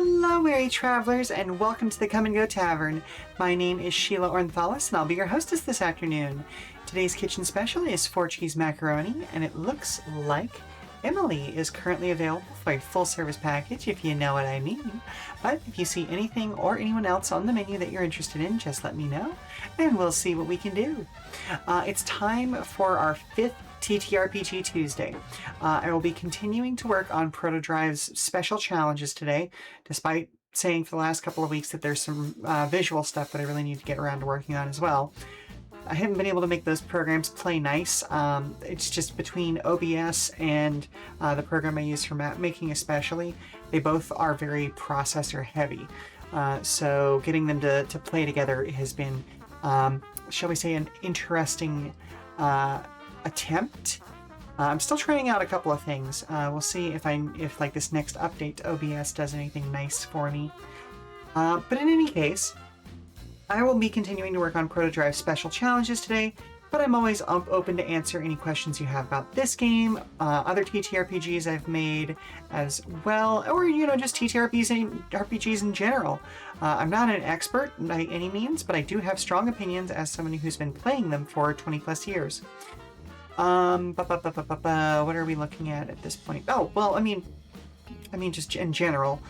Hello, weary travelers, and welcome to the Come and Go Tavern. My name is Sheela Ornthalis, and I'll be your hostess this afternoon. Today's kitchen special is 4-cheese macaroni, and it looks like Emily is currently available for a full-service package, if you know what I mean. But if you see anything or anyone else on the menu that you're interested in, just let me know, and we'll see what we can do. It's time for our 5th TTRPG Tuesday. I will be continuing to work on ProtoDrive's special challenges today, despite saying for the last couple of weeks that there's some visual stuff that I really need to get around to working on as well. I haven't been able to make those programs play nice. It's just between OBS and the program I use for map making especially, they both are very processor heavy. So getting them to play together has been, shall we say, an interesting attempt. I'm still trying out a couple of things. We'll see if like this next update to OBS does anything nice for me. But in any case, I will be continuing to work on ProtoDrive special challenges today, but I'm always open to answer any questions you have about this game, other TTRPGs I've made as well, or, just TTRPGs in general. I'm not an expert by any means, but I do have strong opinions as someone who's been playing them for 20 plus years. What are we looking at this point? Oh, well, I mean, just in general,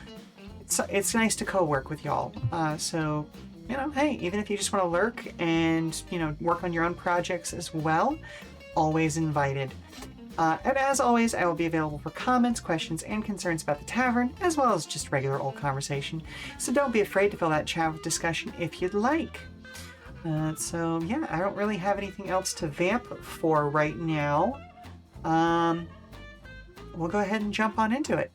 it's nice to co-work with y'all. So, hey, even if you just want to lurk and, work on your own projects as well, always invited. And as always, I will be available for comments, questions, and concerns about the tavern, as well as just regular old conversation. So don't be afraid to fill that chat with discussion if you'd like. So yeah, I don't really have anything else to vamp for right now. We'll go ahead and jump on into it.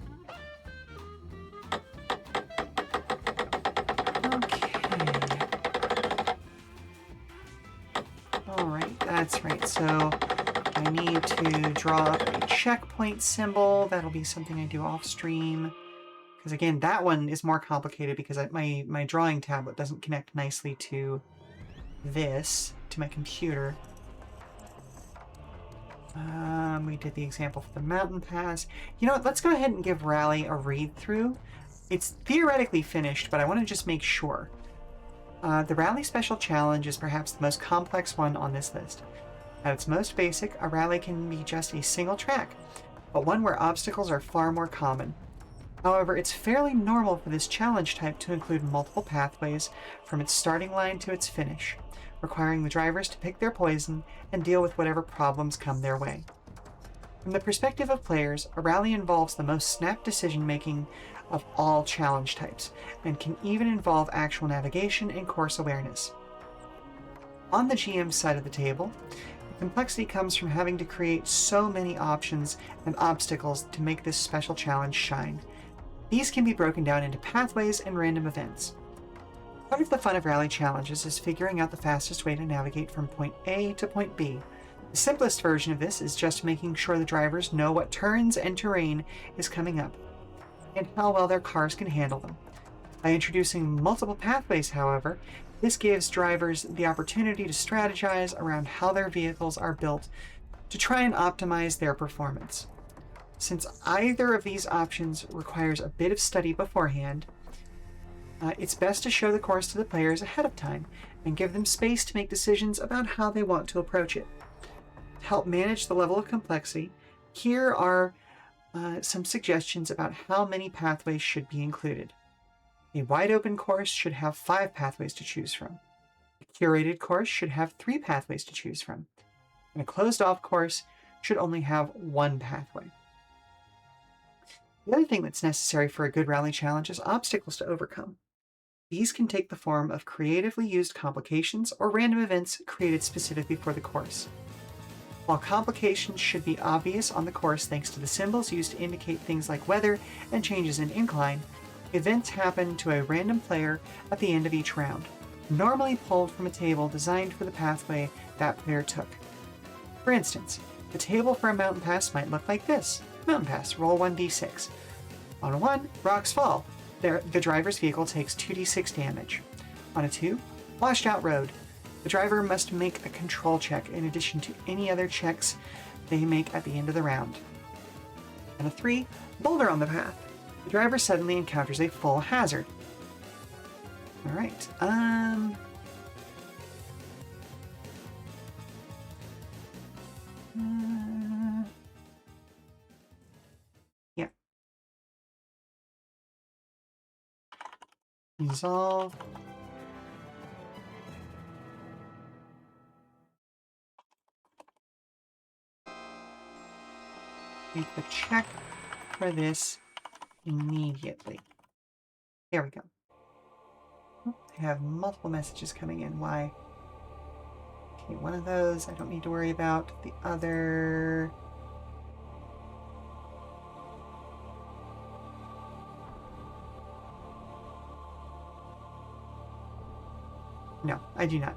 Alright, that's right. So I need to draw up a checkpoint symbol. That'll be something I do off stream. Because again, that one is more complicated because my drawing tablet doesn't connect nicely to my computer. We did the example for the mountain pass. You know what, let's go ahead and give Rally a read through. It's theoretically finished, but I want to just make sure. The Rally Special Challenge is perhaps the most complex one on this list. At its most basic, a rally can be just a single track, but one where obstacles are far more common. However, it's fairly normal for this challenge type to include multiple pathways from its starting line to its finish, requiring the drivers to pick their poison and deal with whatever problems come their way. From the perspective of players, a rally involves the most snap decision-making of all challenge types, and can even involve actual navigation and course awareness. On the GM side of the table, the complexity comes from having to create so many options and obstacles to make this special challenge shine. These can be broken down into pathways and random events. Part of the fun of rally challenges is figuring out the fastest way to navigate from point A to point B. The simplest version of this is just making sure the drivers know what turns and terrain is coming up, and how well their cars can handle them. By introducing multiple pathways, however, this gives drivers the opportunity to strategize around how their vehicles are built to try and optimize their performance. Since either of these options requires a bit of study beforehand, it's best to show the course to the players ahead of time and give them space to make decisions about how they want to approach it. To help manage the level of complexity, here are some suggestions about how many pathways should be included. A wide-open course should have 5 pathways to choose from. A curated course should have 3 pathways to choose from. And a closed-off course should only have 1 pathway. The other thing that's necessary for a good rally challenge is obstacles to overcome. These can take the form of creatively used complications or random events created specifically for the course. While complications should be obvious on the course thanks to the symbols used to indicate things like weather and changes in incline, events happen to a random player at the end of each round, normally pulled from a table designed for the pathway that player took. For instance, the table for a mountain pass might look like this. Mountain pass, roll 1d6. On a 1, rocks fall. The driver's vehicle takes 2d6 damage. On a 2, washed out road. The driver must make a control check in addition to any other checks they make at the end of the round. On a 3, boulder on the path. The driver suddenly encounters a full hazard. Alright, yeah. Resolve. Make the check for this immediately. There we go. I have multiple messages coming in. Why? Okay, one of those I don't need to worry about. The other... No, I do not.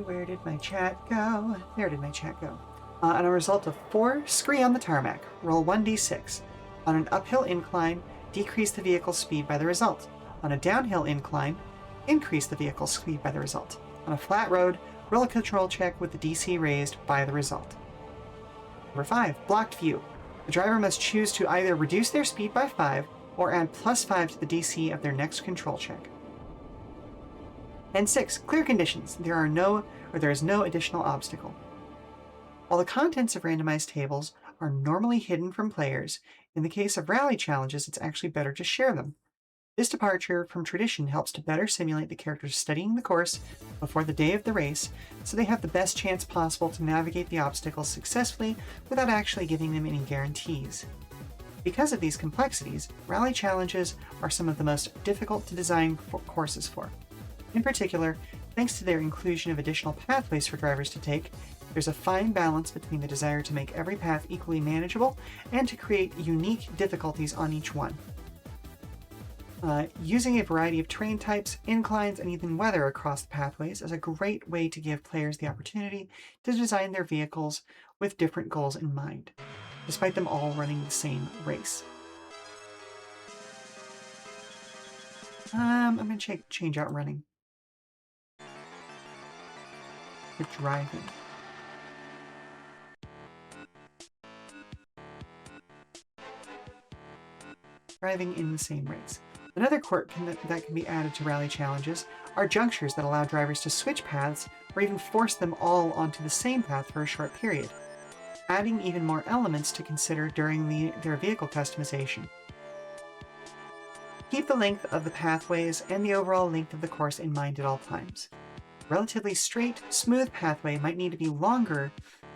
Where did my chat go? There did my chat go. On a result of 4, scree on the tarmac. Roll 1d6. On an uphill incline, decrease the vehicle's speed by the result. On a downhill incline, increase the vehicle's speed by the result. On a flat road, roll a control check with the DC raised by the result. Number 5, blocked view. The driver must choose to either reduce their speed by 5 or add +5 to the DC of their next control check. And 6, clear conditions. There is no additional obstacle. While the contents of randomized tables are normally hidden from players, in the case of rally challenges, it's actually better to share them. This departure from tradition helps to better simulate the characters studying the course before the day of the race, so they have the best chance possible to navigate the obstacles successfully without actually giving them any guarantees. Because of these complexities, rally challenges are some of the most difficult to design courses for. In particular, thanks to their inclusion of additional pathways for drivers to take, there's a fine balance between the desire to make every path equally manageable and to create unique difficulties on each one. Using a variety of terrain types, inclines, and even weather across the pathways is a great way to give players the opportunity to design their vehicles with different goals in mind, despite them all running the same race. I'm going to change out running. For driving. Driving in the same race. Another quirk that can be added to rally challenges are junctures that allow drivers to switch paths or even force them all onto the same path for a short period, adding even more elements to consider during their vehicle customization. Keep the length of the pathways and the overall length of the course in mind at all times. A relatively straight, smooth pathway might need to be longer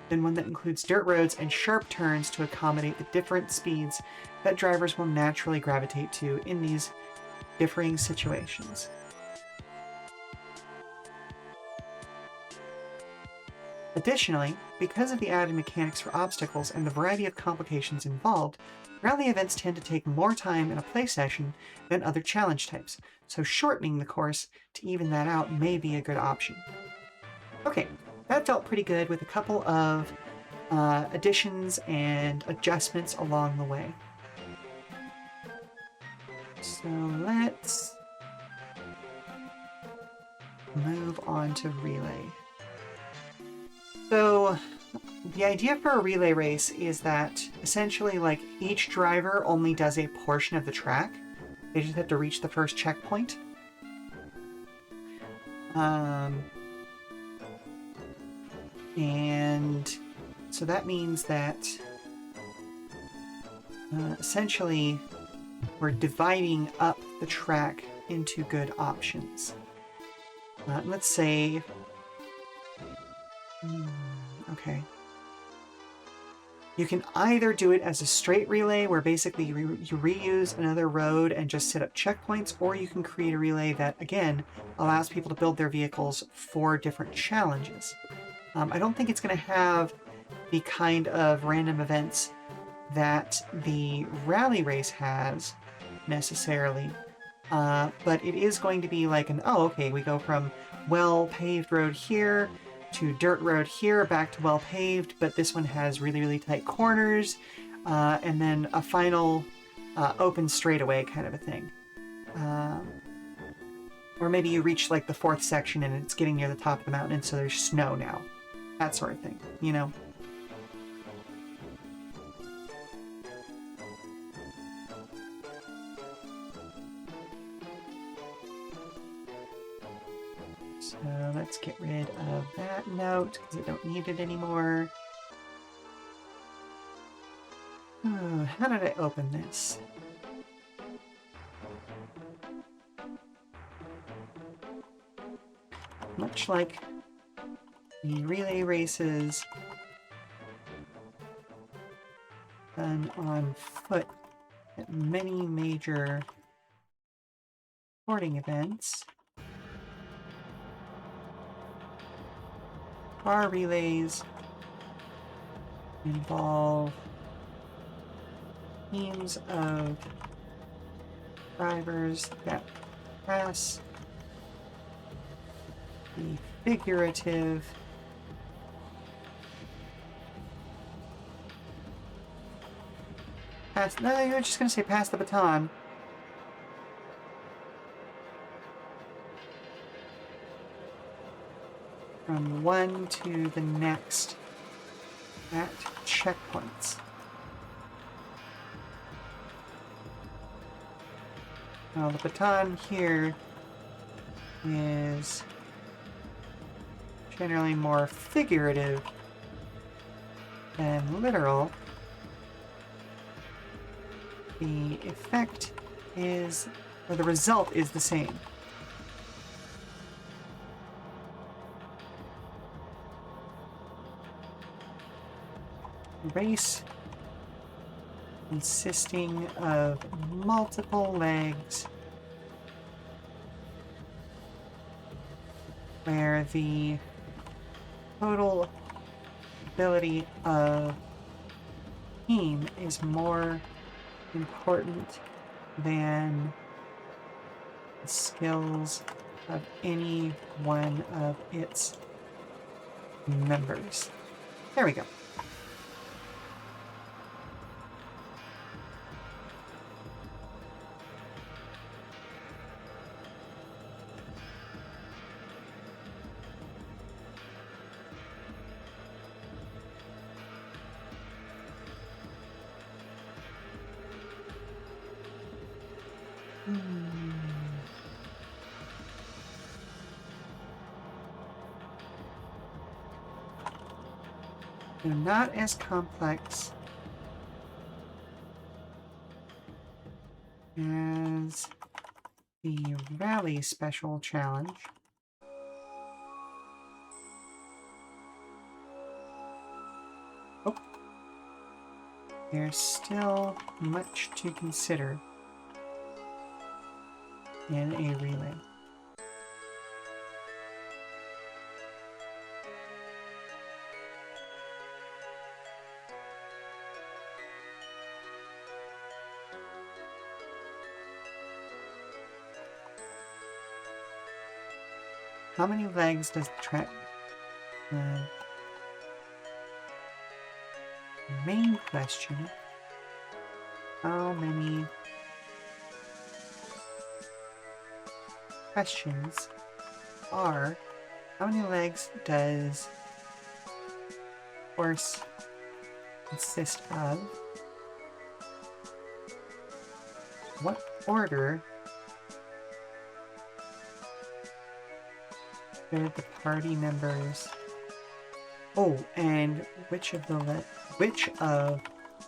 than one that includes dirt roads and sharp turns to accommodate the different speeds that drivers will naturally gravitate to in these differing situations. Additionally, because of the added mechanics for obstacles and the variety of complications involved, rally events tend to take more time in a play session than other challenge types, so shortening the course to even that out may be a good option. Okay, that felt pretty good with a couple of additions and adjustments along the way. So let's move on to relay. So the idea for a relay race is that essentially like each driver only does a portion of the track. They just have to reach the first checkpoint. And so that means that essentially we're dividing up the track into good options. Let's say... okay. You can either do it as a straight relay, where basically you reuse another road and just set up checkpoints, or you can create a relay that, again, allows people to build their vehicles for different challenges. I don't think it's going to have the kind of random events that the rally race has, necessarily, but it is going to be like okay, we go from well-paved road here to dirt road here, back to well-paved, but this one has really, really tight corners, and then a final open straightaway kind of a thing. Or maybe you reach like the 4th section and it's getting near the top of the mountain, and so there's snow now. That sort of thing, you know? Let's get rid of that note because I don't need it anymore. How did I open this? Much like the relay races done on foot at many major sporting events, car relays involve teams of drivers that pass the figurative no, you're just gonna say pass the baton. From one to the next at checkpoints. Now the baton here is generally more figurative than literal. The effect is, or the result is the same. Race consisting of multiple legs where the total ability of team is more important than the skills of any one of its members. There we go. They're not as complex as the Rally Special Challenge. Oh. There's still much to consider in a relay. How many legs does the track have? Main question. How many questions are, how many legs does horse consist of? What order should the party members... Oh, and which of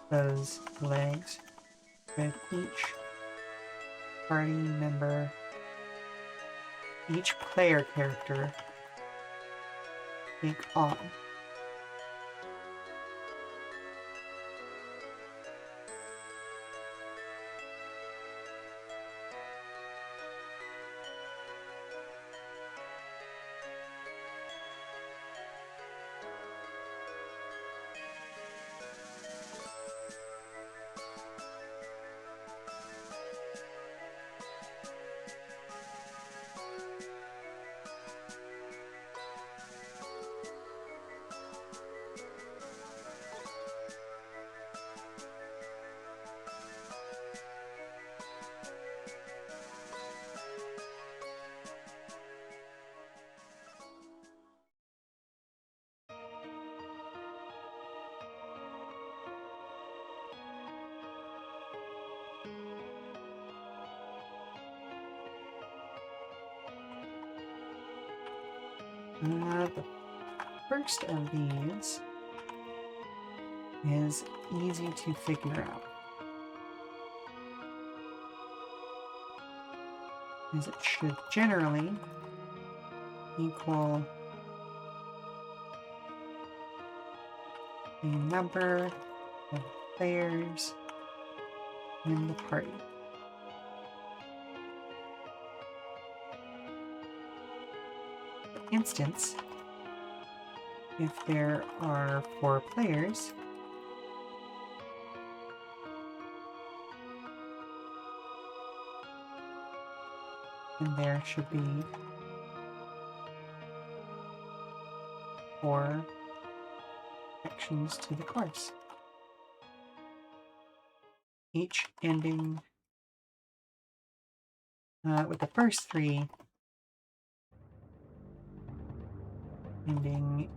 those legs should each party member, each player character take on? The first of these is easy to figure out, as it should generally equal the number of players in the party. For instance, if there are 4 players, then there should be 4 sections to the course, each ending with the first 3 ending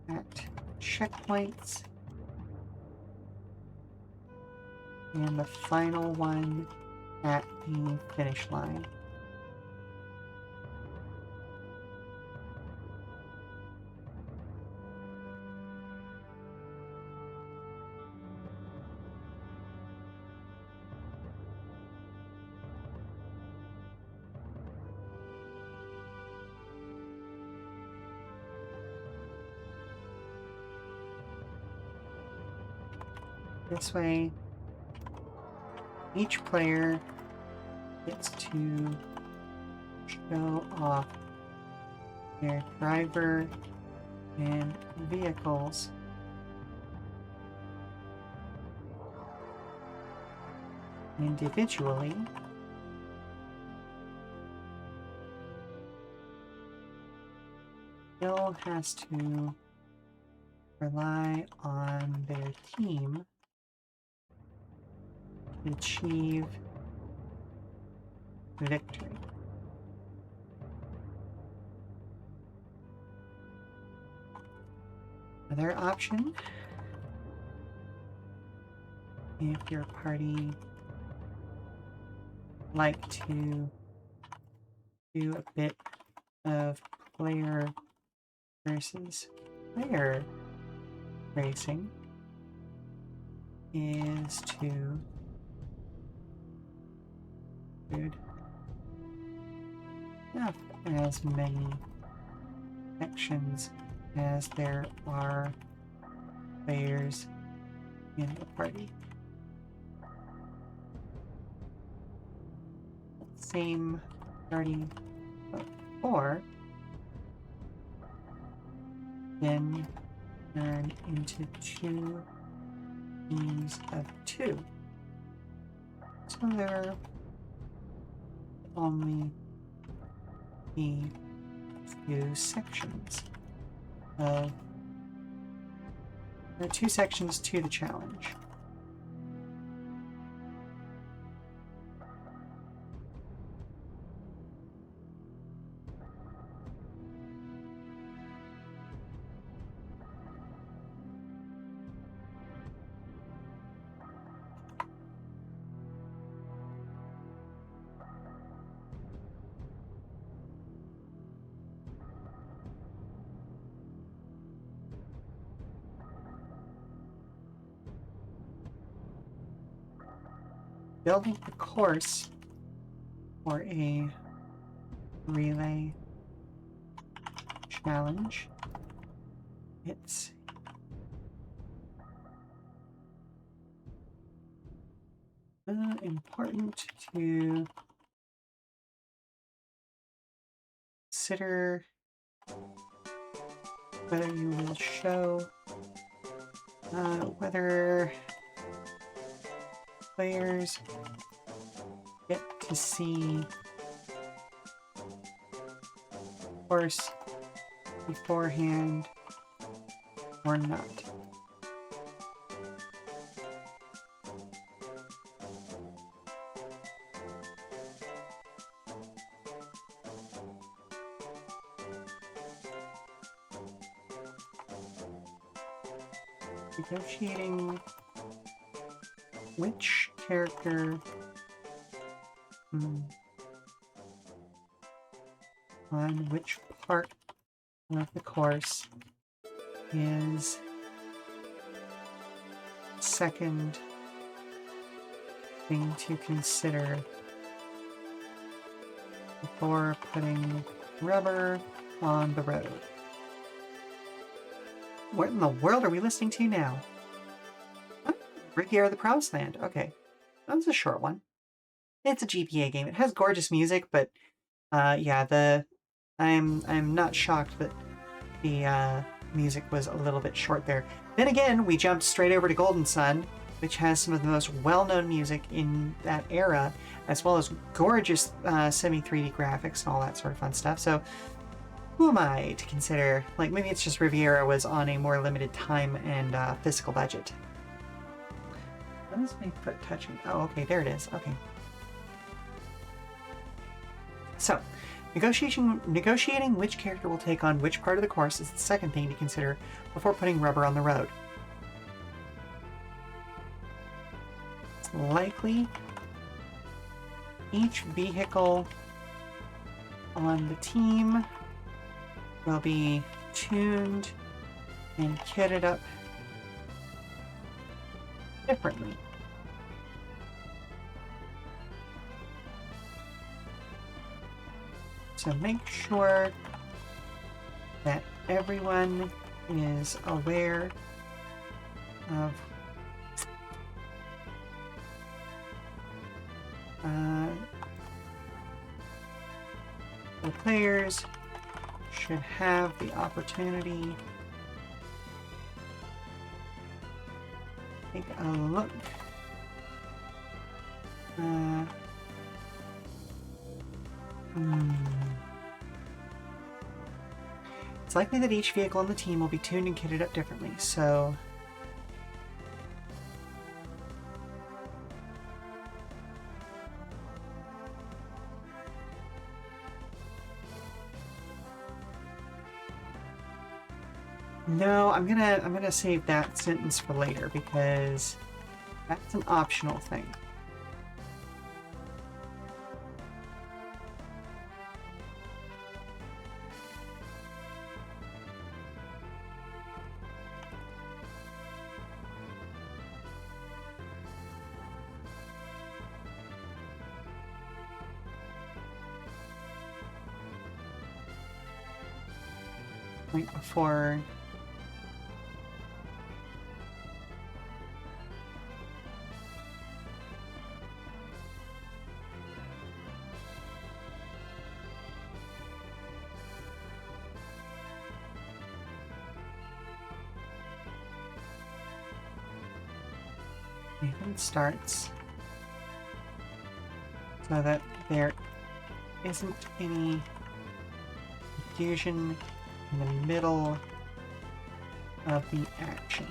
at checkpoints, and the final one at the finish line. This way, each player gets to show off their driver and vehicles individually, still has to rely on their team to achieve victory. Another option, if your party like to do a bit of player versus player racing, is to have as many sections as there are players in the party. Same starting of 4, then turn into 2 teams of 2. So there only be 2 sections of 2 sections to the challenge. Building the course for a relay challenge, it's important to consider whether you will show whether players get to see the course beforehand or not. Negotiating which character on which part of the course is second thing to consider before putting rubber on the road. What in the world are we listening to now? Riviera the Promised Land. Okay. That was a short one. It's a GPA game. It has gorgeous music, but yeah, I'm not shocked that the music was a little bit short there. Then again, we jumped straight over to Golden Sun, which has some of the most well-known music in that era, as well as gorgeous semi-3D graphics and all that sort of fun stuff. So who am I to consider? Like, maybe it's just Riviera was on a more limited time and physical budget. What is my foot touching? Oh, okay, there it is. Okay. So, negotiating which character will take on which part of the course is the second thing to consider before putting rubber on the road. It's likely each vehicle on the team will be tuned and kitted up differently. So make sure that everyone is aware of the players should have the opportunity to take a look It's likely that each vehicle on the team will be tuned and kitted up differently, so no, I'm gonna save that sentence for later because that's an optional thing. Right before Nathan starts so that there isn't any confusion in the middle of the action.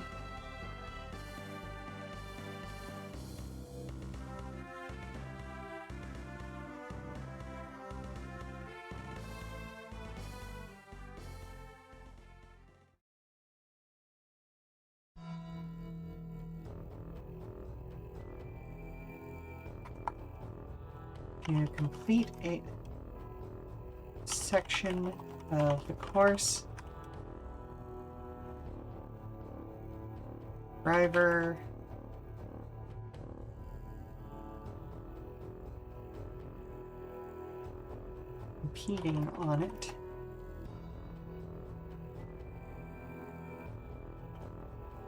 To complete a section of the course, driver competing on it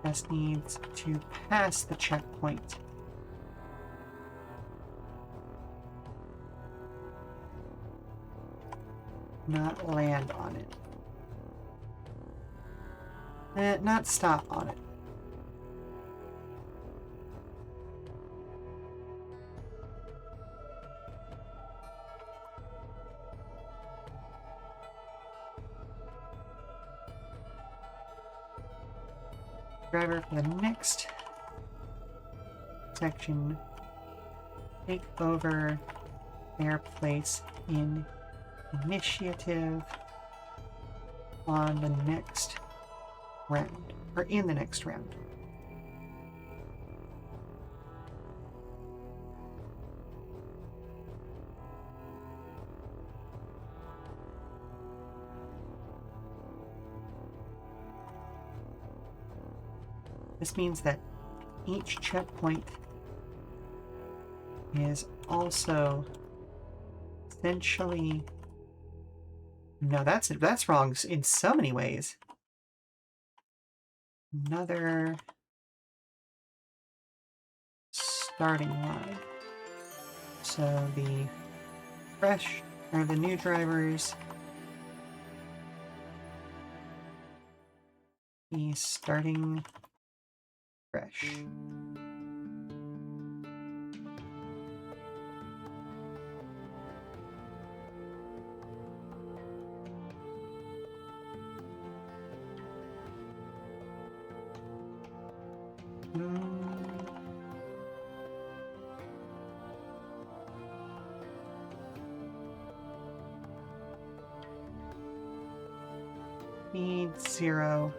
just needs to pass the checkpoint. Not land on it. Not stop on it. Driver for the next section, take over their place in initiative on the next round, or in the next round. This means that each checkpoint is also essentially... No, that's wrong in so many ways. Another starting line. So the fresh, or the new drivers, the starting fresh. Speed 0.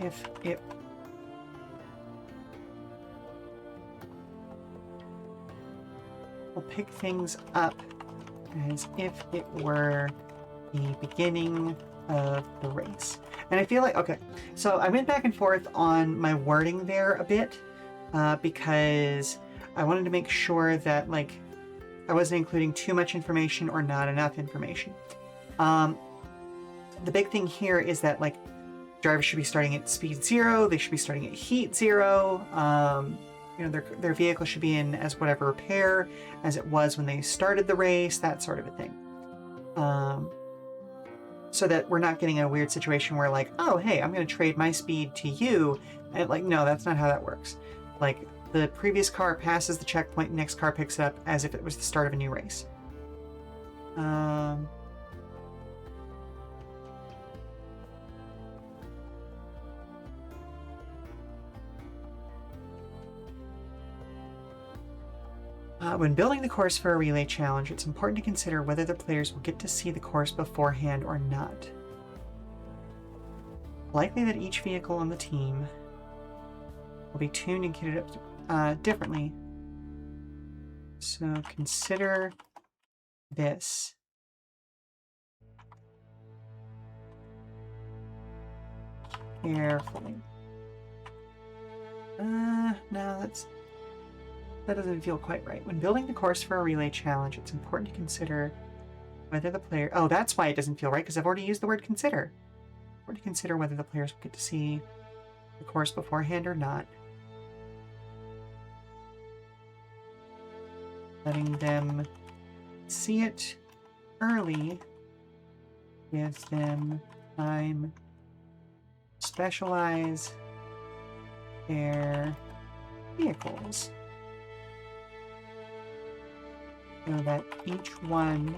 If it will pick things up as if it were the beginning of the race. And I feel like, okay, so I went back and forth on my wording there a bit because I wanted to make sure that, like, I wasn't including too much information or not enough information. The big thing here is that, like, drivers should be starting at speed 0, they should be starting at heat 0, you know, their vehicle should be in as whatever repair as it was when they started the race, that sort of a thing. So that we're not getting a weird situation where, like, oh, hey, I'm going to trade my speed to you. And, like, no, that's not how that works. Like, the previous car passes the checkpoint, the next car picks it up as if it was the start of a new race. When building the course for a relay challenge, it's important to consider whether the players will get to see the course beforehand or not. Likely that each vehicle on the team will be tuned and kitted up differently. So consider this. Carefully. No, that doesn't feel quite right. When building the course for a relay challenge, it's important to consider whether the player... Oh, that's why it doesn't feel right, because I've already used the word consider. Important to consider whether the players will get to see the course beforehand or not. Letting them see it early gives them time to specialize their vehicles so that each one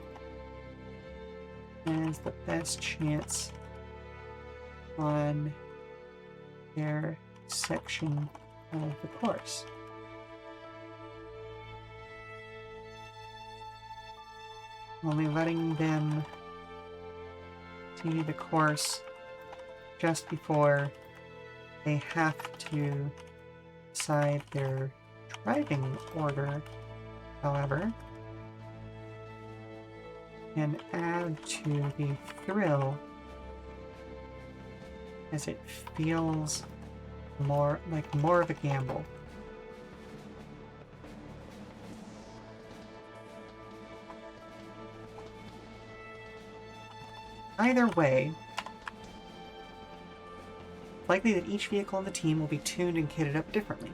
has the best chance on their section of the course. Only letting them see the course just before they have to decide their driving order, however, can add to the thrill as it feels more of a gamble. Either way, likely that each vehicle on the team will be tuned and kitted up differently.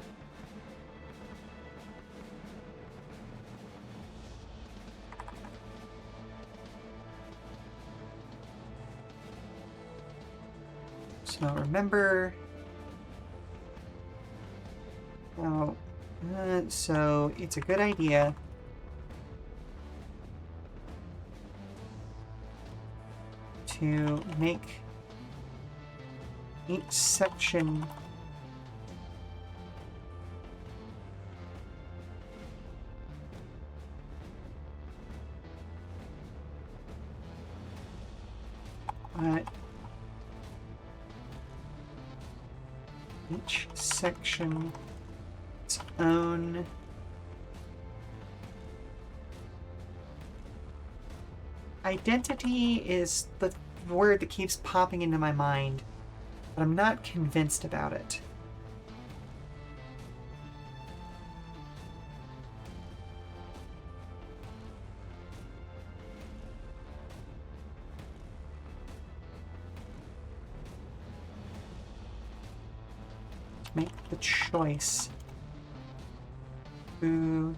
So remember, so it's a good idea to make each section Each section its own identity is the word that keeps popping into my mind, but I'm not convinced about it. Make the choice. Who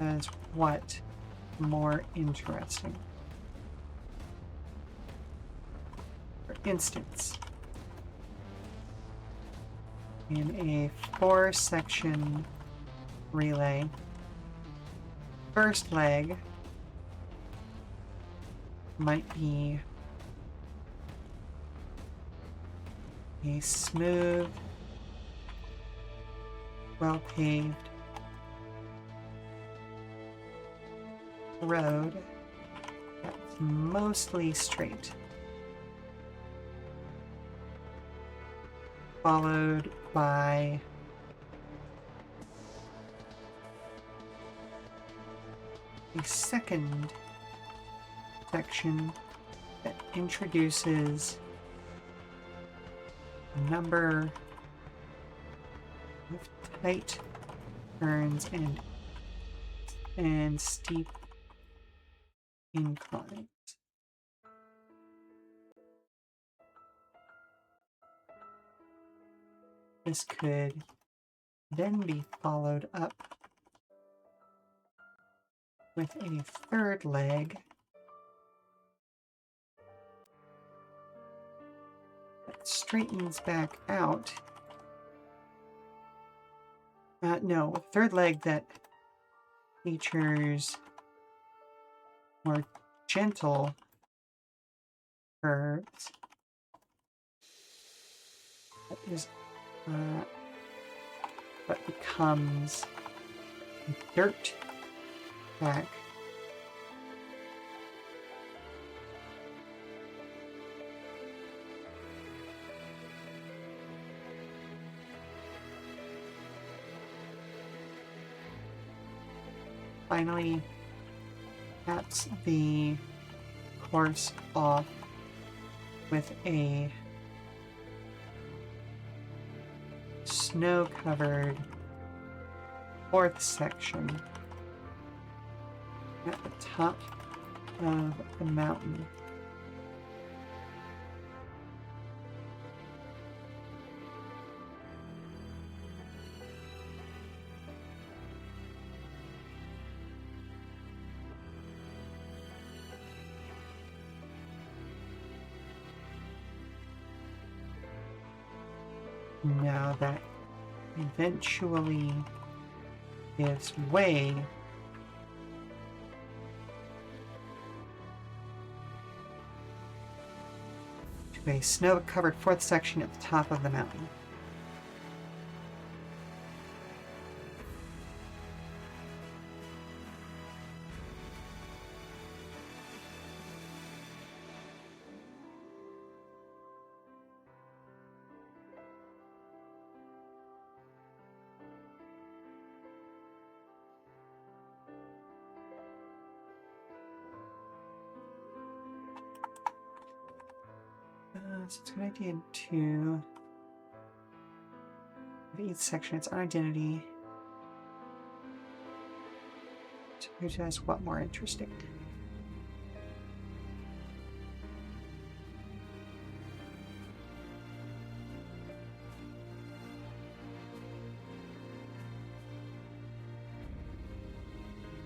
does what more interesting? For instance, in a 4-section relay, first leg might be a smooth, well-paved road that's mostly straight, followed by a second section that introduces a number of tight turns and steep inclines. This could then be followed up with a third leg that straightens back out. No, a third leg that features more gentle curves. That is what becomes dirt track. Finally, caps the course off with a snow-covered 4th section at the top of the mountain. Now that eventually gives way to a snow-covered 4th section at the top of the mountain. So it's a good idea to give each section its own identity. So who does what more interesting?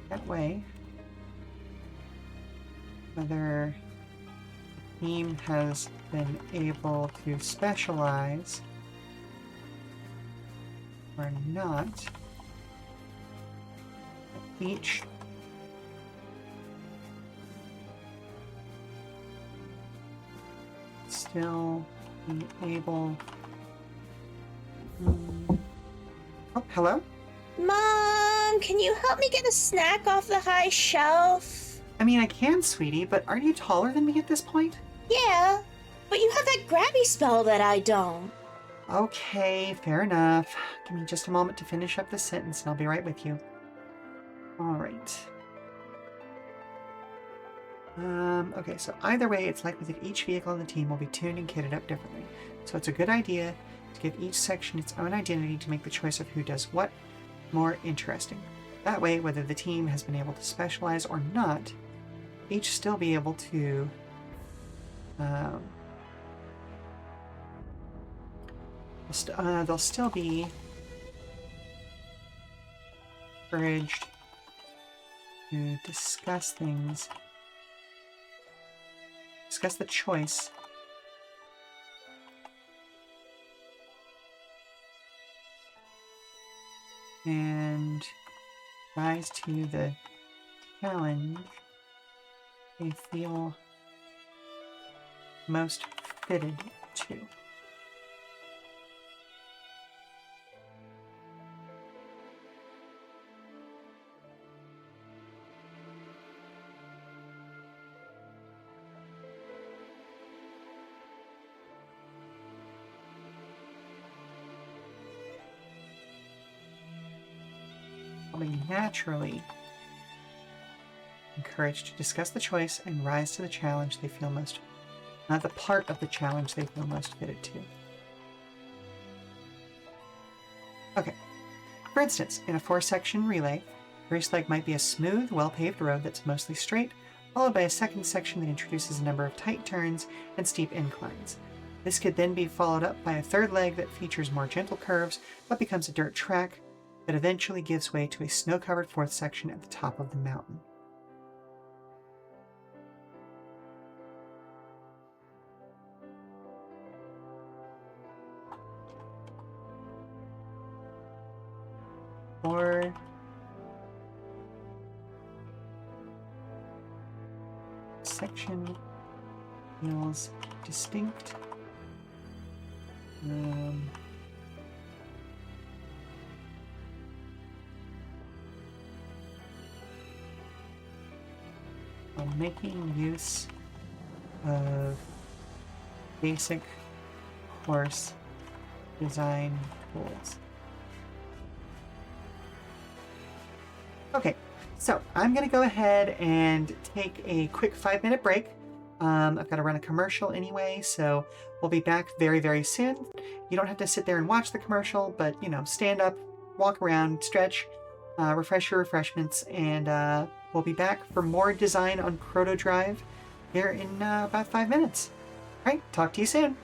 That way, whether the team has been able to specialize or not, each still be able. Oh, hello? Mom, can you help me get a snack off the high shelf? I mean, I can, sweetie, but aren't you taller than me at this point? Yeah. But you have that grabby spell that I don't. Okay, fair enough. Give me just a moment to finish up this sentence and I'll be right with you. Alright. Okay, so either way, it's likely that each vehicle in the team will be tuned and kitted up differently. So it's a good idea to give each section its own identity to make the choice of who does what more interesting. That way, whether the team has been able to specialize or not, each still be able to they'll still be encouraged to discuss things, discuss the choice and rise to the challenge they feel most fitted to. Will be naturally encouraged to discuss the choice and rise to the challenge they feel most, not the part of the challenge they feel most fitted to. Okay. For instance, in a 4-section relay, race leg might be a smooth, well-paved road that's mostly straight, followed by a second section that introduces a number of tight turns and steep inclines. This could then be followed up by a third leg that features more gentle curves, but becomes a dirt track that eventually gives way to a snow-covered 4th section at the top of the mountain. Or section feels distinct. While making use of basic course design tools. Okay, so I'm going to go ahead and take a quick 5-minute break. I've got to run a commercial anyway, so we'll be back very, very soon. You don't have to sit there and watch the commercial, but, you know, stand up, walk around, stretch, refresh your refreshments, and we'll be back for more design on ProtoDrive here in about 5 minutes. All right, talk to you soon.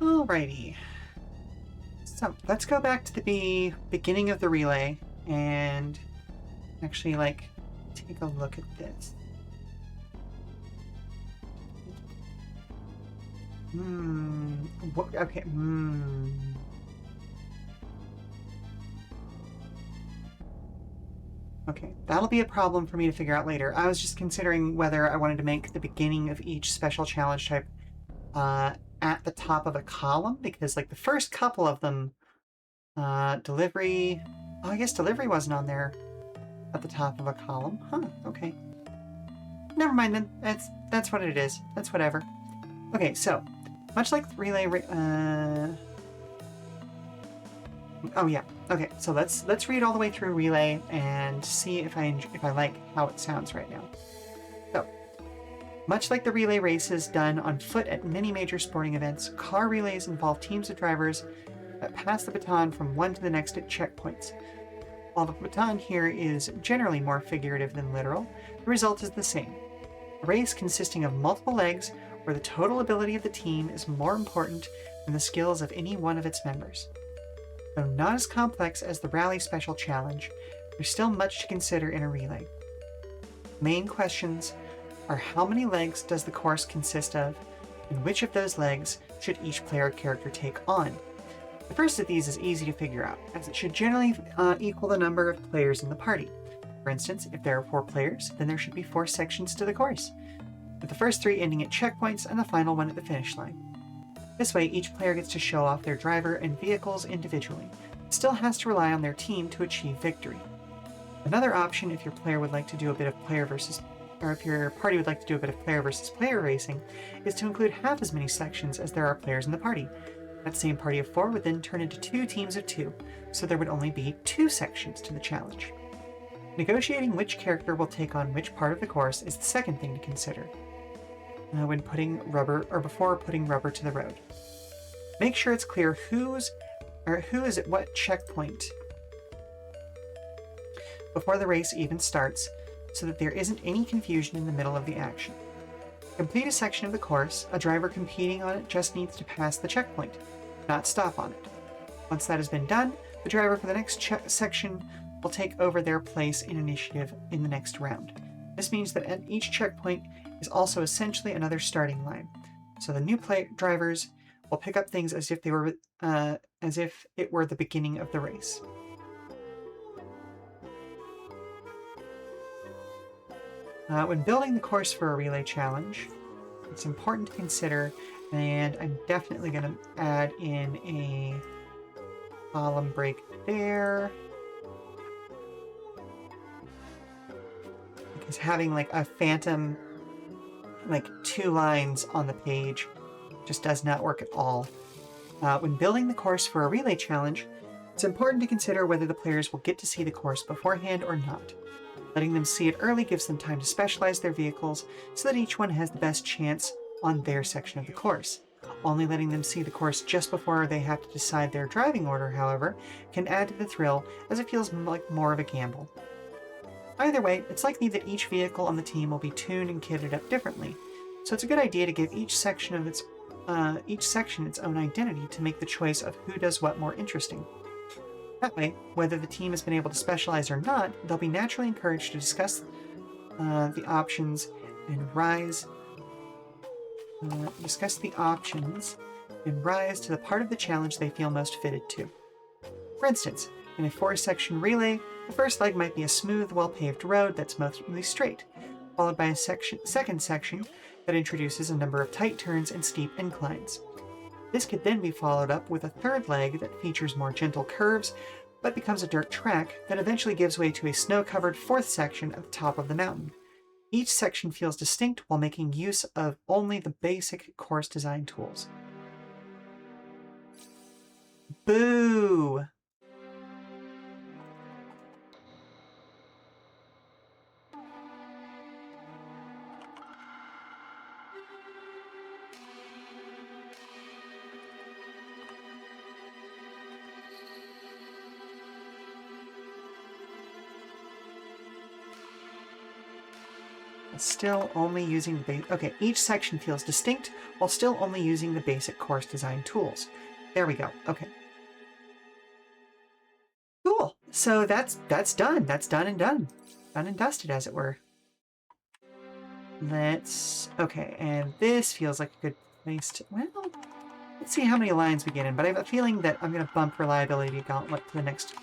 Alrighty. So let's go back to the beginning of the relay and actually, like, take a look at this. Okay. Okay, that'll be a problem for me to figure out later. I was just considering whether I wanted to make the beginning of each special challenge type at the top of a column, because, like, the first couple of them, delivery... Oh, I guess delivery wasn't on there at the top of a column. Huh, okay. Never mind then. That's what it is. That's whatever. Okay, so, much like relay... Oh yeah. Okay, so let's read all the way through relay and see if I like how it sounds right now. So, much like the relay races done on foot at many major sporting events, car relays involve teams of drivers that pass the baton from one to the next at checkpoints. While the baton here is generally more figurative than literal, the result is the same. A race consisting of multiple legs where the total ability of the team is more important than the skills of any one of its members. Though not as complex as the Rally Special Challenge, there's still much to consider in a relay. Main questions are how many legs does the course consist of, and which of those legs should each player character take on? The first of these is easy to figure out, as it should generally equal the number of players in the party. For instance, if there are 4 players, then there should be 4 sections to the course, with the first 3 ending at checkpoints and the final one at the finish line. This way, each player gets to show off their driver and vehicles individually, but still has to rely on their team to achieve victory. Another option, if your player would like to do a bit of player versus, or if your party would like to do a bit of player versus player racing, is to include half as many sections as there are players in the party. That same party of 4 would then turn into 2 teams of 2, so there would only be 2 sections to the challenge. Negotiating which character will take on which part of the course is the second thing to consider. Before putting rubber to the road. Make sure it's clear who is at what checkpoint before the race even starts, so that there isn't any confusion in the middle of the action. To complete a section of the course, a driver competing on it just needs to pass the checkpoint, not stop on it. Once that has been done, the driver for the next section will take over their place in initiative in the next round. This means that at each checkpoint is also essentially another starting line, so the new drivers will pick up things as if it were the beginning of the race. When building the course for a relay challenge, it's important to consider, and I'm definitely going to add in a column break there, because having like a phantom, like 2 lines on the page just does not work at all. When building the course for a relay challenge, it's important to consider whether the players will get to see the course beforehand or not. Letting them see it early gives them time to specialize their vehicles so that each one has the best chance on their section of the course. Only letting them see the course just before they have to decide their driving order, however, can add to the thrill, as it feels like more of a gamble. Either way, it's likely that each vehicle on the team will be tuned and kitted up differently, so it's a good idea to give each section its own identity to make the choice of who does what more interesting. That way, whether the team has been able to specialize or not, they'll be naturally encouraged to discuss the options and rise to the part of the challenge they feel most fitted to. For instance, in a 4-section relay, the first leg might be a smooth, well-paved road that's mostly straight, followed by a second section that introduces a number of tight turns and steep inclines. This could then be followed up with a third leg that features more gentle curves, but becomes a dirt track that eventually gives way to a snow-covered 4th section at the top of the mountain. Each section feels distinct while making use of only the basic course design tools. Boo! Still only using the base. Okay, each section feels distinct while still only using the basic course design tools. There we go. Okay. Cool. So that's done. That's done and done. Done and dusted, as it were. Okay, and this feels like a good place to, well, let's see how many lines we get in, but I have a feeling that I'm going to bump reliability gauntlet to the next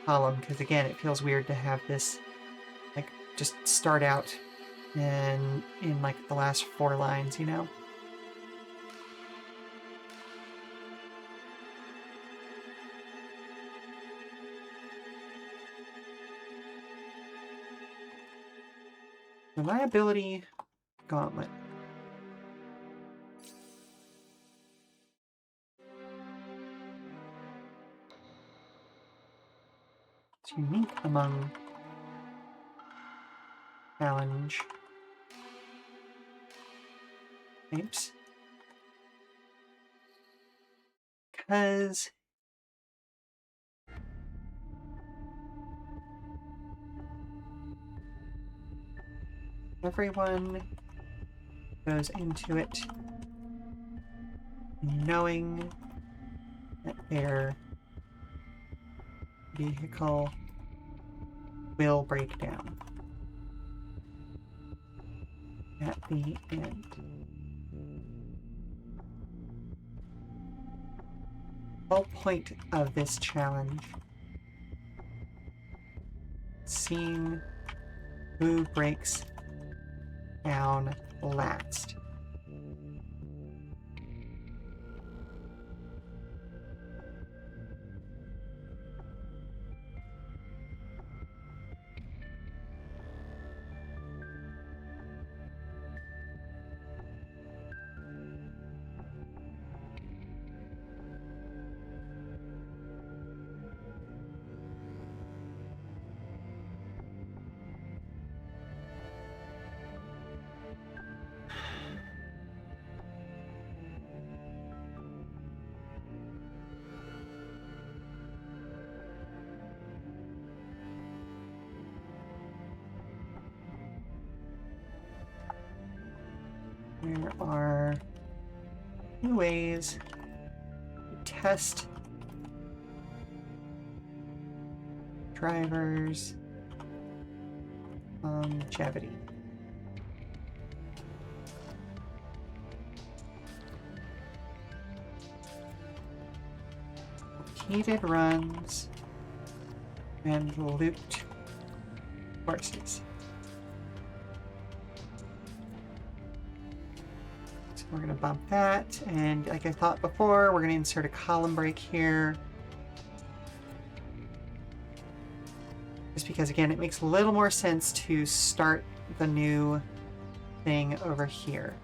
column, because again, it feels weird to have this, like, just start out and in, like, the last 4 lines, you know? Reliability gauntlet. It's unique among challenge types. Because everyone goes into it knowing that their vehicle will break down at the end. The whole point of this challenge, seeing who breaks down last. There are 2 ways to test drivers' longevity. Repeated runs and looped courses. So we're going to bump that, and like I thought before, we're going to insert a column break here. Just because, again, it makes a little more sense to start the new thing over here.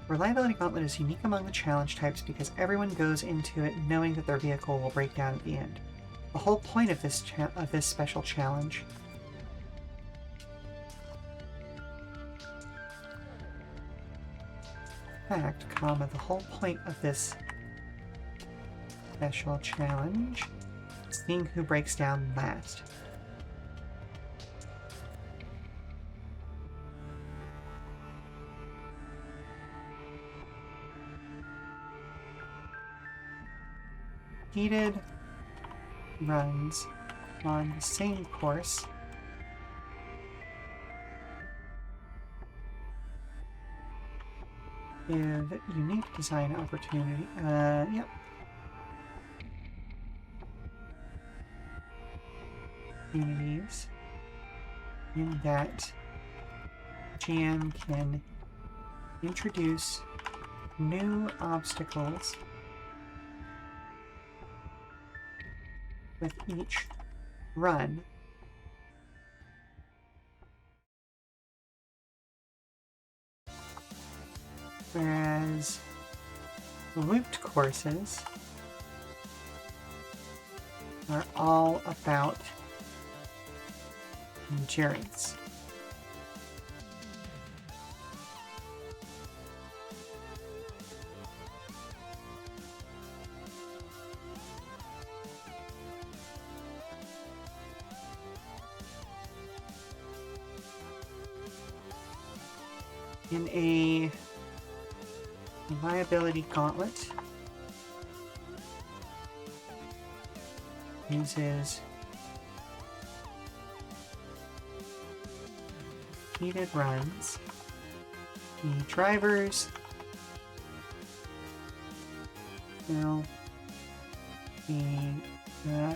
Reliability Gauntlet is unique among the challenge types because everyone goes into it knowing that their vehicle will break down at the end. The whole point of this special challenge the whole point of this special challenge is seeing who breaks down last. Repeated runs on the same course give unique design opportunity. Yep. Opportunities in that GM can introduce new obstacles with each run. Whereas looped courses are all about endurance. In a reliability gauntlet, uses heated runs. The drivers will be the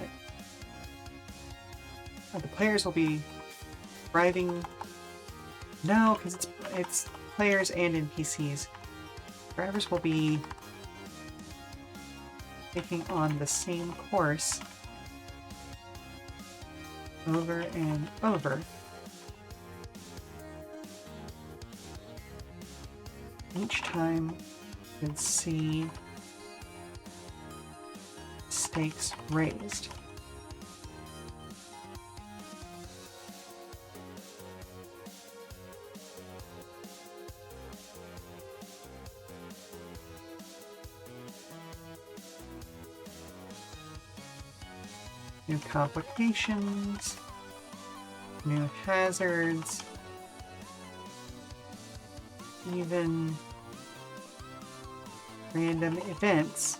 players will be driving. No, because it's players and NPCs. Drivers will be taking on the same course over and over. Each time you can see stakes raised. New complications, new hazards, even random events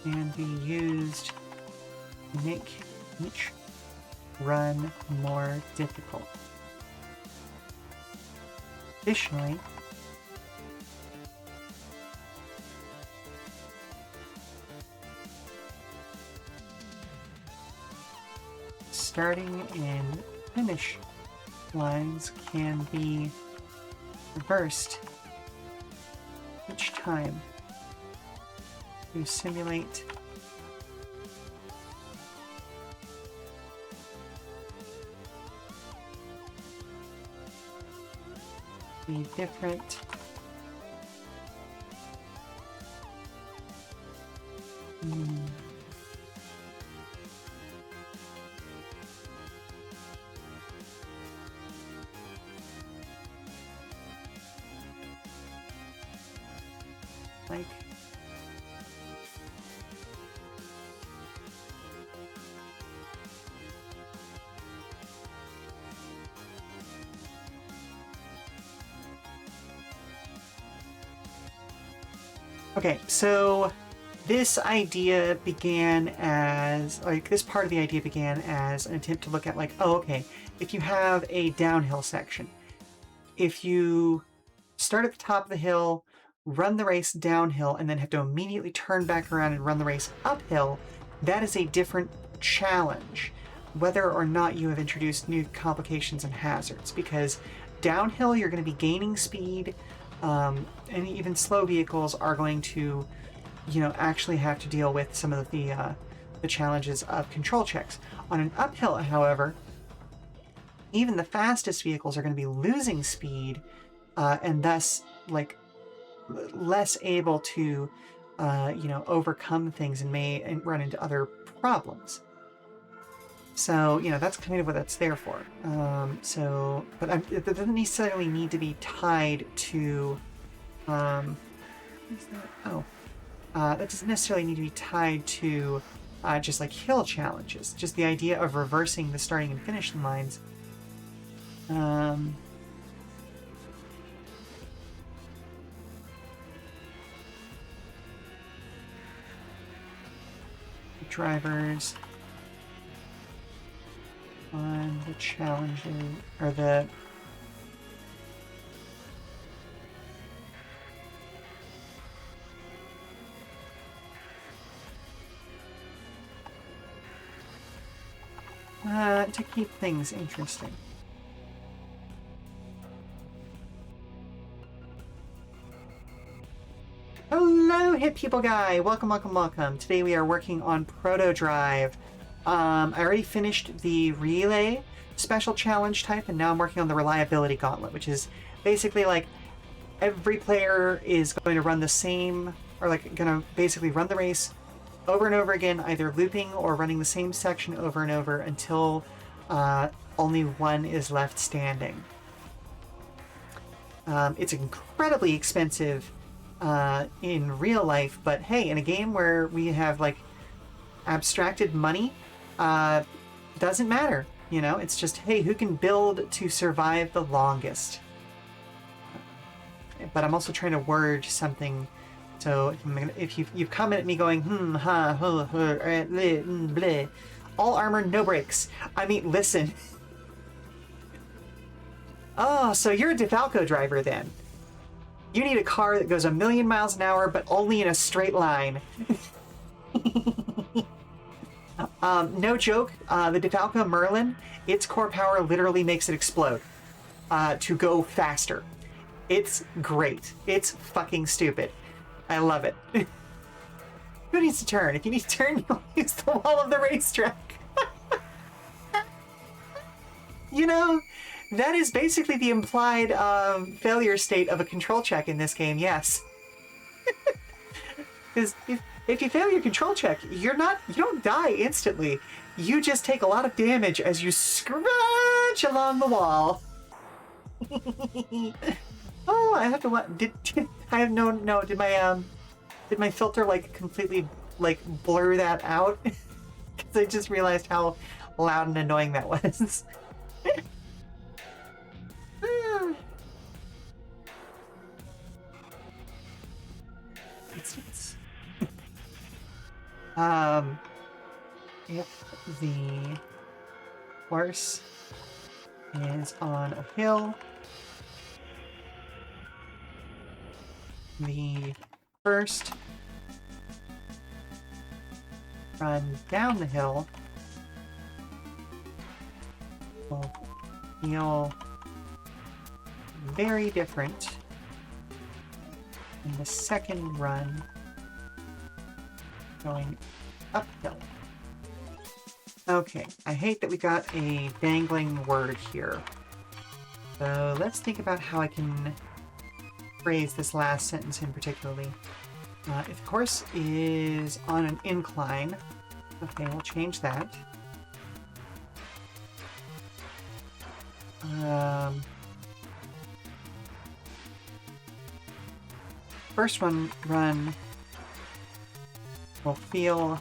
can be used to make each run more difficult. Additionally, starting and finish lines can be reversed each time to simulate the different like okay, so this idea began as, like, this part of the idea began as an attempt to look at, like, oh, okay, if you have a downhill section, if you start at the top of the hill, run the race downhill, and then have to immediately turn back around and run the race uphill, that is a different challenge, whether or not you have introduced new complications and hazards, because downhill you're going to be gaining speed, and even slow vehicles are going to, you know, actually have to deal with some of the challenges of control checks. On an uphill, however, even the fastest vehicles are going to be losing speed, and thus, like, less able to, you know, overcome things and may run into other problems. So, you know, that's kind of what that's there for. But it doesn't necessarily need to be tied to, that doesn't necessarily need to be tied to just like hill challenges. Just the idea of reversing the starting and finishing lines. Drivers on the challenges, or the to keep things interesting. Hello, Hit People Guy! Welcome, welcome, welcome. Today we are working on ProtoDrive. I already finished the relay special challenge type, and now I'm working on the reliability gauntlet, which is basically like every player is going to run the same, or like going to basically run the race over and over again, either looping or running the same section over and over until only one is left standing. It's incredibly expensive in real life, but hey, in a game where we have like abstracted money, doesn't matter. You know, it's just, hey, who can build to survive the longest? But I'm also trying to word something, so if you've come at me going, bleh, all armor, no brakes. I mean, listen. Oh, so you're a DeFalco driver then. You need a car that goes 1,000,000 miles an hour, but only in a straight line. No joke, the DeFalco Merlin, its core power literally makes it explode to go faster. It's great. It's fucking stupid. I love it. Who needs to turn? If you need to turn, you'll use the wall of the racetrack. You know, that is basically the implied failure state of a control check in this game, yes. Because if you fail your control check, you don't die instantly. You just take a lot of damage as you scratch along the wall. Oh, I have to did I have no did my filter like completely like blur that out? Because I just realized how loud and annoying that was. If the horse is on a hill, the first run down the hill will feel very different than the second run going uphill. Okay, I hate that we got a dangling word here. So let's think about how I can phrase this last sentence in particularly. If the course is on an incline, okay, we'll change that. First run will feel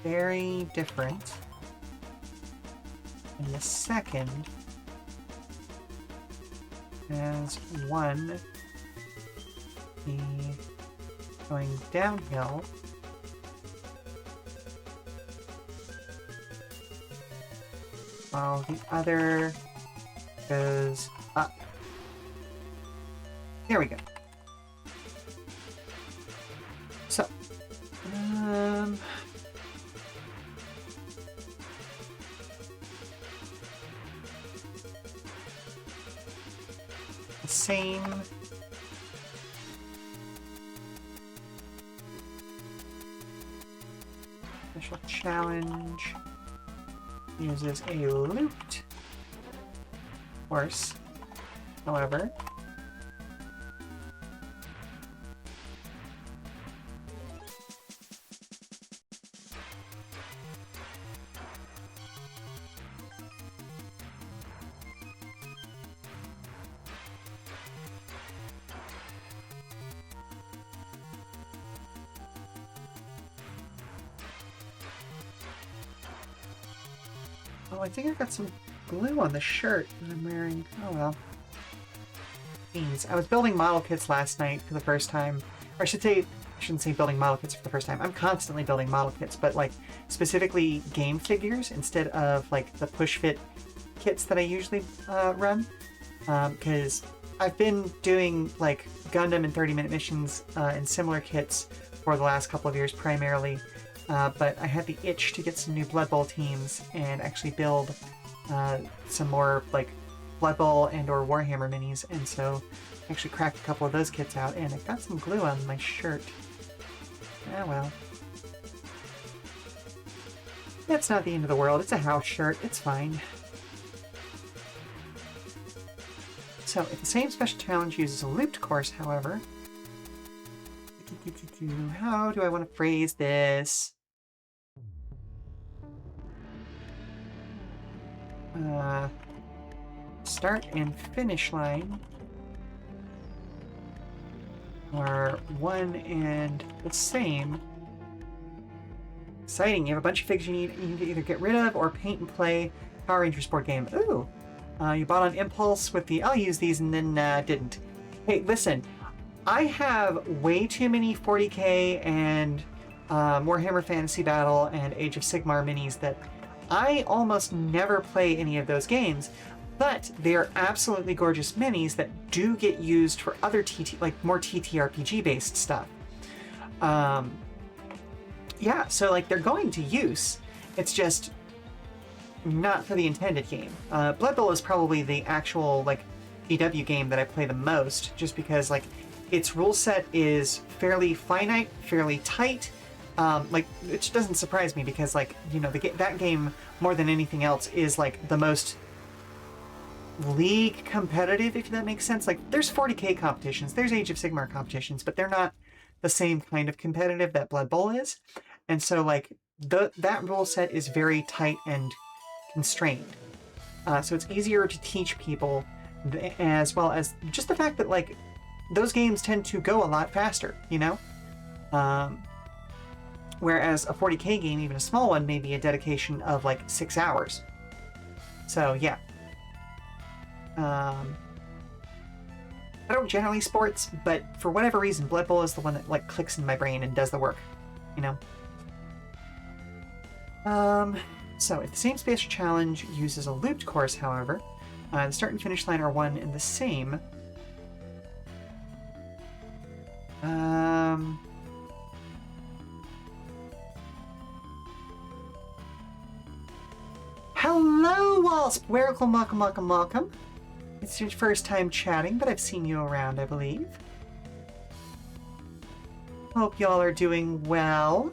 very different, and the second as one be going downhill while the other goes up. There we go. So, the same special challenge uses a looped horse, however. Oh, I think I got some glue on the shirt that I'm wearing. Oh well. Beans. I was building model kits last night for the first time. Or I shouldn't say building model kits for the first time. I'm constantly building model kits, but like specifically game figures instead of like the push fit kits that I usually run. Because I've been doing like Gundam and 30-minute missions in similar kits for the last couple of years primarily. But I had the itch to get some new Blood Bowl teams and actually build some more like Blood Bowl and or Warhammer minis, and so I actually cracked a couple of those kits out, and I got some glue on my shirt. Ah well. That's not the end of the world, it's a house shirt, it's fine. So, if the same special challenge uses a looped course, however, the How do I want to phrase this? Start and finish line are one and the same. Exciting. You have a bunch of figs you need to either get rid of or paint and play Power Rangers board game. Ooh. You bought on impulse with the I'll use these and then didn't. Hey, listen. I have way too many 40k and Warhammer Fantasy Battle and Age of Sigmar minis that I almost never play any of those games, but they are absolutely gorgeous minis that do get used for other more TTRPG based stuff. Yeah, so like they're going to use. It's just not for the intended game. Blood Bowl is probably the actual like EW game that I play the most, just because like its rule set is fairly finite, fairly tight. Like it doesn't surprise me because like you know that game more than anything else is like the most league competitive, if that makes sense. Like there's 40k competitions, there's Age of Sigmar competitions, but they're not the same kind of competitive that Blood Bowl is. And so like that rule set is very tight and constrained. So it's easier to teach people, as well as just the fact that like those games tend to go a lot faster, you know? Whereas a 40k game, even a small one, may be a dedication of like 6 hours. So yeah. I don't generally sports, but for whatever reason, Blood Bowl is the one that like clicks in my brain and does the work, you know? So if the same spatial challenge uses a looped course, however, the start and finish line are one and the same. Hello, Wasp! Welcome. It's your first time chatting, but I've seen you around, I believe. Hope y'all are doing well.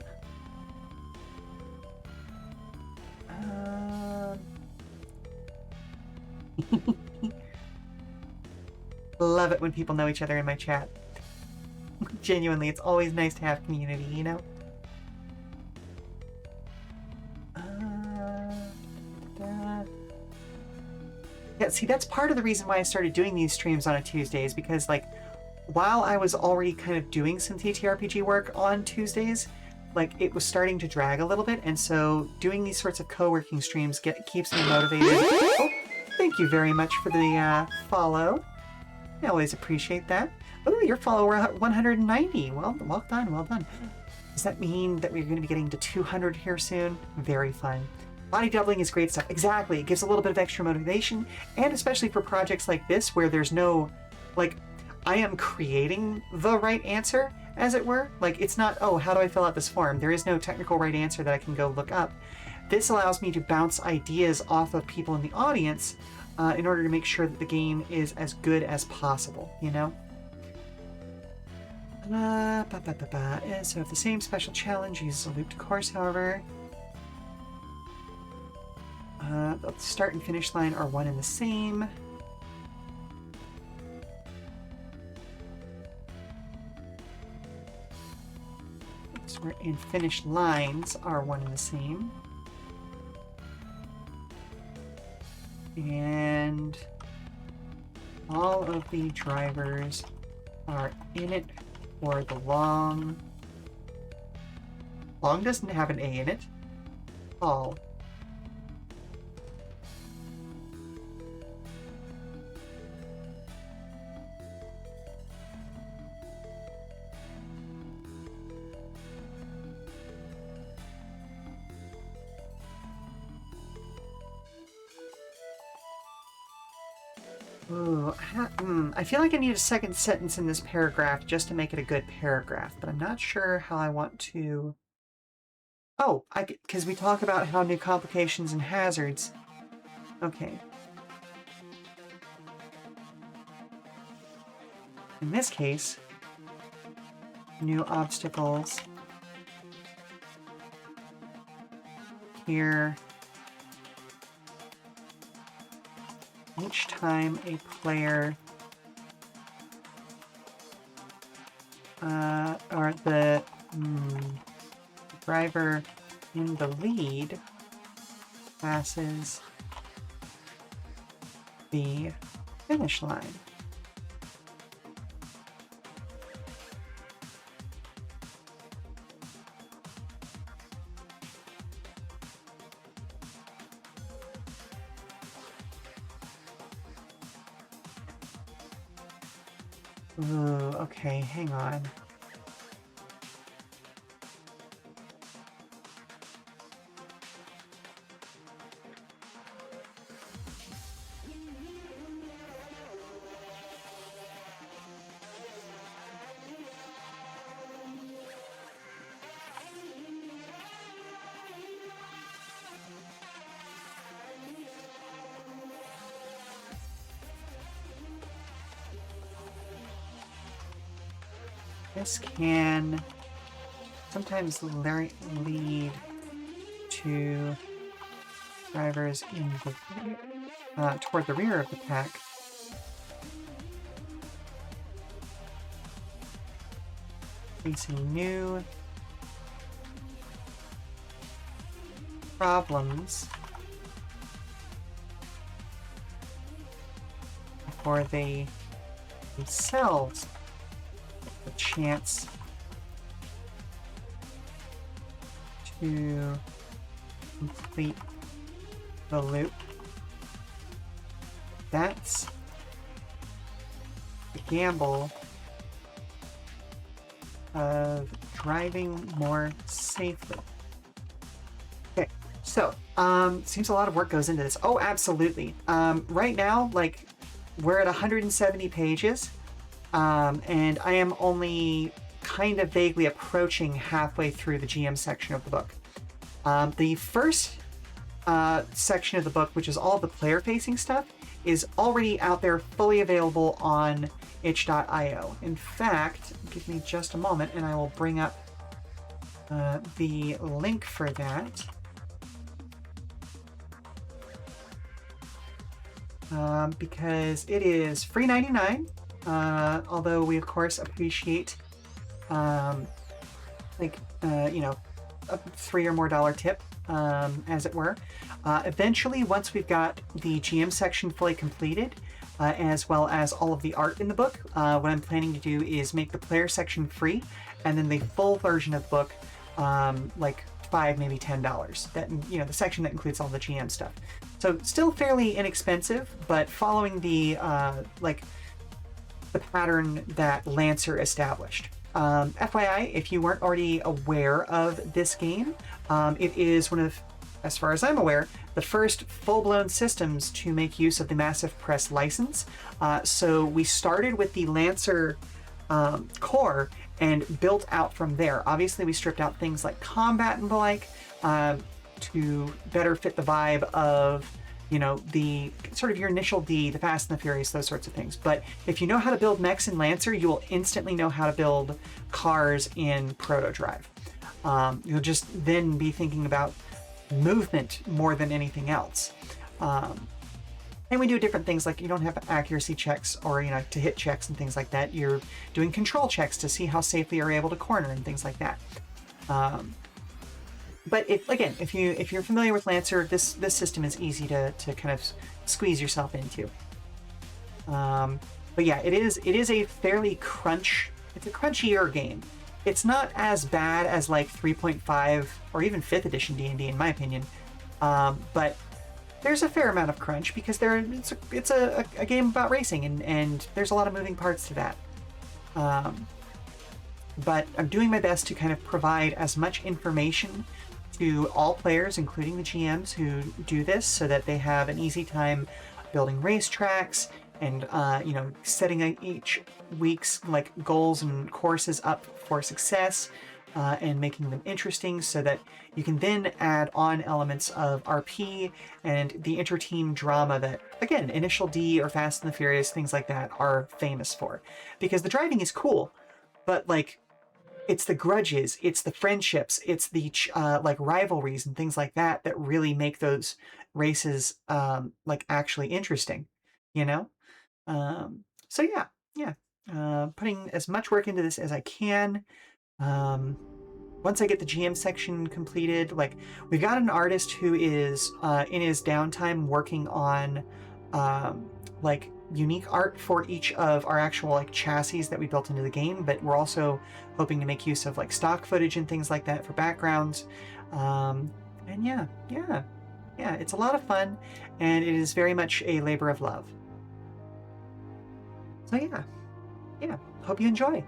Love it when people know each other in my chat. Genuinely, it's always nice to have community, you know? Yeah, see, that's part of the reason why I started doing these streams on a Tuesday is because, like, while I was already kind of doing some TTRPG work on Tuesdays, like, it was starting to drag a little bit, and so doing these sorts of co-working streams keeps me motivated. Oh, thank you very much for the follow. I always appreciate that. Oh, your follower at 190. Well done, well done. Does that mean that we're going to be getting to 200 here soon? Very fun. Body doubling is great stuff. Exactly. It gives a little bit of extra motivation, and especially for projects like this where there's no, like, I am creating the right answer, as it were. Like, it's not, oh, how do I fill out this form? There is no technical right answer that I can go look up. This allows me to bounce ideas off of people in the audience in order to make sure that the game is as good as possible, you know? So if the same special challenge uses a looped course, however, the start and finish line are one and the same. Start and finish lines are one and the same. And all of the drivers are in it for the long. Long doesn't have an A in it. All. Ooh, I feel like I need a second sentence in this paragraph just to make it a good paragraph, but I'm not sure how I want to... Oh, because we talk about how new complications and hazards... Okay. In this case, new obstacles here each time a player or the driver in the lead passes the finish line. Ooh, okay, hang on. This can sometimes lead to drivers in the toward the rear of the pack. Facing new problems before they themselves a chance to complete the loop. That's the gamble of driving more safely. Okay, so seems a lot of work goes into this. Oh, absolutely. Right now, like, we're at 170 pages. And I am only kind of vaguely approaching halfway through the GM section of the book. The first section of the book, which is all the player-facing stuff, is already out there, fully available on itch.io. In fact, give me just a moment and I will bring up the link for that. Because it is free 99. Although we of course appreciate you know, a $3 or more tip, as it were. Eventually, once we've got the GM section fully completed, as well as all of the art in the book, what I'm planning to do is make the player section free, and then the full version of the book, like $5, maybe $10. That, you know, the section that includes all the GM stuff. So still fairly inexpensive, but following the the pattern that Lancer established. FYI, if you weren't already aware of this game, it is one of, as far as I'm aware, the first full-blown systems to make use of the Massive Press license. So we started with the Lancer core and built out from there. Obviously, we stripped out things like combat and the like to better fit the vibe of, you know, the sort of your initial D, the Fast and the Furious, those sorts of things. But if you know how to build mechs in Lancer, you will instantly know how to build cars in ProtoDrive. You'll just then be thinking about movement more than anything else. And we do different things, like you don't have accuracy checks or, you know, to hit checks and things like that. You're doing control checks to see how safely you're able to corner and things like that. But if you're familiar with Lancer, this system is easy to kind of squeeze yourself into. But yeah, it is a fairly it's a crunchier game. It's not as bad as like 3.5 or even 5th edition D&D in my opinion. But there's a fair amount of crunch because it's a game about racing and there's a lot of moving parts to that. But I'm doing my best to kind of provide as much information to all players, including the GMs who do this, so that they have an easy time building racetracks and you know, setting each week's like goals and courses up for success, and making them interesting so that you can then add on elements of RP and the inter-team drama that, again, Initial D or Fast and the Furious, things like that, are famous for. Because the driving is cool, but like, it's the grudges, it's the friendships, it's the like rivalries and things like that that really make those races like actually interesting, you know? So yeah. putting as much work into this as I can. Once I get the GM section completed, like, we've got an artist who is in his downtime working on like unique art for each of our actual like chassis that we built into the game, but we're also hoping to make use of like stock footage and things like that for backgrounds. And yeah, it's a lot of fun, and it is very much a labor of love. So yeah, hope you enjoy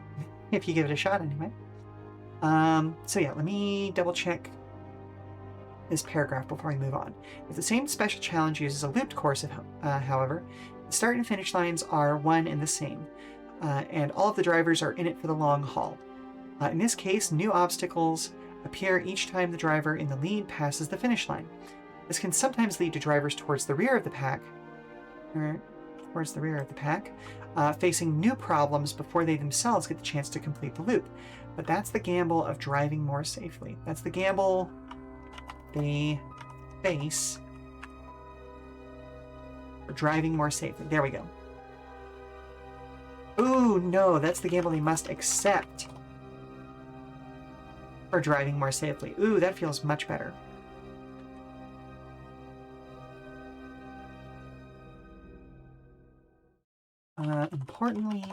if you give it a shot anyway. So yeah, let me double check this paragraph before we move on. If the same special challenge uses a looped course, however, the start and finish lines are one and the same, and all of the drivers are in it for the long haul. In this case, new obstacles appear each time the driver in the lead passes the finish line. This can sometimes lead to drivers towards the rear of the pack, facing new problems before they themselves get the chance to complete the loop. But that's the gamble of driving more safely. That's the gamble they face for driving more safely. There we go. Ooh, no, that's the gamble they must accept for driving more safely. Ooh, that feels much better. Importantly,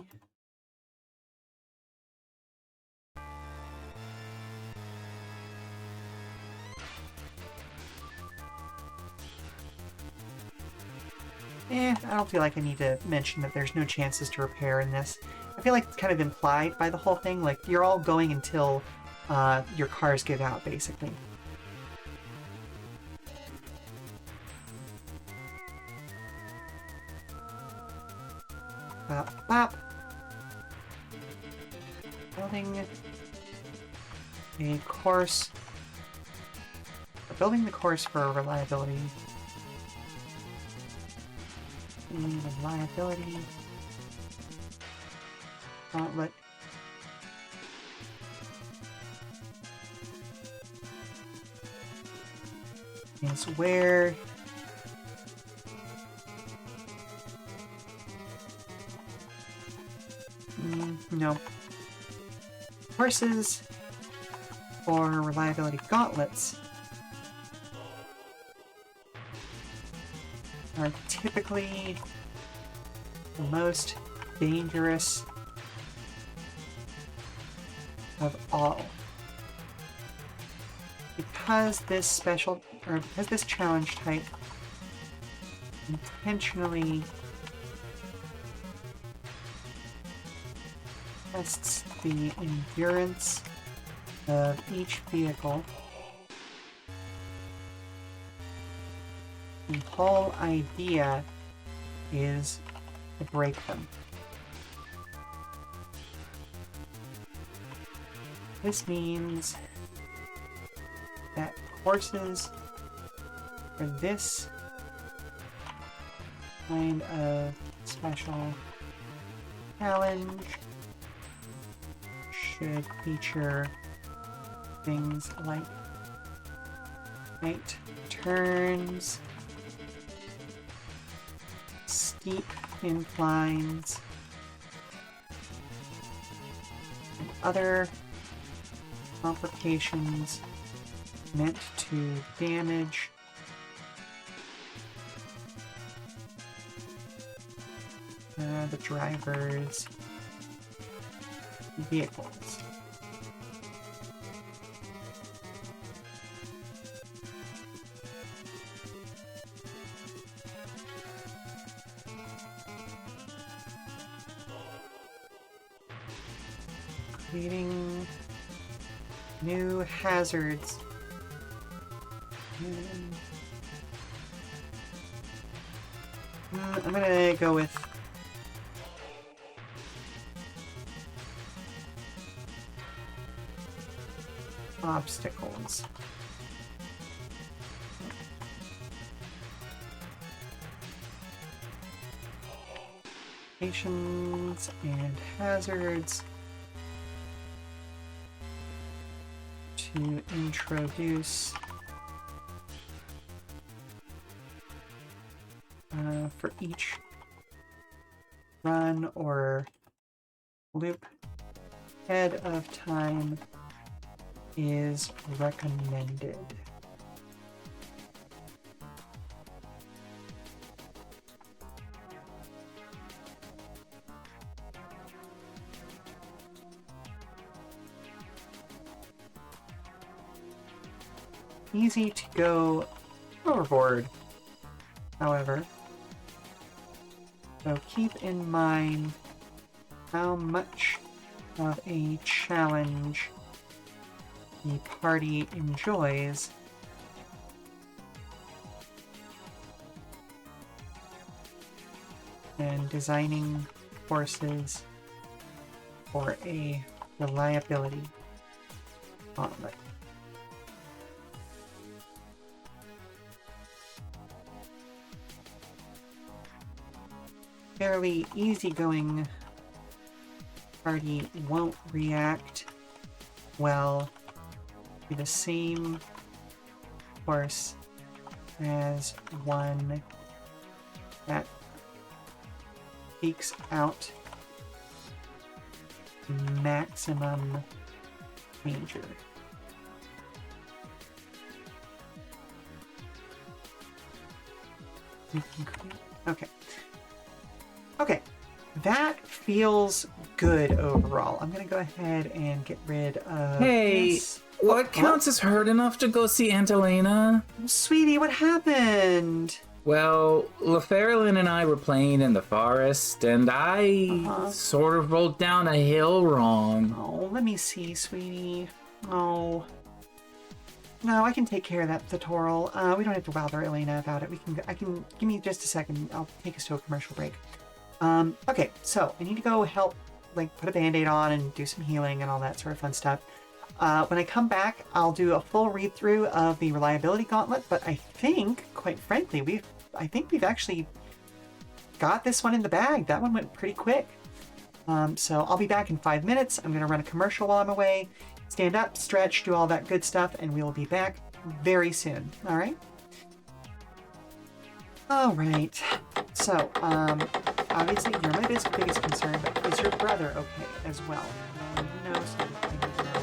I don't feel like I need to mention that there's no chances to repair in this. I feel like it's kind of implied by the whole thing, like you're all going until your cars give out, basically. Bop, bop. Building a course. Building the course for reliability. Reliability. Gauntlet. Is where no. Horses for reliability gauntlets are typically the most dangerous of all. Because this because this challenge type intentionally tests the endurance of each vehicle, the whole idea is to break them. This means that courses for this kind of special challenge should feature things like right turns, steep inclines, and other complications meant to damage the driver's vehicles. Creating new hazards. I'm gonna go with obstacles. Locations and hazards to introduce for each run or loop ahead of time is recommended. Easy to go overboard, however. So keep in mind how much of a challenge the party enjoys. And designing courses for a reliability gauntlet. Fairly easygoing party won't react well to the same course as one that seeks out maximum danger. Okay. Okay, that feels good overall. I'm gonna go ahead and get rid of Hey, this. what counts as hurt enough to go see Aunt Elena? Sweetie, what happened? Well, LaFerlin and I were playing in the forest, and I sort of rolled down a hill wrong. Oh, let me see, sweetie. Oh. No, I can take care of that tutorial. We don't have to bother Elena about it. Give me just a second. I'll take us to a commercial break. Okay, so I need to go help, like, put a band-aid on and do some healing and all that sort of fun stuff. When I come back, I'll do a full read-through of the reliability gauntlet, but I think, quite frankly, we've actually got this one in the bag. That one went pretty quick. So I'll be back in 5 minutes. I'm gonna run a commercial while I'm away, stand up, stretch, do all that good stuff, and we will be back very soon. All right? All right. So, obviously, you're my biggest concern, but is your brother okay as well? He knows that I need to know.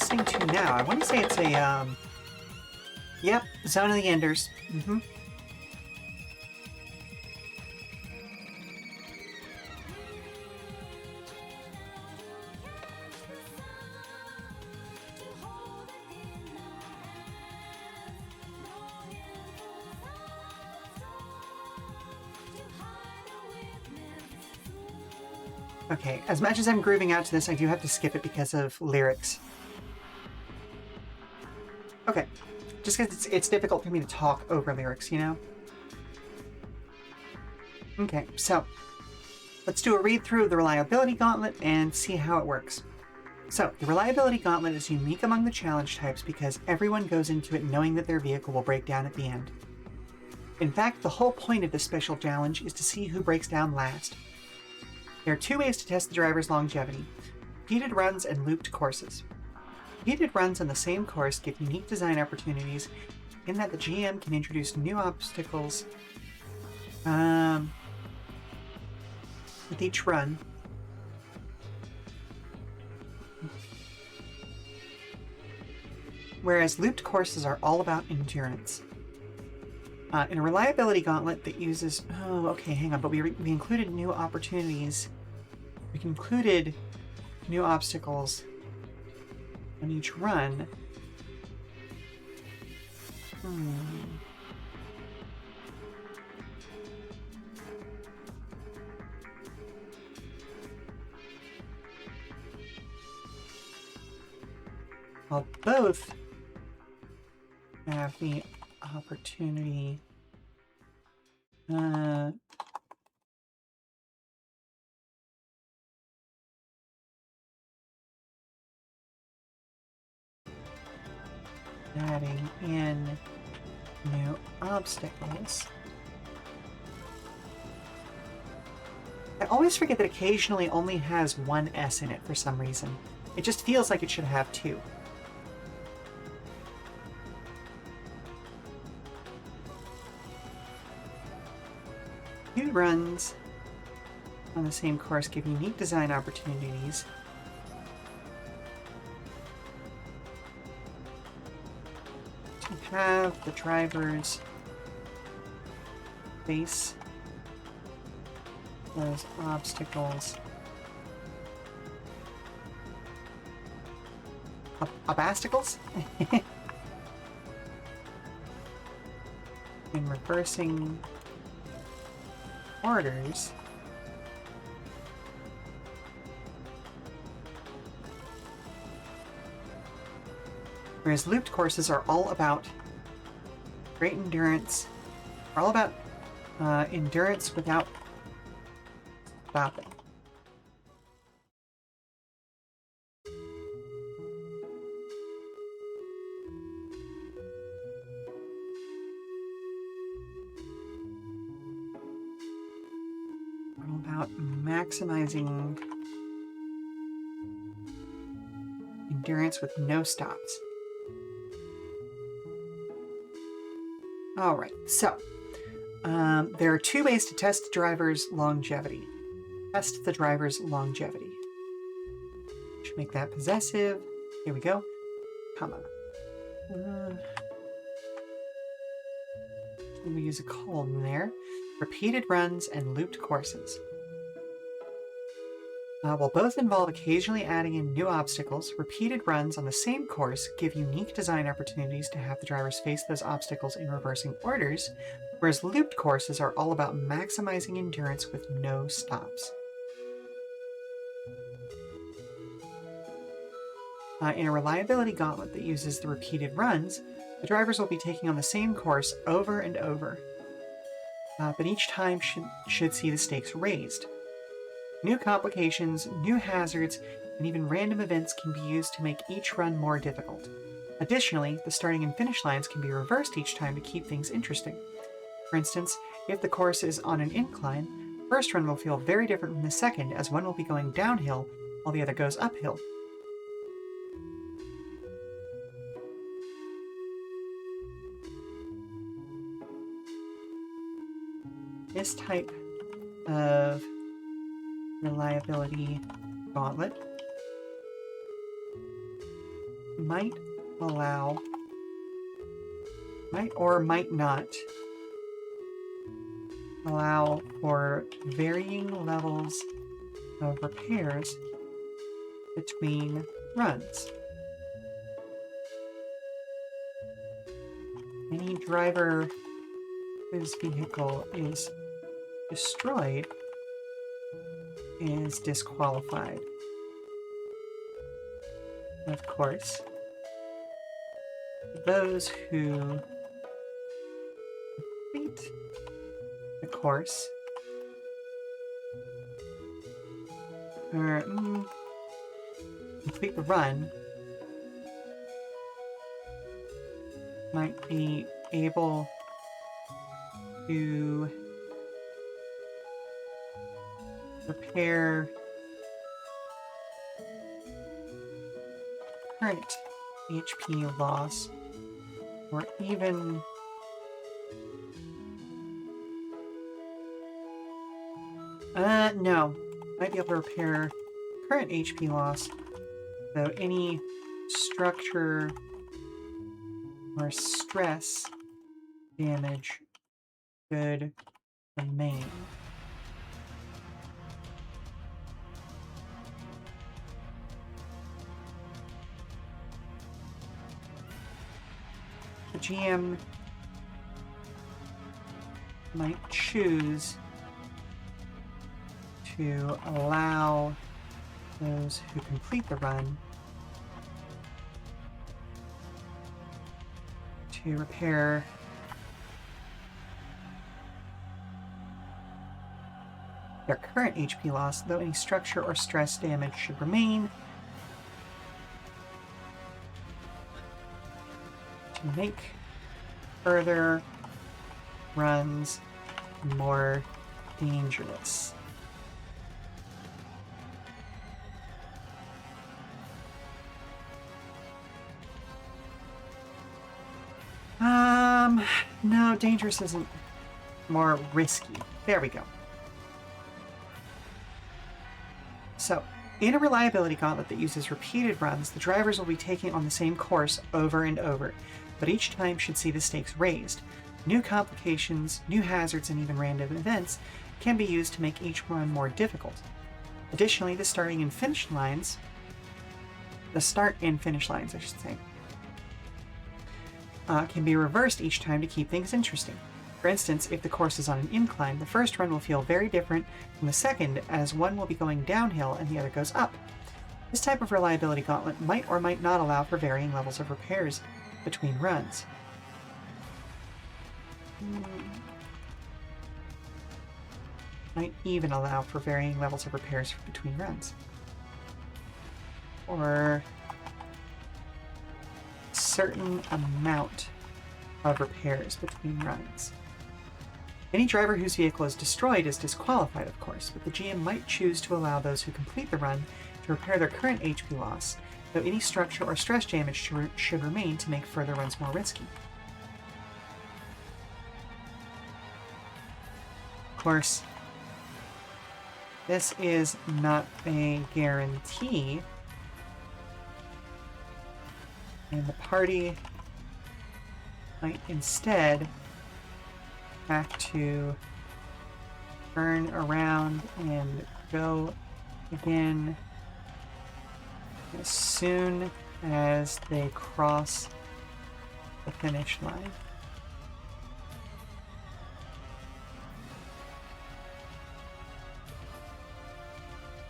listening to now? I want to say it's a, yep, Zone of the Enders. Mm-hmm. Okay, as much as I'm grooving out to this, I do have to skip it because of lyrics. Okay, just because it's difficult for me to talk over lyrics, you know? Okay, so let's do a read through of the Reliability Gauntlet and see how it works. So, the Reliability Gauntlet is unique among the challenge types because everyone goes into it knowing that their vehicle will break down at the end. In fact, the whole point of this special challenge is to see who breaks down last. There are two ways to test the driver's longevity: repeated runs and looped courses. Repeated runs on the same course give unique design opportunities in that the GM can introduce new obstacles with each run. Whereas looped courses are all about endurance. In a reliability gauntlet that uses... Oh, okay, hang on. But we included new opportunities. We included new obstacles on each run. Well, both have the opportunity adding in new obstacles. I always forget that occasionally only has one S in it for some reason. It just feels like it should have two. Two runs on the same course give unique design opportunities. To have the drivers face those obstacles. Obstacles? In reversing orders. Whereas looped courses are all about great endurance, are all about endurance without stopping. All about maximizing endurance with no stops. All right, so there are two ways to test the driver's longevity. Test the driver's longevity. Should make that possessive. Here we go. Comma. We use a colon there. Repeated runs and looped courses. While both involve occasionally adding in new obstacles, repeated runs on the same course give unique design opportunities to have the drivers face those obstacles in reversing orders, whereas looped courses are all about maximizing endurance with no stops. In a reliability gauntlet that uses the repeated runs, the drivers will be taking on the same course over and over, but each time should see the stakes raised. New complications, new hazards, and even random events can be used to make each run more difficult. Additionally, the starting and finish lines can be reversed each time to keep things interesting. For instance, if the course is on an incline, the first run will feel very different from the second, as one will be going downhill while the other goes uphill. This type of reliability gauntlet might allow, might or might not allow for varying levels of repairs between runs. Any driver whose vehicle is destroyed is disqualified. Of course, those who complete the course or complete the run might be able to repair current HP loss, or even no, might be able to repair current HP loss, though any structure or stress damage should remain. The GM might choose to allow those who complete the run to repair their current HP loss, though any structure or stress damage should remain, to make further runs more dangerous. No, dangerous isn't. More risky. There we go. So, in a reliability gauntlet that uses repeated runs, the drivers will be taking on the same course over and over, but each time should see the stakes raised. New complications, new hazards, and even random events can be used to make each run more difficult. Additionally, the start and finish lines, I should say, can be reversed each time to keep things interesting. For instance, if the course is on an incline, the first run will feel very different from the second, as one will be going downhill and the other goes up. This type of reliability gauntlet might or might not allow for varying levels of repairs between runs. Might even allow for varying levels of repairs between runs. Or certain amount of repairs between runs. Any driver whose vehicle is destroyed is disqualified, of course, but the GM might choose to allow those who complete the run to repair their current HP loss, though any structure or stress damage should remain to make further runs more risky. Of course, this is not a guarantee, and the party might instead have to turn around and go again as soon as they cross the finish line.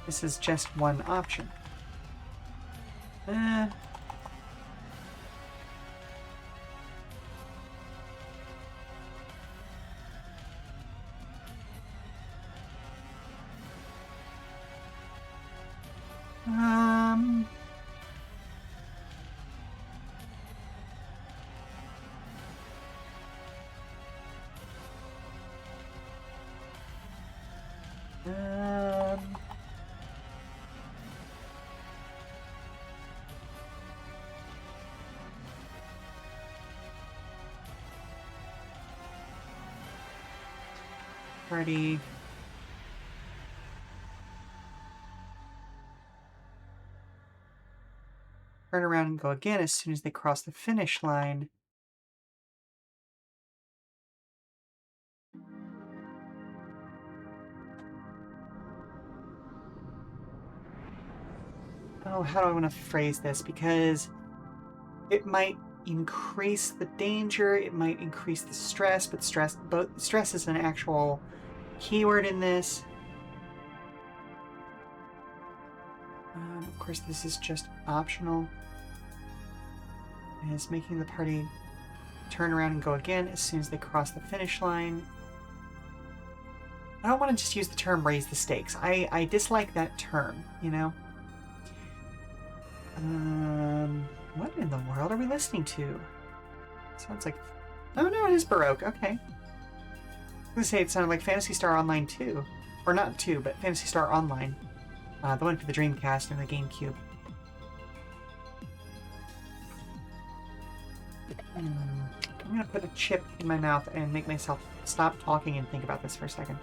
This is just one option. Party. turn around and go again as soon as they cross the finish line. Oh, how do I want to phrase this? Because it might increase the danger, it might increase the stress, but stress is an actual keyword in this. Of course, this is just optional. And it's making the party turn around and go again as soon as they cross the finish line. I don't want to just use the term raise the stakes. I dislike that term, you know? What in the world are we listening to? Sounds like... Oh no, it is Baroque, okay. I was gonna say it sounded like Phantasy Star Online 2. Or not 2, but Phantasy Star Online. The one for the Dreamcast and the GameCube. I'm gonna put a chip in my mouth and make myself stop talking and think about this for a second.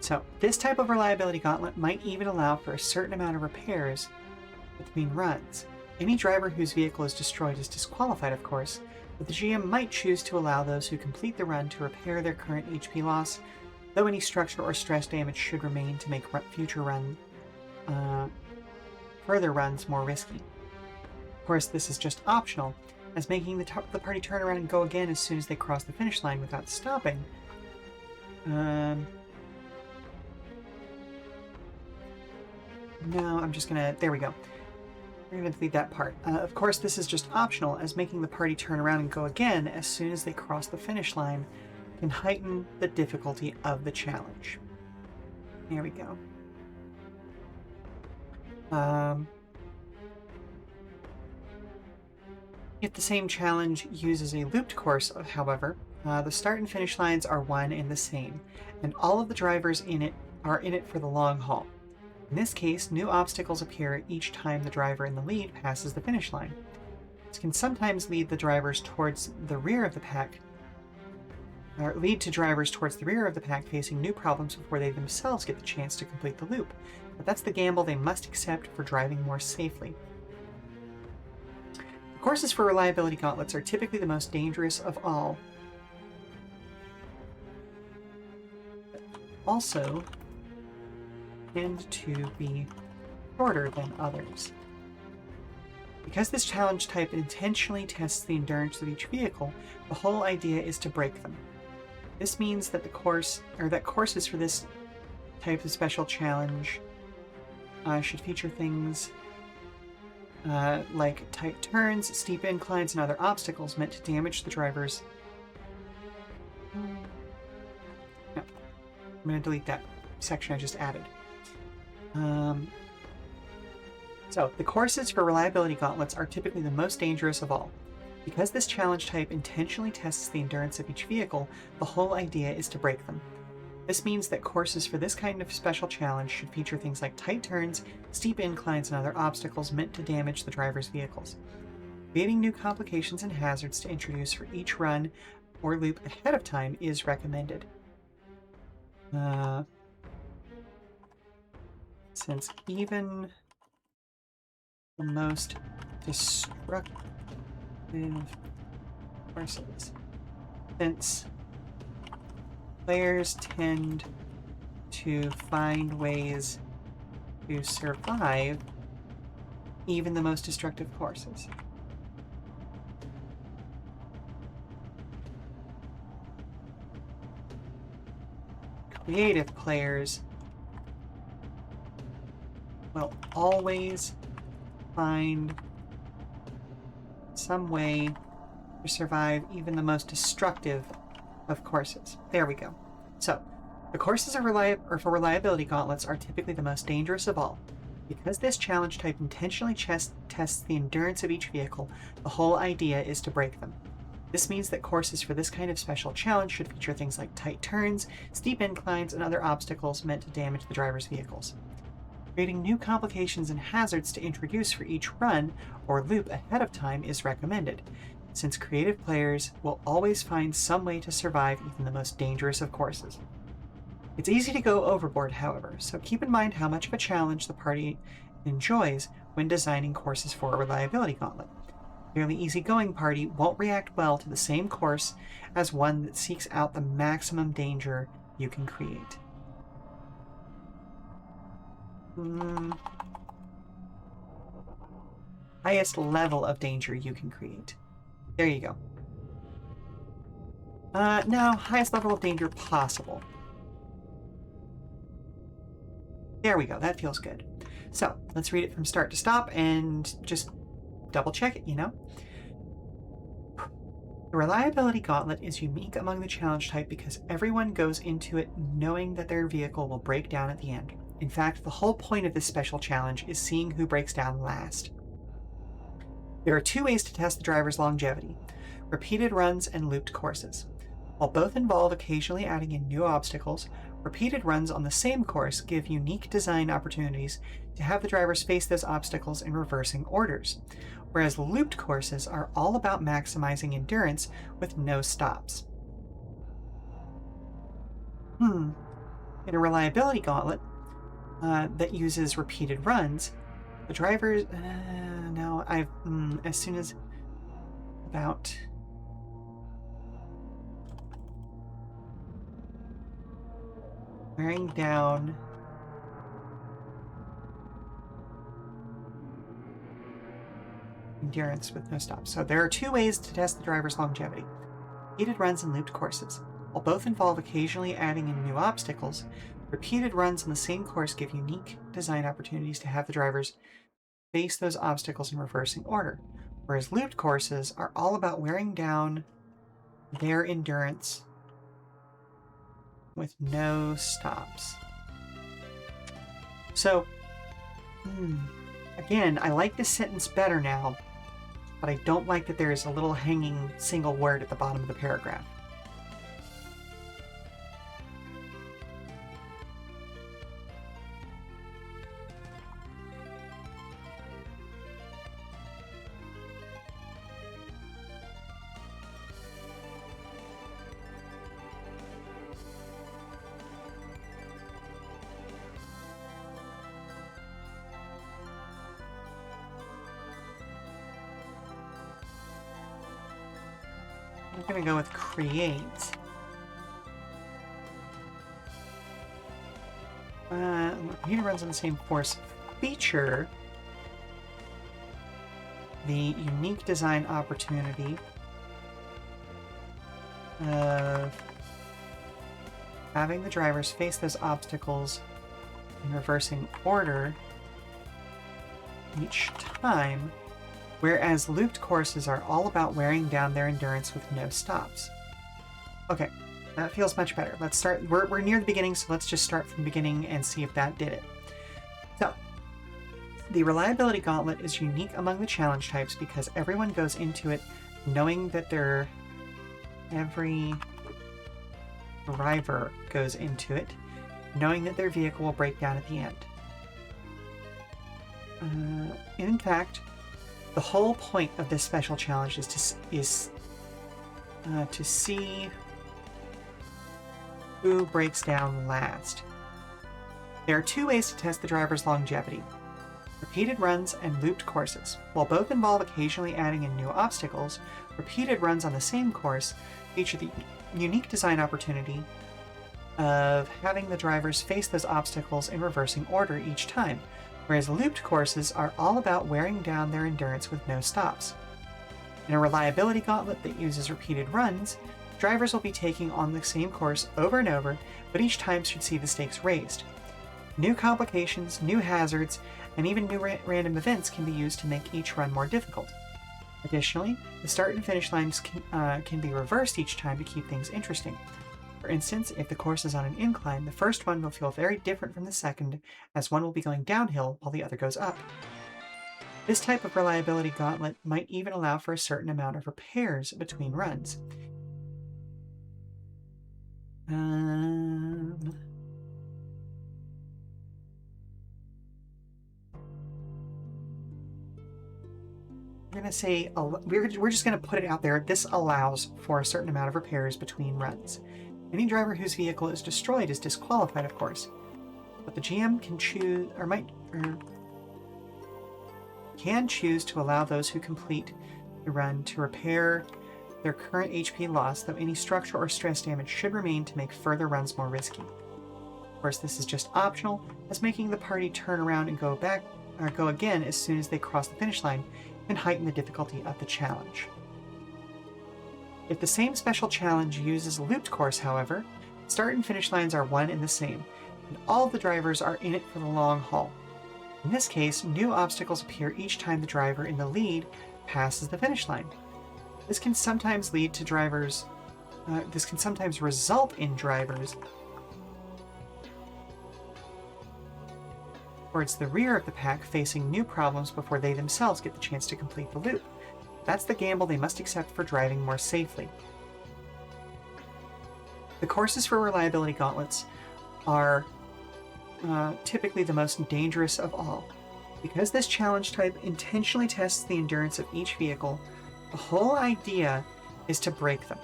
So, this type of reliability gauntlet might even allow for a certain amount of repairs between runs. Any driver whose vehicle is destroyed is disqualified, of course, but the GM might choose to allow those who complete the run to repair their current HP loss, though any structure or stress damage should remain to make further runs more risky. Of course, this is just optional, as making the party turn around and go again as soon as they cross the finish line without stopping. No, I'm just gonna... There we go. We're gonna delete that part. Of course, this is just optional, as making the party turn around and go again as soon as they cross the finish line can heighten the difficulty of the challenge. There we go. If the same challenge uses a looped course, however, the start and finish lines are one and the same, and all of the drivers in it are in it for the long haul. In this case, new obstacles appear each time the driver in the lead passes the finish line. This can sometimes lead the drivers towards the rear of the pack, or lead to drivers towards the rear of the pack facing new problems before they themselves get the chance to complete the loop. But that's the gamble they must accept for driving more safely. The courses for reliability gauntlets are typically the most dangerous of all. Also, tend to be shorter than others. Because this challenge type intentionally tests the endurance of each vehicle, the whole idea is to break them. This means that courses for this type of special challenge should feature things like tight turns, steep inclines, and other obstacles meant to damage the drivers. No. I'm going to delete that section I just added. So, the courses for reliability gauntlets are typically the most dangerous of all. Because this challenge type intentionally tests the endurance of each vehicle, the whole idea is to break them. This means that courses for this kind of special challenge should feature things like tight turns, steep inclines, and other obstacles meant to damage the driver's vehicles. Creating new complications and hazards to introduce for each run or loop ahead of time is recommended. Since even the most destructive courses. Since players tend to find ways to survive even the most destructive courses. Creative players will always find some way to survive even the most destructive of courses. There we go. So, the courses for reliability gauntlets are typically the most dangerous of all. Because this challenge type intentionally tests the endurance of each vehicle, the whole idea is to break them. This means that courses for this kind of special challenge should feature things like tight turns, steep inclines, and other obstacles meant to damage the driver's vehicles. Creating new complications and hazards to introduce for each run or loop ahead of time is recommended, since creative players will always find some way to survive even the most dangerous of courses. It's easy to go overboard, however, so keep in mind how much of a challenge the party enjoys when designing courses for a reliability gauntlet. A fairly easygoing party won't react well to the same course as one that seeks out the maximum danger you can create. Highest level of danger you can create. There you go. No, highest level of danger possible. There we go, that feels good. So, let's read it from start to stop and just double check it, you know? The reliability gauntlet is unique among the challenge type because everyone goes into it knowing that their vehicle will break down at the end. In fact, the whole point of this special challenge is seeing who breaks down last. There are two ways to test the driver's longevity: repeated runs and looped courses. While both involve occasionally adding in new obstacles, repeated runs on the same course give unique design opportunities to have the drivers face those obstacles in reversing orders, whereas looped courses are all about maximizing endurance with no stops. In a reliability gauntlet that uses repeated runs, the drivers... as soon as about... wearing down endurance with no stops. So there are two ways to test the driver's longevity: repeated runs and looped courses. While both involve occasionally adding in new obstacles, repeated runs on the same course give unique design opportunities to have the drivers face those obstacles in reversing order, whereas looped courses are all about wearing down their endurance with no stops. So, again, I like this sentence better now, but I don't like that there is a little hanging single word at the bottom of the paragraph. I'm going to go with create. Computer runs on the same course. Feature the unique design opportunity of having the drivers face those obstacles in reversing order each time, whereas looped courses are all about wearing down their endurance with no stops. Okay, that feels much better. Let's start. We're near the beginning, so let's just start from the beginning and see if that did it. So, the reliability gauntlet is unique among the challenge types because everyone goes into it knowing that every driver goes into it knowing that their vehicle will break down at the end. In fact, the whole point of this special challenge is to see who breaks down last. There are two ways to test the driver's longevity: Repeated runs and looped courses. While both involve occasionally adding in new obstacles, repeated runs on the same course feature the unique design opportunity of having the drivers face those obstacles in reversing order each time, whereas looped courses are all about wearing down their endurance with no stops. In a reliability gauntlet that uses repeated runs, drivers will be taking on the same course over and over, but each time should see the stakes raised. New complications, new hazards, and even new random events can be used to make each run more difficult. Additionally, the start and finish lines can be reversed each time to keep things interesting. For instance, if the course is on an incline, the first one will feel very different from the second, as one will be going downhill while the other goes up. This type of reliability gauntlet might even allow for a certain amount of repairs between runs. We're going to say, we're just going to put it out there. This allows for a certain amount of repairs between runs. Any driver whose vehicle is destroyed is disqualified, of course. But the GM can choose, can choose to allow those who complete the run to repair their current HP loss, though any structural or stress damage should remain to make further runs more risky. Of course, this is just optional, as making the party turn around and go again as soon as they cross the finish line can heighten the difficulty of the challenge. If the same special challenge uses a looped course, however, start and finish lines are one and the same, and all of the drivers are in it for the long haul. In this case, new obstacles appear each time the driver in the lead passes the finish line. This can sometimes result in drivers towards the rear of the pack facing new problems before they themselves get the chance to complete the loop. That's the gamble they must accept for driving more safely. The courses for reliability gauntlets are typically the most dangerous of all. Because this challenge type intentionally tests the endurance of each vehicle, the whole idea is to break them.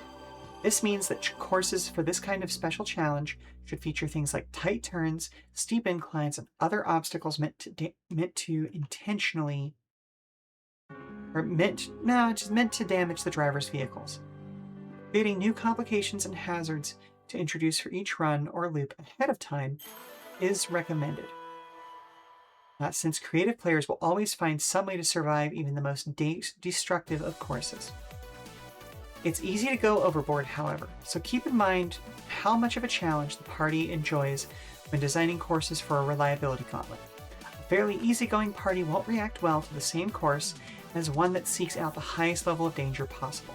This means that courses for this kind of special challenge should feature things like tight turns, steep inclines, and other obstacles meant to damage the driver's vehicles. Creating new complications and hazards to introduce for each run or loop ahead of time is recommended, since creative players will always find some way to survive even the most destructive of courses. It's easy to go overboard, however, so keep in mind how much of a challenge the party enjoys when designing courses for a reliability gauntlet. A fairly easygoing party won't react well to the same course as one that seeks out the highest level of danger possible.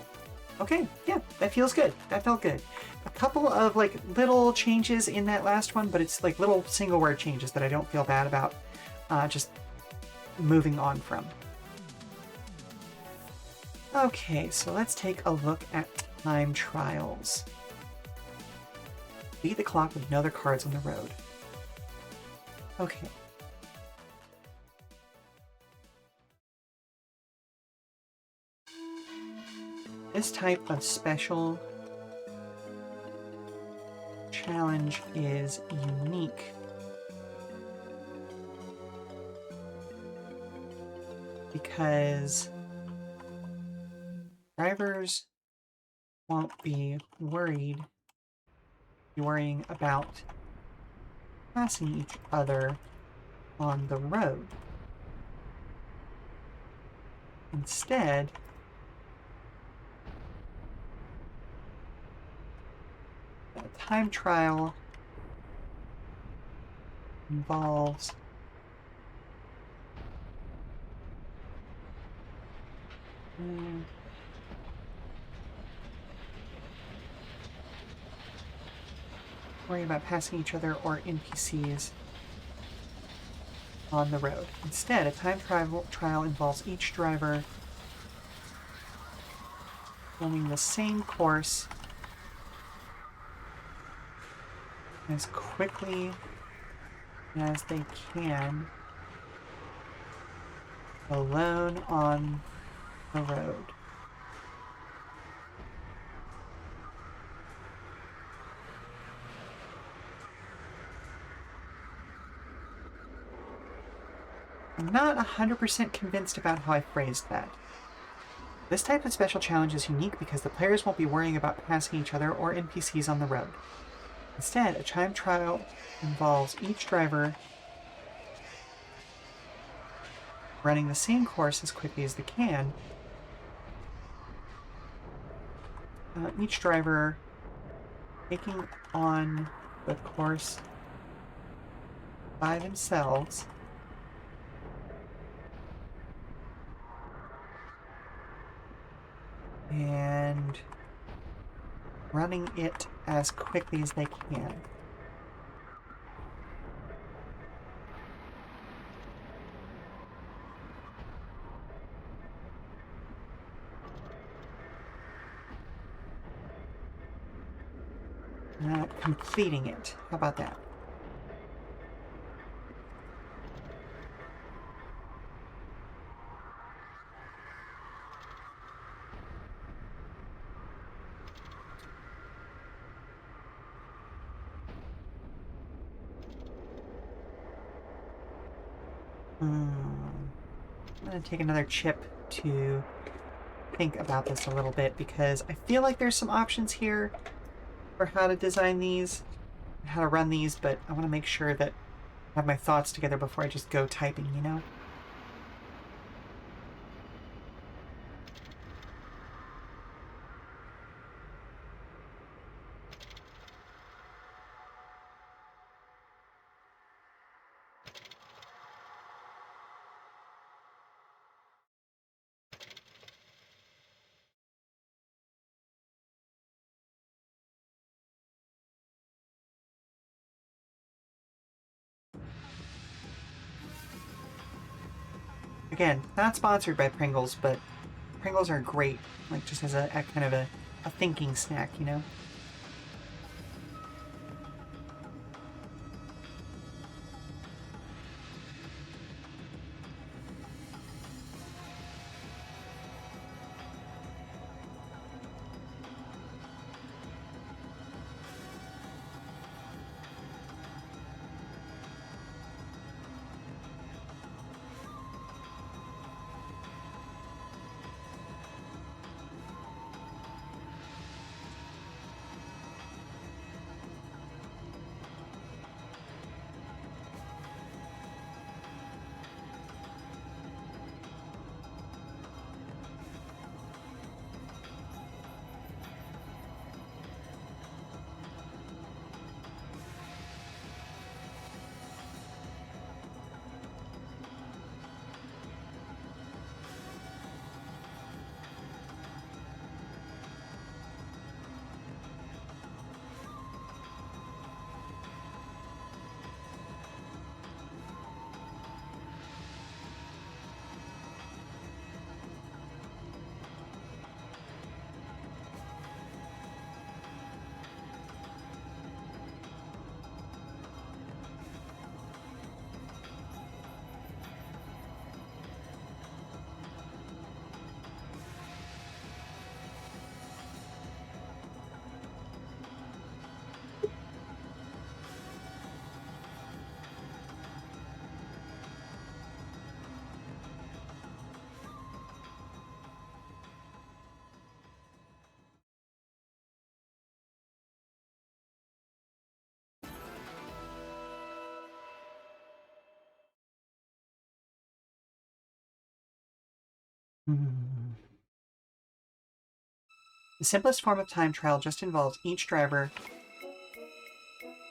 Okay, yeah, that feels good. That felt good. A couple of little changes in that last one, but it's little single word changes that I don't feel bad about just moving on from. Okay, so let's take a look at time trials. Beat the clock with no other cards on the road. Okay. This type of special challenge is unique because drivers won't be worrying about passing each other on the road. Instead, a time trial involves worrying about passing each other or NPCs on the road. Instead, a time trial involves each driver running the same course as quickly as they can alone on the road. I'm not 100% convinced about how I phrased that. This type of special challenge is unique because the players won't be worrying about passing each other or NPCs on the road. Instead, a time trial involves each driver running the same course as quickly as they can. Each driver taking on the course by themselves and running it as quickly as they can. Not completing it. How about that? I'm going to take another chip to think about this a little bit because I feel like there's some options here for how to design these, how to run these, but I want to make sure that I have my thoughts together before I just go typing, you know? Again, not sponsored by Pringles, but Pringles are great, like just as a kind of a thinking snack, you know? Hmm. The simplest form of time trial just involves each driver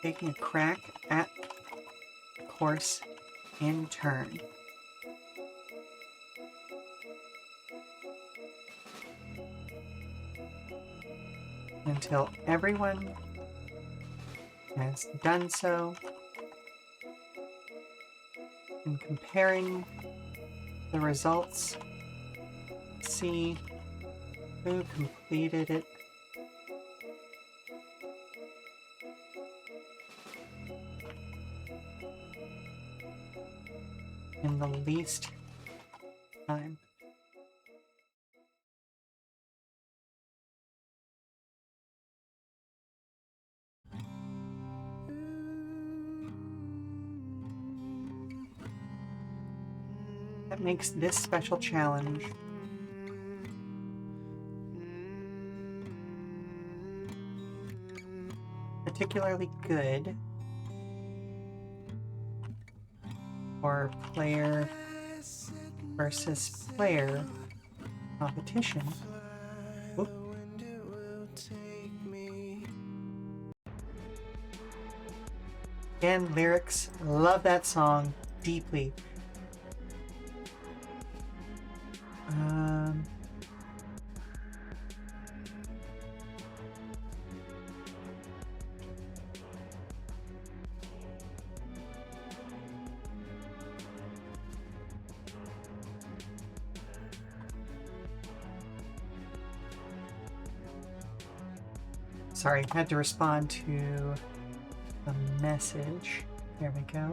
taking a crack at the course in turn. Until everyone has done so, and comparing the results, see who completed it in the least time. That makes this special challenge particularly good for player versus player competition. Oop. Again, lyrics. Love that song deeply. Sorry, had to respond to a message. There we go.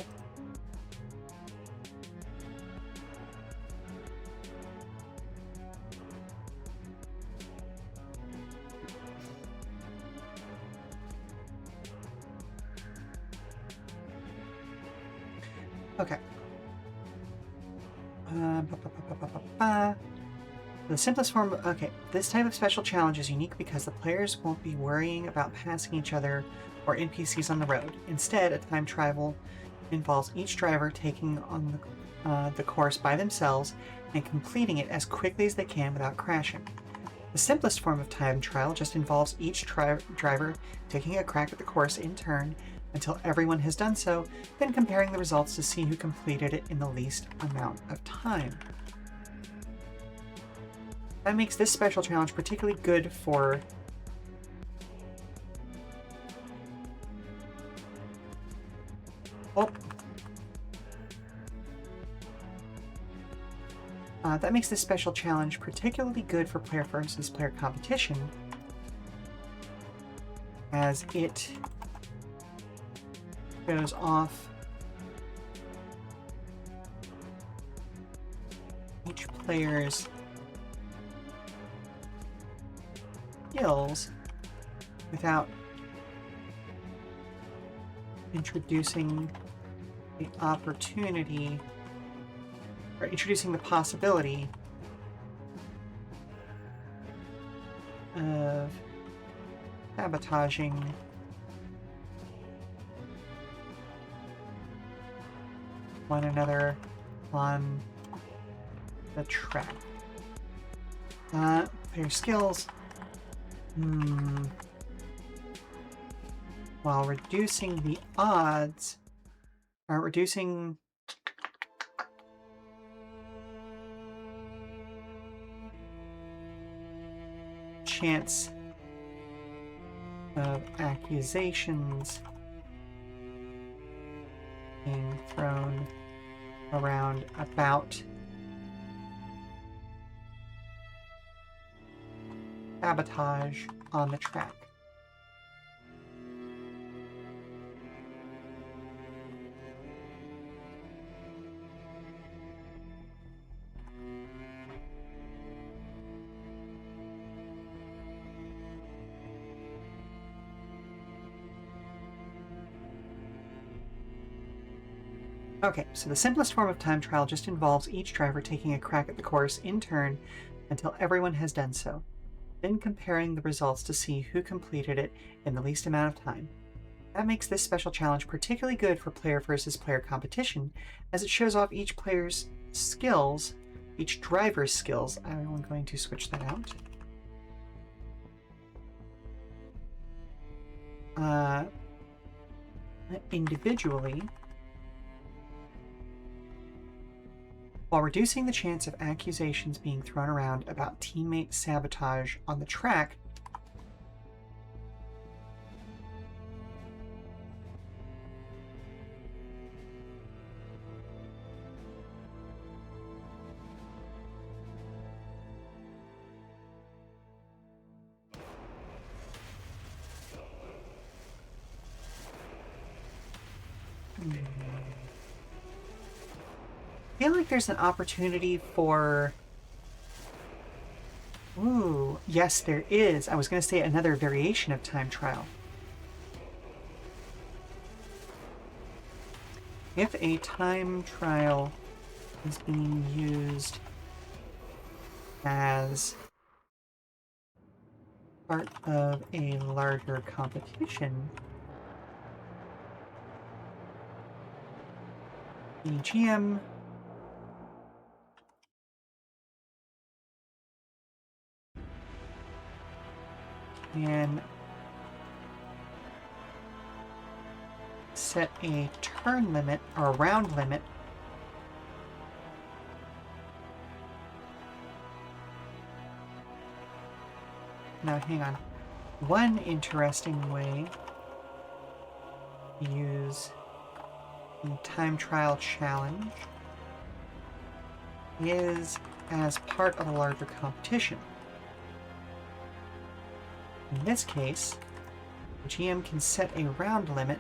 Okay. The simplest form. Okay, this type of special challenge is unique because the players won't be worrying about passing each other or NPCs on the road. Instead, a time travel involves each driver taking on the course by themselves and completing it as quickly as they can without crashing. The simplest form of time trial just involves each driver taking a crack at the course in turn until everyone has done so, then comparing the results to see who completed it in the least amount of time. That makes this special challenge particularly good for that makes this special challenge particularly good for player versus player competition, as it goes off each player's skills without introducing the opportunity or introducing the possibility of sabotaging one another on the track. Player skills. While reducing the odds, or reducing chance of accusations being thrown around about sabotage on the track. Okay, so the simplest form of time trial just involves each driver taking a crack at the course in turn until everyone has done so, then comparing the results to see who completed it in the least amount of time. That makes this special challenge particularly good for player versus player competition, as it shows off each player's skills, each driver's skills. I'm going to switch that out. Individually, while reducing the chance of accusations being thrown around about teammate sabotage on the track. I feel like there's an opportunity for... Ooh, yes, there is. I was going to say another variation of time trial. If a time trial is being used as part of a larger competition, the GM can set a turn limit or a round limit Now, hang on. One interesting way to use the time trial challenge is as part of a larger competition. In this case, the GM can set a round limit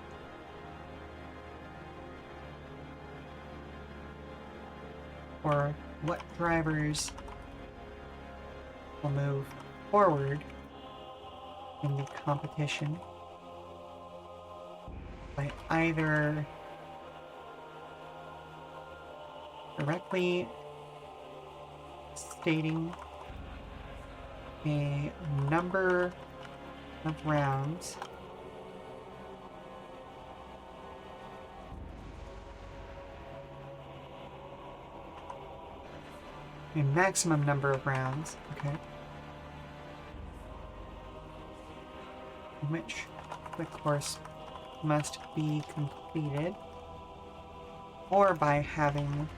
for what drivers will move forward in the competition by either directly stating a number of rounds a maximum number of rounds, okay, in which the course must be completed, or by having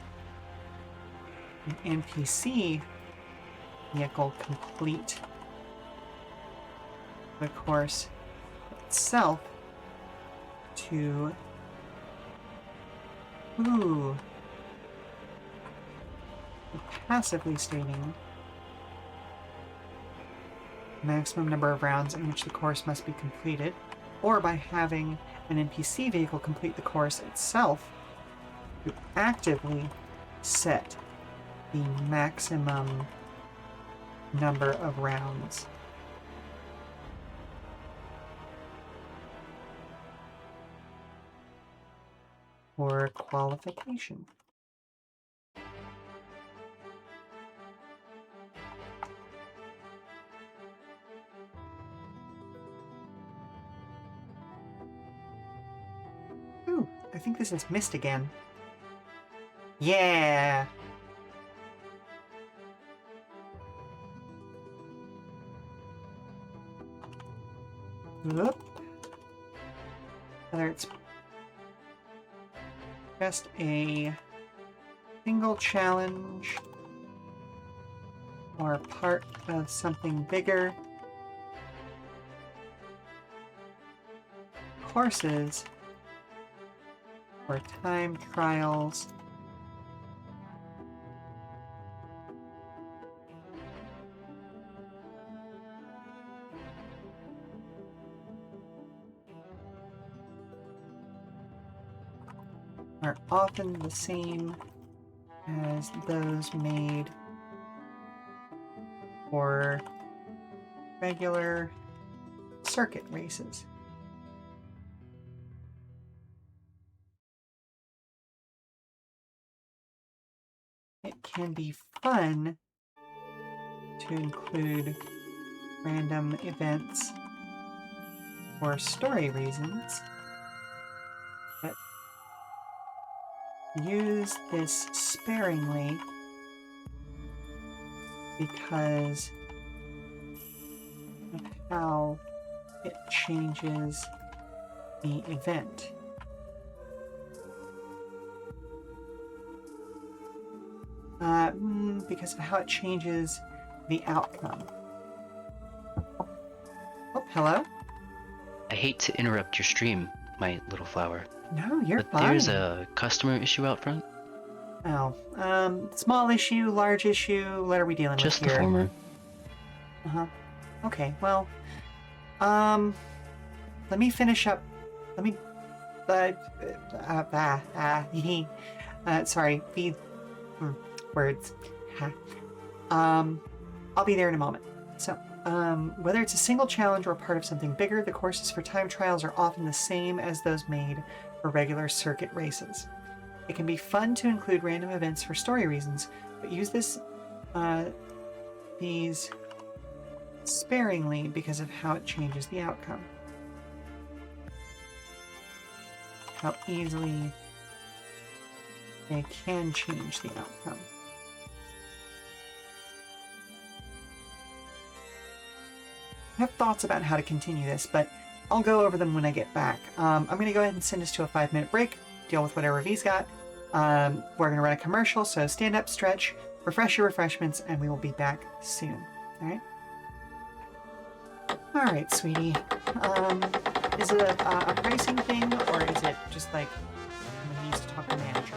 an NPC vehicle complete the course itself to passively stating maximum number of rounds in which the course must be completed, or by having an NPC vehicle complete the course itself to actively set the maximum number of rounds. For qualification. Ooh, I think this is missed again. Yeah! Whoop. Whether it's just a single challenge or part of something bigger, courses or time trials are often the same as those made for regular circuit races. It can be fun to include random events for story reasons, but use this sparingly because of how it changes the event. Because of how it changes the outcome. Oh, hello? I hate to interrupt your stream, my little flower. No, you're But fine. there's a customer issue out front. Oh, small issue, large issue, what are we dealing Just with the here? former. Uh-huh. Okay, well, let me finish up, let me, sorry, words. I'll be there in a moment. So, whether it's a single challenge or part of something bigger, the courses for time trials are often the same as those made for regular circuit races. It can be fun to include random events for story reasons, but use these sparingly because of how it changes the outcome. How easily they can change the outcome. I have thoughts about how to continue this, but I'll go over them when I get back. I'm going to go ahead and send us to a 5-minute break, deal with whatever V's got. We're going to run a commercial, so stand up, stretch, refresh your refreshments, and we will be back soon. All right? All right, sweetie. Is it a pricing thing, or is it just like he needs to talk to the manager?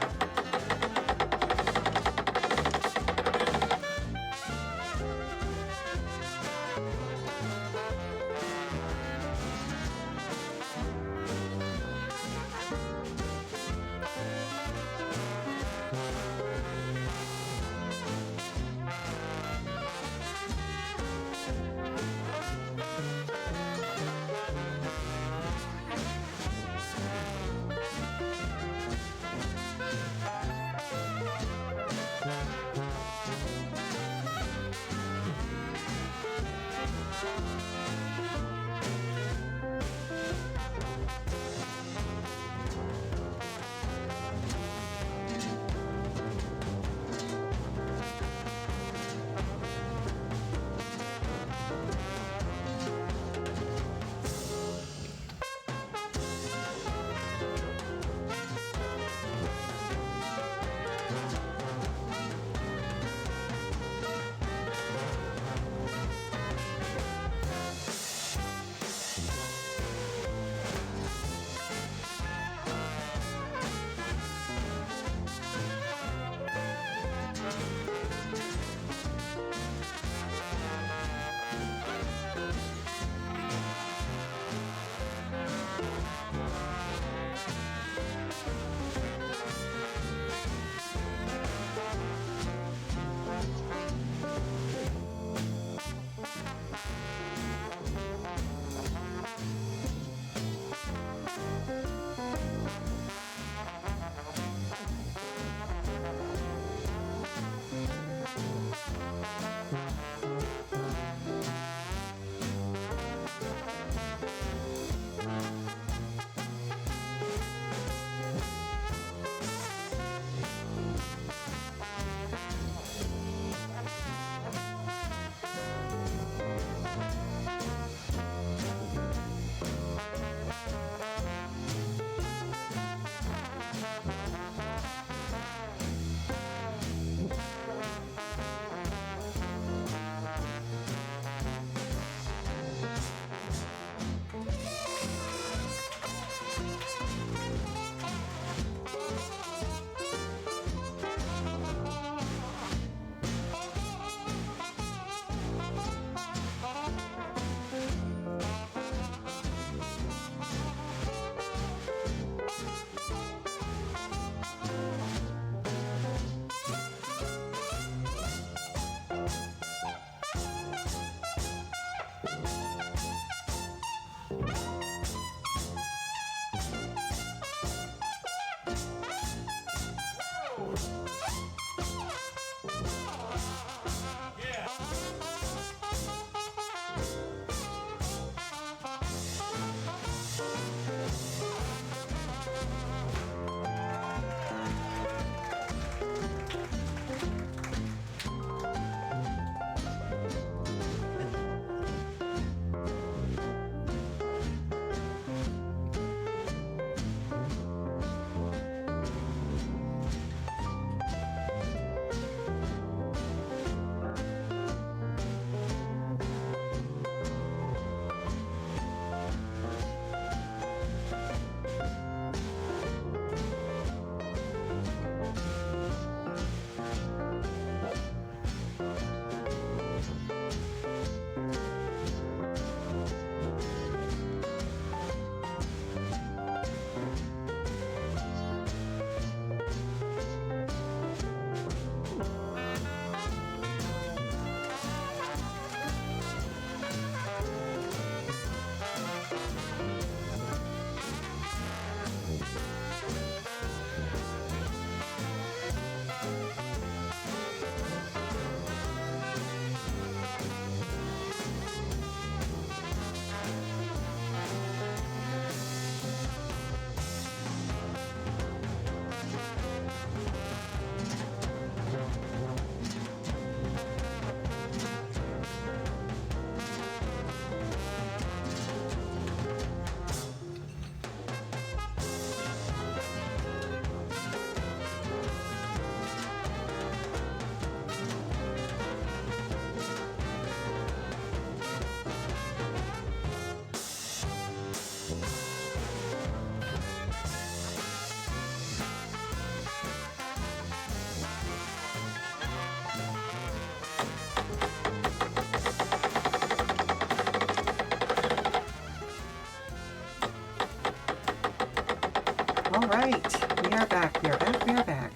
We are back, we are back, we are back.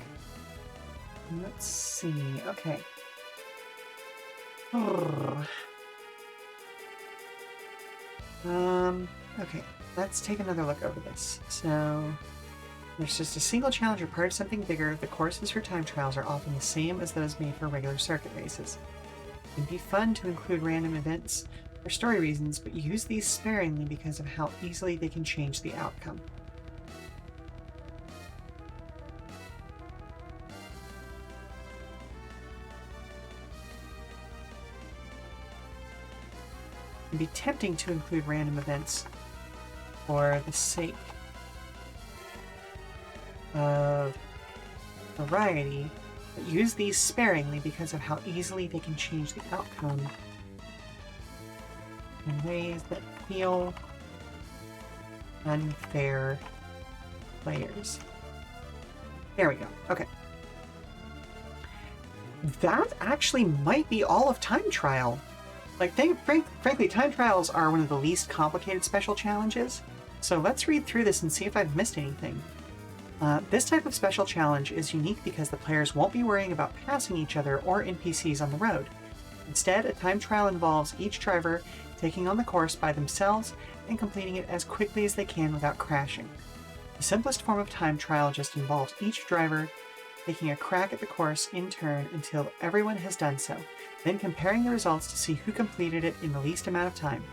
Let's see, okay. Okay, let's take another look over this. So, there's just a single challenge or part of something bigger. The courses for time trials are often the same as those made for regular circuit races. It can be fun to include random events for story reasons, but use these sparingly because of how easily they can change the outcome. It can be tempting to include random events for the sake of variety, but use these sparingly because of how easily they can change the outcome in ways that feel unfair to players. There we go. Okay. That actually might be all of Time Trial. Like, frankly, Time Trials are one of the least complicated special challenges, so let's read through this and see if I've missed anything. This type of special challenge is unique because the players won't be worrying about passing each other or NPCs on the road. Instead, a time trial involves each driver taking on the course by themselves and completing it as quickly as they can without crashing. The simplest form of time trial just involves each driver taking a crack at the course in turn until everyone has done so, then comparing the results to see who completed it in the least amount of time.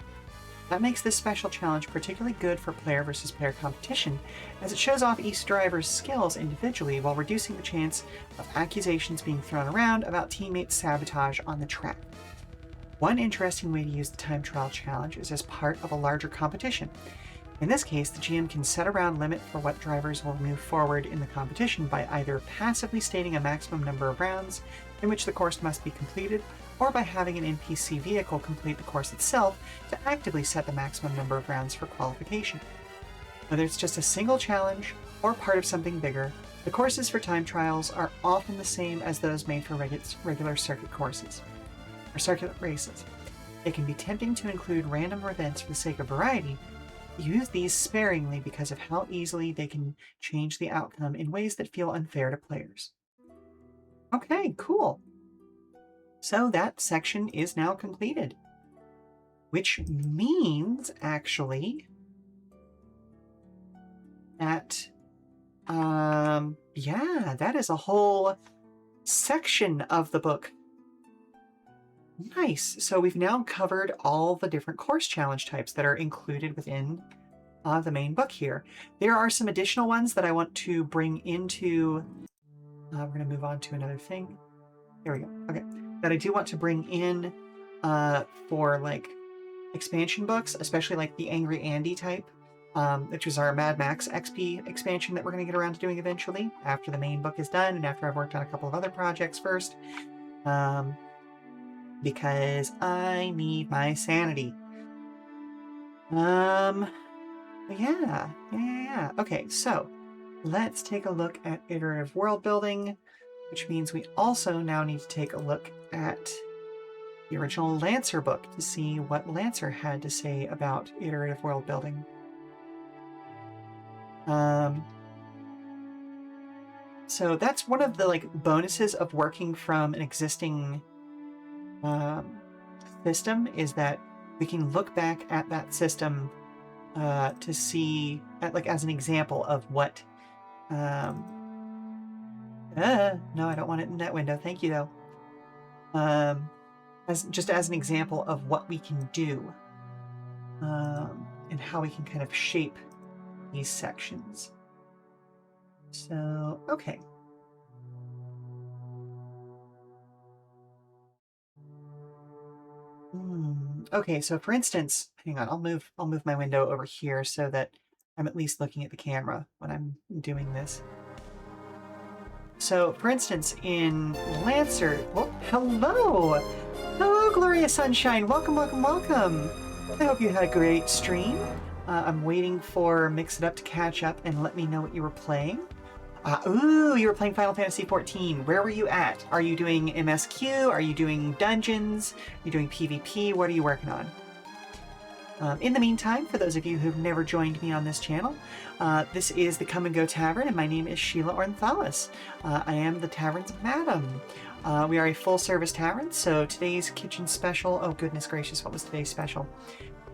That makes this special challenge particularly good for player versus player competition, as it shows off each driver's skills individually while reducing the chance of accusations being thrown around about teammates' sabotage on the track. One interesting way to use the time trial challenge is as part of a larger competition. In this case, the GM can set a round limit for what drivers will move forward in the competition by either passively stating a maximum number of rounds in which the course must be completed, or by having an NPC vehicle complete the course itself to actively set the maximum number of rounds for qualification. Whether it's just a single challenge or part of something bigger, the courses for time trials are often the same as those made for regular circuit courses, or circuit races. It can be tempting to include random events for the sake of variety. Use these sparingly because of how easily they can change the outcome in ways that feel unfair to players. Okay, cool. So that section is now completed. Which means, actually, that, yeah, that is a whole section of the book. Nice. So we've now covered all the different course challenge types that are included within the main book here. There are some additional ones that I want to bring into... we're going to move on to another thing. There we go. Okay. That I do want to bring in for, like, expansion books, especially, like, the Angry Andy type, which is our Mad Max XP expansion that we're going to get around to doing eventually, after the main book is done and after I've worked on a couple of other projects first. Because I need my sanity. Yeah. Okay, so let's take a look at iterative world building, which means we also now need to take a look at the original Lancer book to see what Lancer had to say about iterative world building. So that's one of the, like, bonuses of working from an existing system, is that we can look back at that system to see, as an example of what... no, I don't want it in that window. Thank you, though. Just as an example of what we can do and how we can kind of shape these sections. So, okay. Okay, so for instance, hang on, I'll move my window over here so that I'm at least looking at the camera when I'm doing this. So, for instance, in Lancer... Oh, hello! Hello, Gloria Sunshine! Welcome, welcome, welcome! I hope you had a great stream. I'm waiting for Mix It Up to catch up and let me know what you were playing. Ooh, you were playing Final Fantasy XIV. Where were you at? Are you doing MSQ? Are you doing dungeons? Are you doing PvP? What are you working on? In the meantime, for those of you who've never joined me on this channel, this is the Come and Go Tavern, and my name is Sheela Ornthalis. I am the tavern's madam. We are a full-service tavern, so today's kitchen special... Oh, goodness gracious, what was today's special?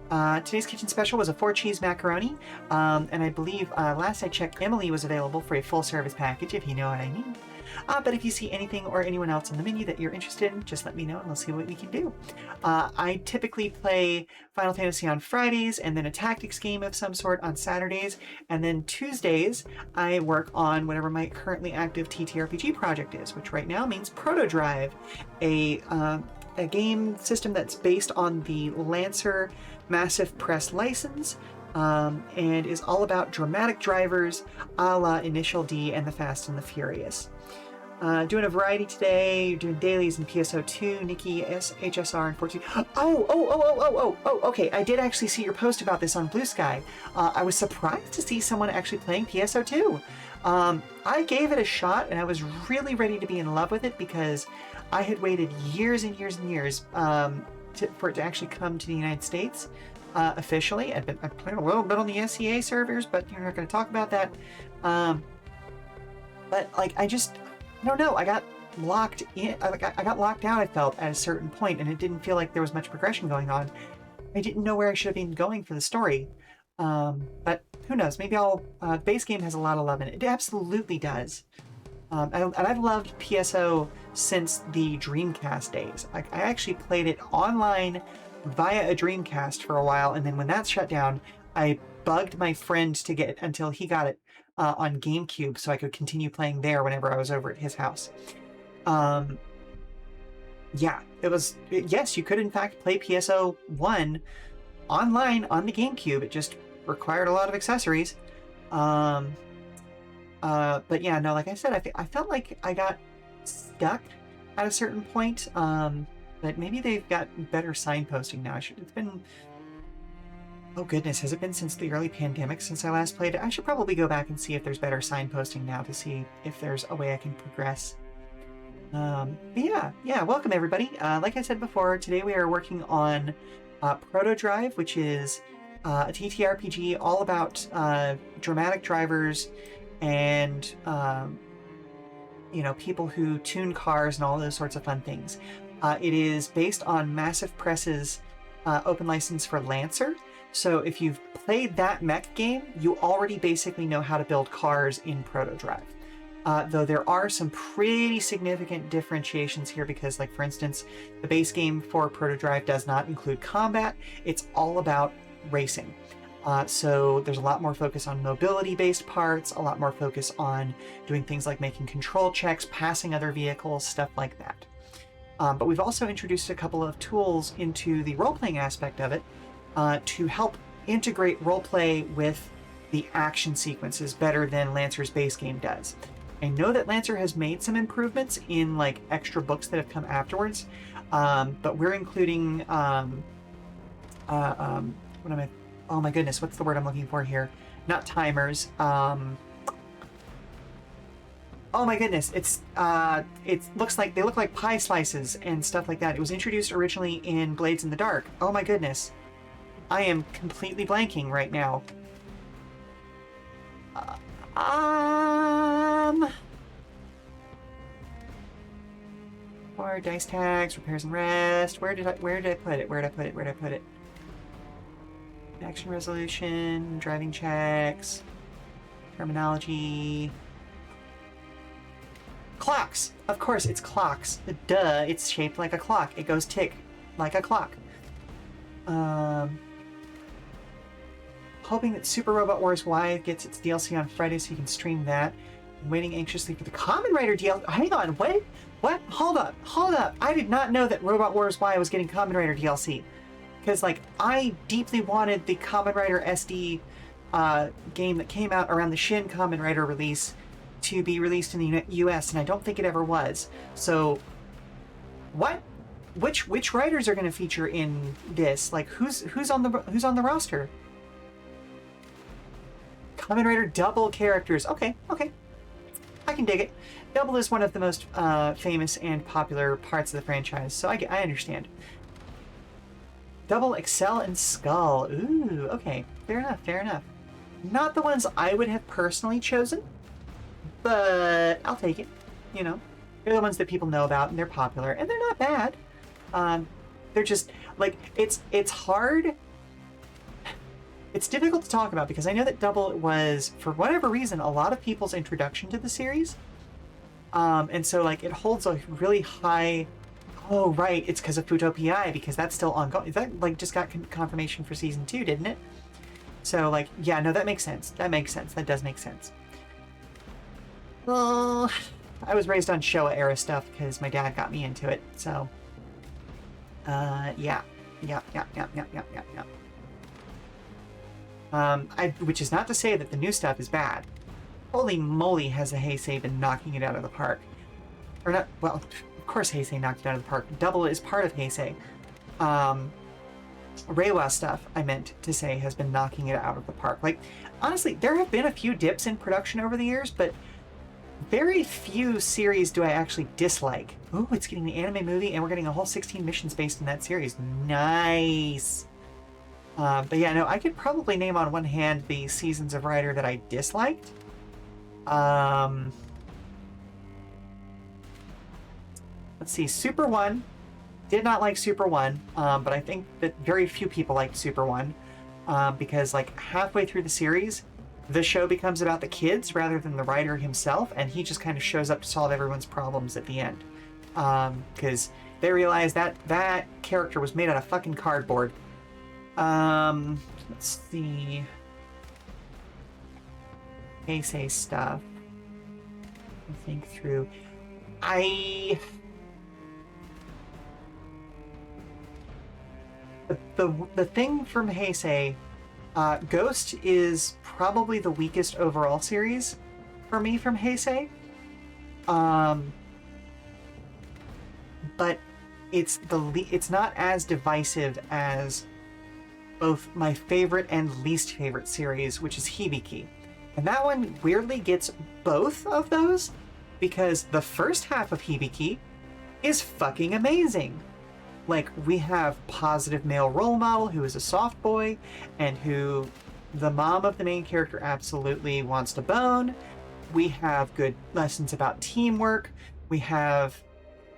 Today's kitchen special was a 4-cheese macaroni, and I believe last I checked, Emily was available for a full-service package, if you know what I mean. But if you see anything or anyone else on the menu that you're interested in, just let me know and we'll see what we can do. I typically play Final Fantasy on Fridays and then a tactics game of some sort on Saturdays, and then Tuesdays I work on whatever my currently active TTRPG project is, which right now means ProtoDrive, a game system that's based on the Lancer Massive Press license, and is all about dramatic drivers a la Initial D and the Fast and the Furious. Doing a variety today, doing dailies in PSO2, Nikki HSR, and 14. Okay, I did actually see your post about this on Blue Sky. I was surprised to see someone actually playing PSO2. I gave it a shot, and I was really ready to be in love with it because I had waited years and years and years for it to actually come to the United States officially. I played a little bit on the SEA servers, but you're not going to talk about that. But like, I don't know. I got locked in. I got locked out, I felt, at a certain point, and it didn't feel like there was much progression going on. I didn't know where I should have been going for the story. But who knows? Maybe base game has a lot of love in it. It absolutely does. And I've loved PSO since the Dreamcast days. I actually played it online via a Dreamcast for a while, and then when that shut down, I bugged my friend to get it until he got it on GameCube so I could continue playing there whenever I was over at his house. Yeah, yes, you could in fact play PSO 1 online on the GameCube. It just required a lot of accessories. But yeah, no, like I said, I felt like I got stuck at a certain point. But maybe they've got better signposting now. It's been... Oh goodness, has it been since the early pandemic since I last played it? I should probably go back and see if there's better signposting now to see if there's a way I can progress. But yeah, welcome everybody. Like I said before, today we are working on ProtoDrive, which is a TTRPG all about dramatic drivers and people who tune cars and all those sorts of fun things. It is based on Massive Press's open license for Lancer. So if you've played that mech game, you already basically know how to build cars in ProtoDrive. Though there are some pretty significant differentiations here because, like, for instance, the base game for ProtoDrive does not include combat. It's all about racing. So there's a lot more focus on mobility-based parts, a lot more focus on doing things like making control checks, passing other vehicles, stuff like that. But we've also introduced a couple of tools into the role-playing aspect of it to help integrate roleplay with the action sequences better than Lancer's base game does. I know that Lancer has made some improvements in like extra books that have come afterwards, but we're including oh my goodness, what's the word I'm looking for here? Not timers. Oh my goodness, it looks like they look like pie slices and stuff like that. It was introduced originally in Blades in the Dark. Oh my goodness. I am completely blanking right now. Or dice tags, repairs and rest. Where did I put it? Action resolution, driving checks, terminology. Clocks! Of course, it's clocks. Duh, it's shaped like a clock. It goes tick like a clock. Hoping that Super Robot Wars Y gets its DLC on Friday so you can stream that. I'm waiting anxiously for the Kamen Rider DLC. Hang on, what? What? Hold up. I did not know that Robot Wars Y was getting Kamen Rider DLC. Because, like, I deeply wanted the Kamen Rider SD game that came out around the Shin Kamen Rider release to be released in the US, and I don't think it ever was. So, what? Which writers are going to feature in this? Like, who's on the roster? Kamen Rider double characters. Okay. I can dig it. Double is one of the most famous and popular parts of the franchise, so I understand. Double Excel and Skull. Ooh, okay. Fair enough, fair enough. Not the ones I would have personally chosen, but I'll take it. You know, they're the ones that people know about, and they're popular, and they're not bad. They're just, like, it's hard. It's difficult to talk about because I know that Double was, for whatever reason, a lot of people's introduction to the series. And so, like, it holds a really high... Oh, right, it's because of ProtoDrive, because that's still ongoing. That, like, just got confirmation for Season 2, didn't it? So, like, yeah, no, that makes sense. That makes sense. That does make sense. Well, I was raised on Showa-era stuff because my dad got me into it, so... yeah. Which is not to say that the new stuff is bad. Holy moly, has a Heisei been knocking it out of the park. Or not, well, of course Heisei knocked it out of the park. Double is part of Heisei. Reiwa stuff, I meant to say, has been knocking it out of the park. Like, honestly, there have been a few dips in production over the years, but very few series do I actually dislike. Ooh, it's getting the anime movie, and we're getting a whole 16 missions based in that series. Nice! But yeah, no, I could probably name on one hand the seasons of Rider that I disliked. Let's see, Super 1. Did not like Super 1, but I think that very few people liked Super 1, because, like, halfway through the series, the show becomes about the kids rather than the writer himself, and he just kind of shows up to solve everyone's problems at the end. Because they realize that that character was made out of fucking cardboard. Let's see. Heisei stuff. Think through. The thing from Heisei, Ghost is probably the weakest overall series for me from Heisei. But it's not as divisive as both my favorite and least favorite series, which is Hibiki. And that one weirdly gets both of those, because the first half of Hibiki is fucking amazing. Like, we have positive male role model who is a soft boy, and who the mom of the main character absolutely wants to bone. We have good lessons about teamwork. We have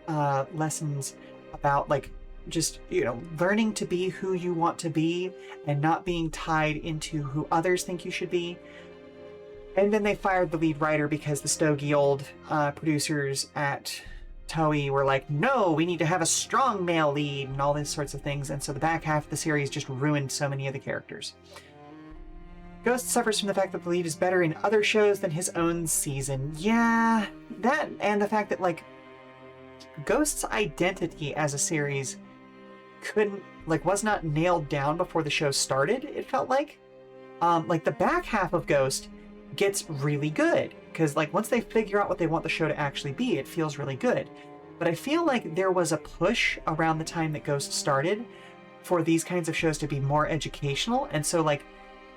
lessons about, like, just, you know, learning to be who you want to be and not being tied into who others think you should be. And then they fired the lead writer because the stogie old producers at Toei were like, no, we need to have a strong male lead and all these sorts of things. And so the back half of the series just ruined so many of the characters. Ghost suffers from the fact that the lead is better in other shows than his own season. Yeah, that and the fact that, like, Ghost's identity as a series was not nailed down before the show started, it felt like. Like, the back half of Ghost gets really good, because, like, once they figure out what they want the show to actually be, it feels really good. But I feel like there was a push around the time that Ghost started for these kinds of shows to be more educational, and so, like,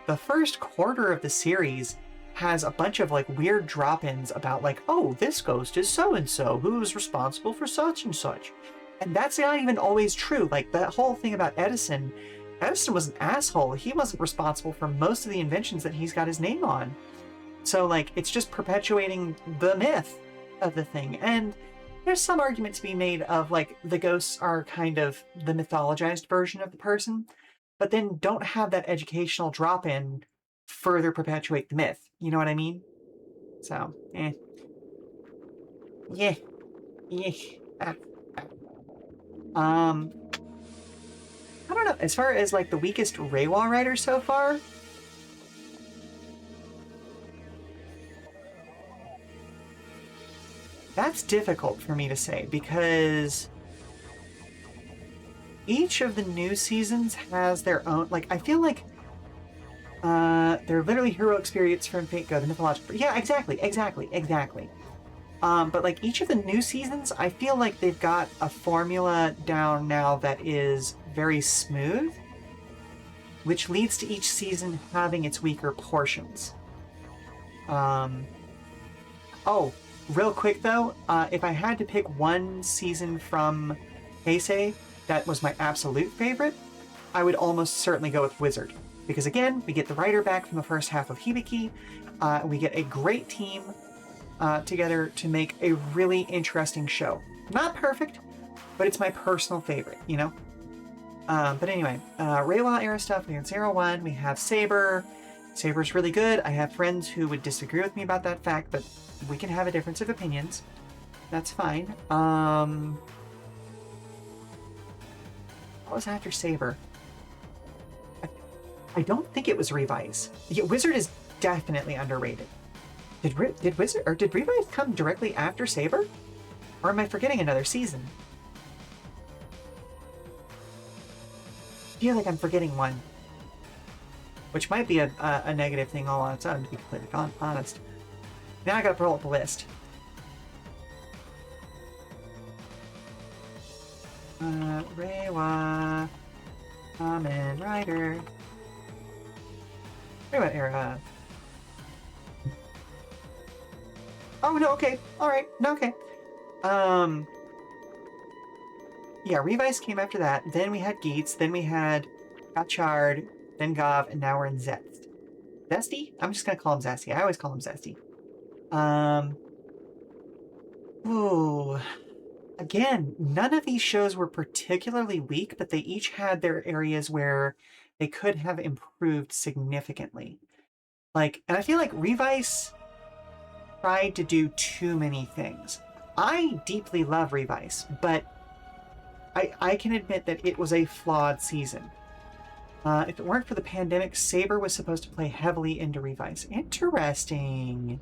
the first quarter of the series has a bunch of, like, weird drop-ins about, like, oh, this ghost is so-and-so, who's responsible for such and such. And that's not even always true. Like, that whole thing about Edison was an asshole. He wasn't responsible for most of the inventions that he's got his name on. So, like, it's just perpetuating the myth of the thing. And there's some argument to be made of, like, the ghosts are kind of the mythologized version of the person, but then don't have that educational drop-in further perpetuate the myth. You know what I mean? So, Yeah. I don't know. As far as, like, the weakest Reiwa writer so far, that's difficult for me to say, because each of the new seasons has their own, like, I feel like they're literally hero experience from Fate Go, the mythological. Yeah, exactly. But, like, each of the new seasons, I feel like they've got a formula down now that is very smooth, which leads to each season having its weaker portions. Oh, real quick though, if I had to pick one season from Heisei that was my absolute favorite, I would almost certainly go with Wizard. Because again, we get the writer back from the first half of Hibiki. We get a great team together to make a really interesting show. Not perfect, but it's my personal favorite, you know? But anyway, Reiwa era stuff, we have 01, we have Saber. Saber's really good. I have friends who would disagree with me about that fact, but we can have a difference of opinions. That's fine. What was after Saber? I don't think it was Revise. Yeah, Wizard is definitely underrated. Did Wizard or did Revise come directly after Saber? Or am I forgetting another season? I feel like I'm forgetting one. Which might be a negative thing all on its own, to be completely honest. Now I gotta pull up the list. Reiwa, Kamen Rider. Reiwa era. Oh no, okay, alright, no, okay. Yeah, Revise came after that. Then we had Geats, then we had Gachard, then Gov, and now we're in Zest. Zesty? I'm just gonna call him Zesty. I always call him Zesty. Ooh. Again, none of these shows were particularly weak, but they each had their areas where they could have improved significantly. Like, and I feel like Revise tried to do too many things. I deeply love Revise, but I can admit that it was a flawed season. If it weren't for the pandemic, Saber was supposed to play heavily into Revise. Interesting.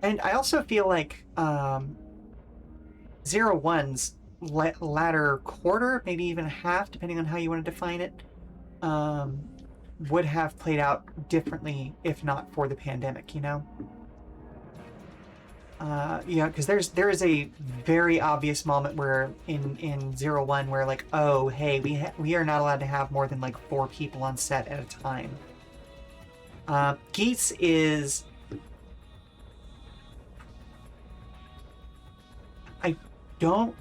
And I also feel like 01's latter quarter, maybe even half, depending on how you want to define it, would have played out differently if not for the pandemic, you know? Yeah, because there is a very obvious moment where in 01 where like, oh hey, we are not allowed to have more than like 4 people on set at a time. Geats is, the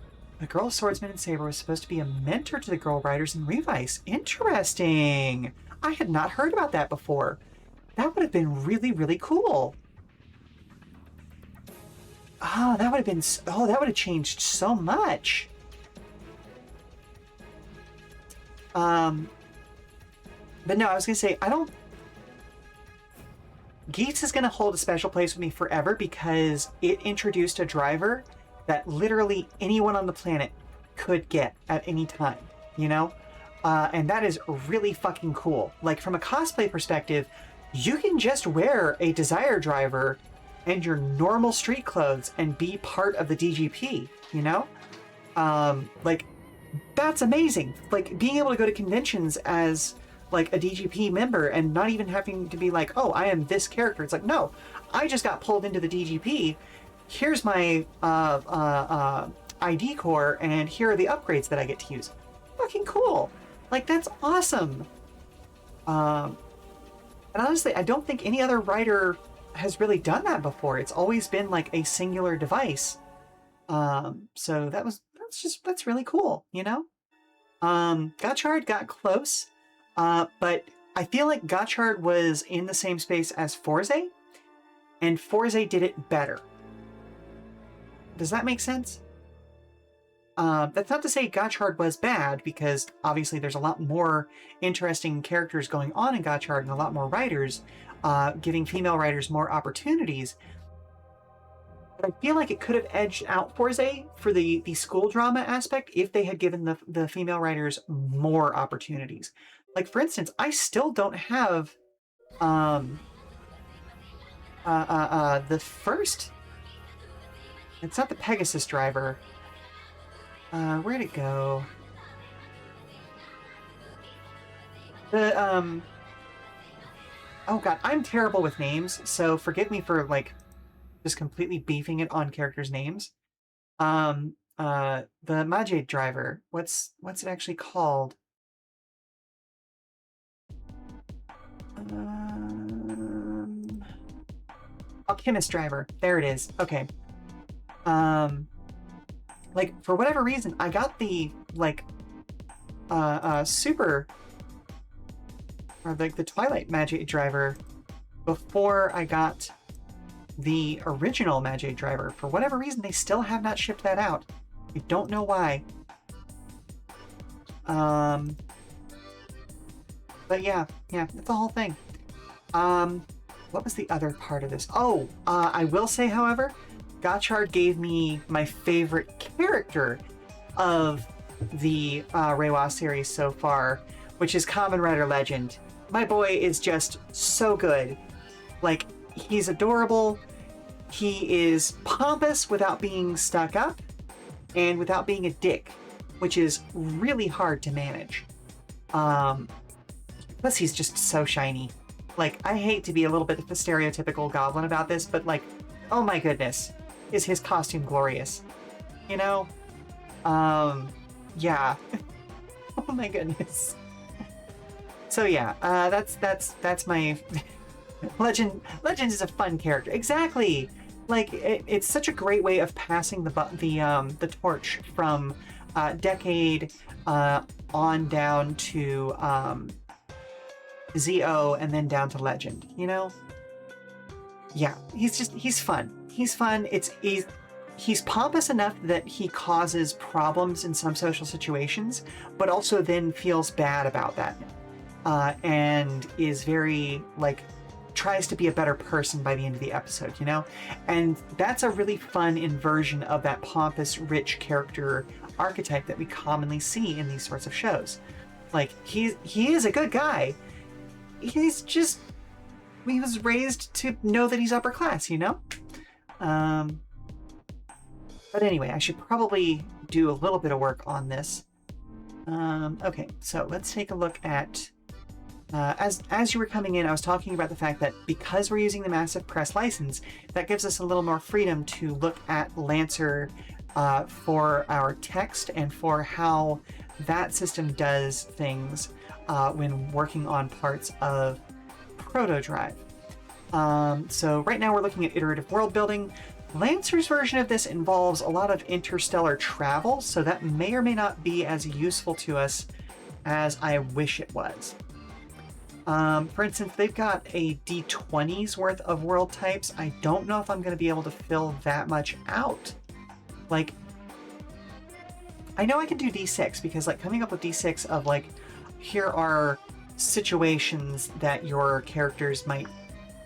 girl swordsman in Saber was supposed to be a mentor to the girl riders in Revise. Interesting. I had not heard about that before. That would have been really, really cool. Oh, that would have been... Oh, that would have changed so much. But no, I was going to say, I don't... Geats is going to hold a special place with me forever because it introduced a driver that literally anyone on the planet could get at any time, you know? And that is really fucking cool. Like, from a cosplay perspective, you can just wear a Desire driver and your normal street clothes and be part of the DGP, you know? Like, that's amazing. Like, being able to go to conventions as, like, a DGP member and not even having to be like, oh, I am this character. It's like, no, I just got pulled into the DGP. Here's my ID core, and here are the upgrades that I get to use. Fucking cool. Like, that's awesome. And honestly, I don't think any other writer has really done that before. It's always been like a singular device. So that's really cool, you know? Gotchard got close, but I feel like Gotchard was in the same space as Forze, and Forze did it better. Does that make sense? That's not to say Gotchard was bad, because obviously there's a lot more interesting characters going on in Gotchard and a lot more writers, giving female writers more opportunities. But I feel like it could have edged out Forze for the school drama aspect if they had given the female writers more opportunities. Like, for instance, I still don't have the first... It's not the Pegasus driver. Where'd it go? The, oh god, I'm terrible with names, so forgive me for, like, just completely beefing it on characters' names. The Majid driver, what's it actually called? Alchemist driver, there it is, okay. Like, for whatever reason, I got the, like, Super, or like the Twilight Magic Driver before I got the original Magic Driver. For whatever reason, they still have not shipped that out. I don't know why. But yeah, that's the whole thing. What was the other part of this? Oh, I will say, however, Gotchard gave me my favorite character of the Reiwa series so far, which is Kamen Rider Legend. My boy is just so good. Like, he's adorable. He is pompous without being stuck up and without being a dick, which is really hard to manage. Plus, he's just so shiny. Like, I hate to be a little bit of a stereotypical goblin about this, but like, oh my goodness, is his costume glorious? You know? Yeah. Oh my goodness. So yeah, that's my Legend. Legend is a fun character. Exactly. Like it's such a great way of passing the torch from Decade on down to ZO and then down to Legend. You know? Yeah, he's fun. He's fun. He's pompous enough that he causes problems in some social situations, but also then feels bad about that. And is very, like, tries to be a better person by the end of the episode, you know? And that's a really fun inversion of that pompous, rich character archetype that we commonly see in these sorts of shows. Like, he is a good guy. He was raised to know that he's upper class, you know? But anyway, I should probably do a little bit of work on this. Okay, so let's take a look at... as you were coming in, I was talking about the fact that because we're using the Massive Press license, that gives us a little more freedom to look at Lancer for our text and for how that system does things when working on parts of ProtoDrive. So right now we're looking at iterative world building. Lancer's version of this involves a lot of interstellar travel, so that may or may not be as useful to us as I wish it was. For instance, they've got a D20's worth of world types. I don't know if I'm going to be able to fill that much out. Like, I know I can do D6 because, like, coming up with D6 of, like, here are situations that your characters might,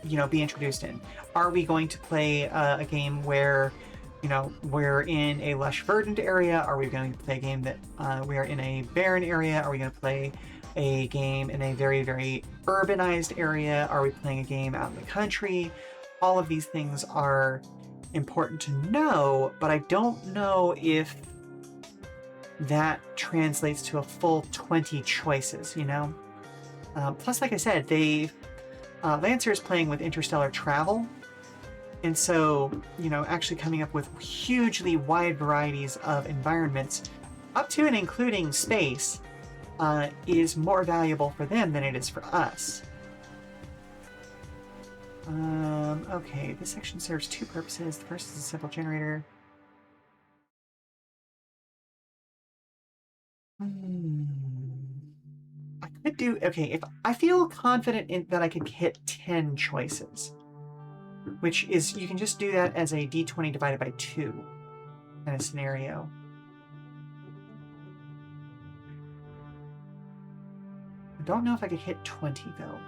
you know, be introduced in. Are we going to play a game where, you know, we're in a lush verdant area? Are we going to play a game that we are in a barren area? Are we going to play a game in a very, very urbanized area? Are we playing a game out in the country? All of these things are important to know, but I don't know if that translates to a full 20 choices, you know? Plus, like I said, Lancer is playing with interstellar travel, and so, you know, actually coming up with hugely wide varieties of environments, up to and including space, is more valuable for them than it is for us. Okay, this section serves two purposes. The first is a simple generator. I could do... Okay, if I feel confident that I could hit 10 choices, which is... You can just do that as a d20 divided by 2 kind of scenario. I don't know if I could hit 20, though.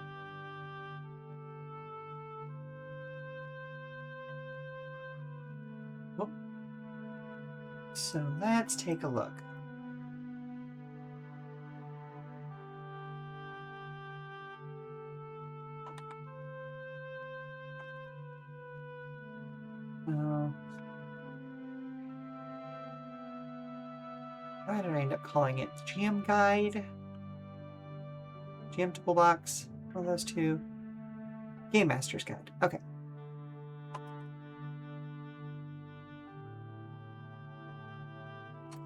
Oh. So let's take a look. Why did I end up calling it GM Guide? GM Toolbox, one of those two. Game Master's Guide. Okay.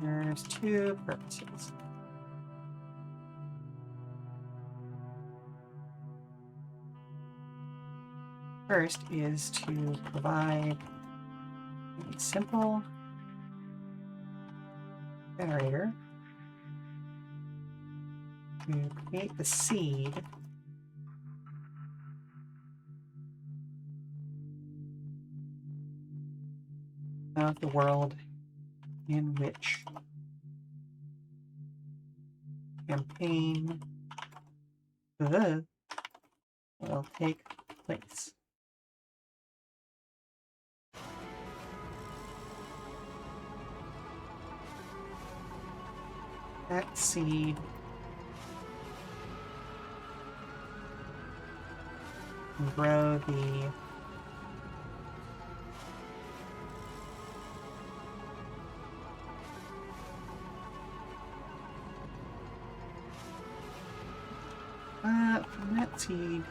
There's two purposes. First is to provide a simple generator to create the seed of the world in which campaign will take place. That seed can grow the from that seed.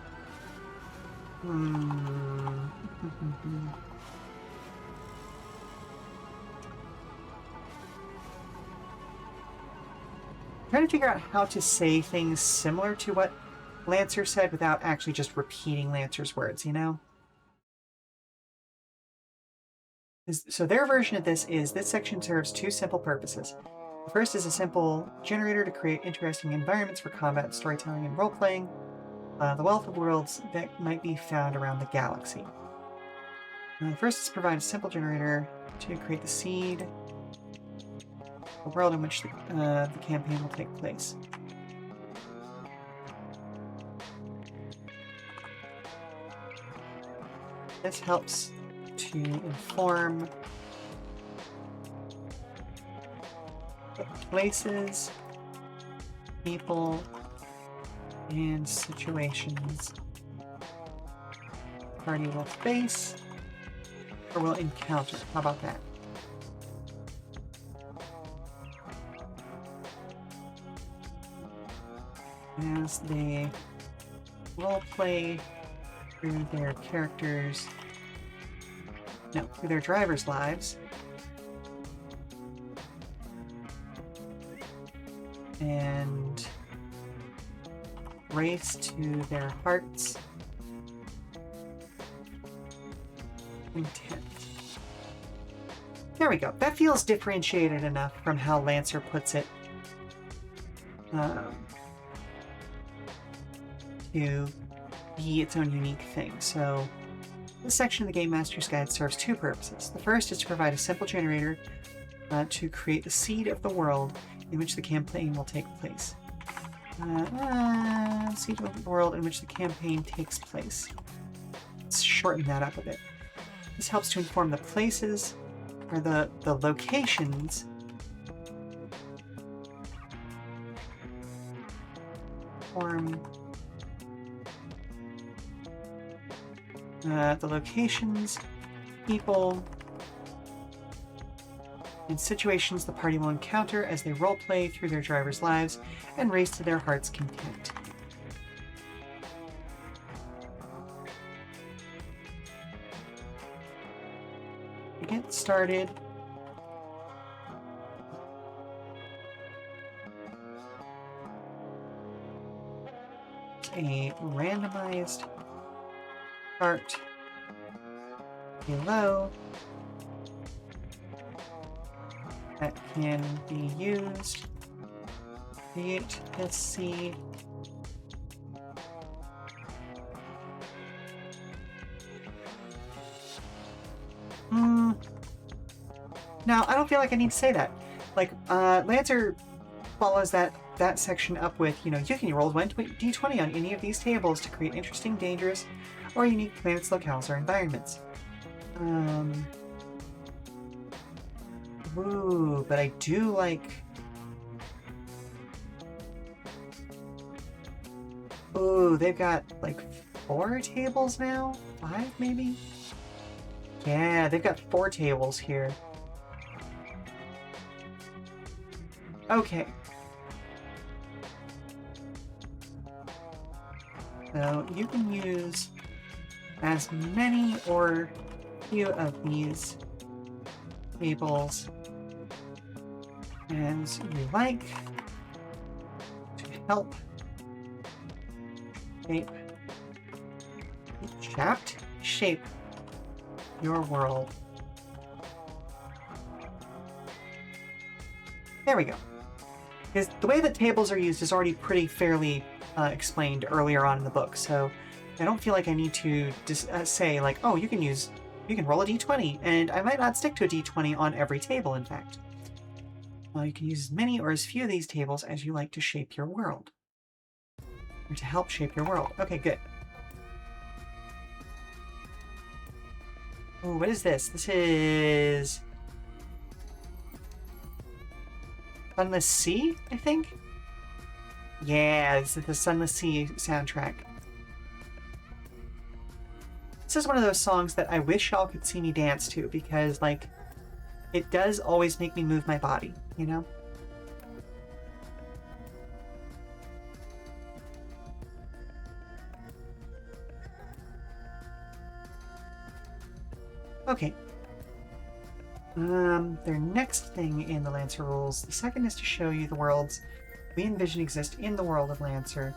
Trying to figure out how to say things similar to what Lancer said without actually just repeating Lancer's words, you know? So their version of this is, this section serves two simple purposes. The first is a simple generator to create interesting environments for combat, storytelling, and role-playing. The wealth of worlds that might be found around the galaxy. The first is to provide a simple generator to create the seed, the world in which the campaign will take place. This helps to inform the places, people, and situations the party will face or will encounter. How about that? As they roleplay through their characters, through their drivers' lives, and race to their heart's content. There we go. That feels differentiated enough from how Lancer puts it. To be its own unique thing. So this section of the Game Master's Guide serves two purposes. The first is to provide a simple generator to create the seed of the world in which the campaign will take place. Seed of the world in which the campaign takes place. Let's shorten that up a bit. This helps to inform the places, or the locations the locations, people, and situations the party will encounter as they roleplay through their drivers' lives and race to their heart's content. To get started, a randomized chart below that can be used to create this seed. Now, I don't feel like I need to say that. Like, Lancer follows that section up with, you can roll 1d20 on any of these tables to create interesting, dangerous, or unique planets, locales, or environments. Ooh, but I do like... Ooh, they've got, like, 4 tables now? 5, maybe? Yeah, they've got 4 tables here. Okay. So you can use as many or few of these tables as you like to help shape your world. There we go. because the way that tables are used is already pretty fairly explained earlier on in the book, so I don't feel like I need to say like, oh, you can roll a d20, and I might not stick to a d20 on every table, in fact. You can use as many or as few of these tables as you like to shape your world. Or to help shape your world. Okay, good. Oh, what is this? This is... Sunless Sea, I think? Yeah, this is the Sunless Sea soundtrack. This is one of those songs that I wish y'all could see me dance to, because, like, it does always make me move my body, you know? Okay. Their next thing in the Lancer rules, the second is to show you the worlds we envision exist in the world of Lancer,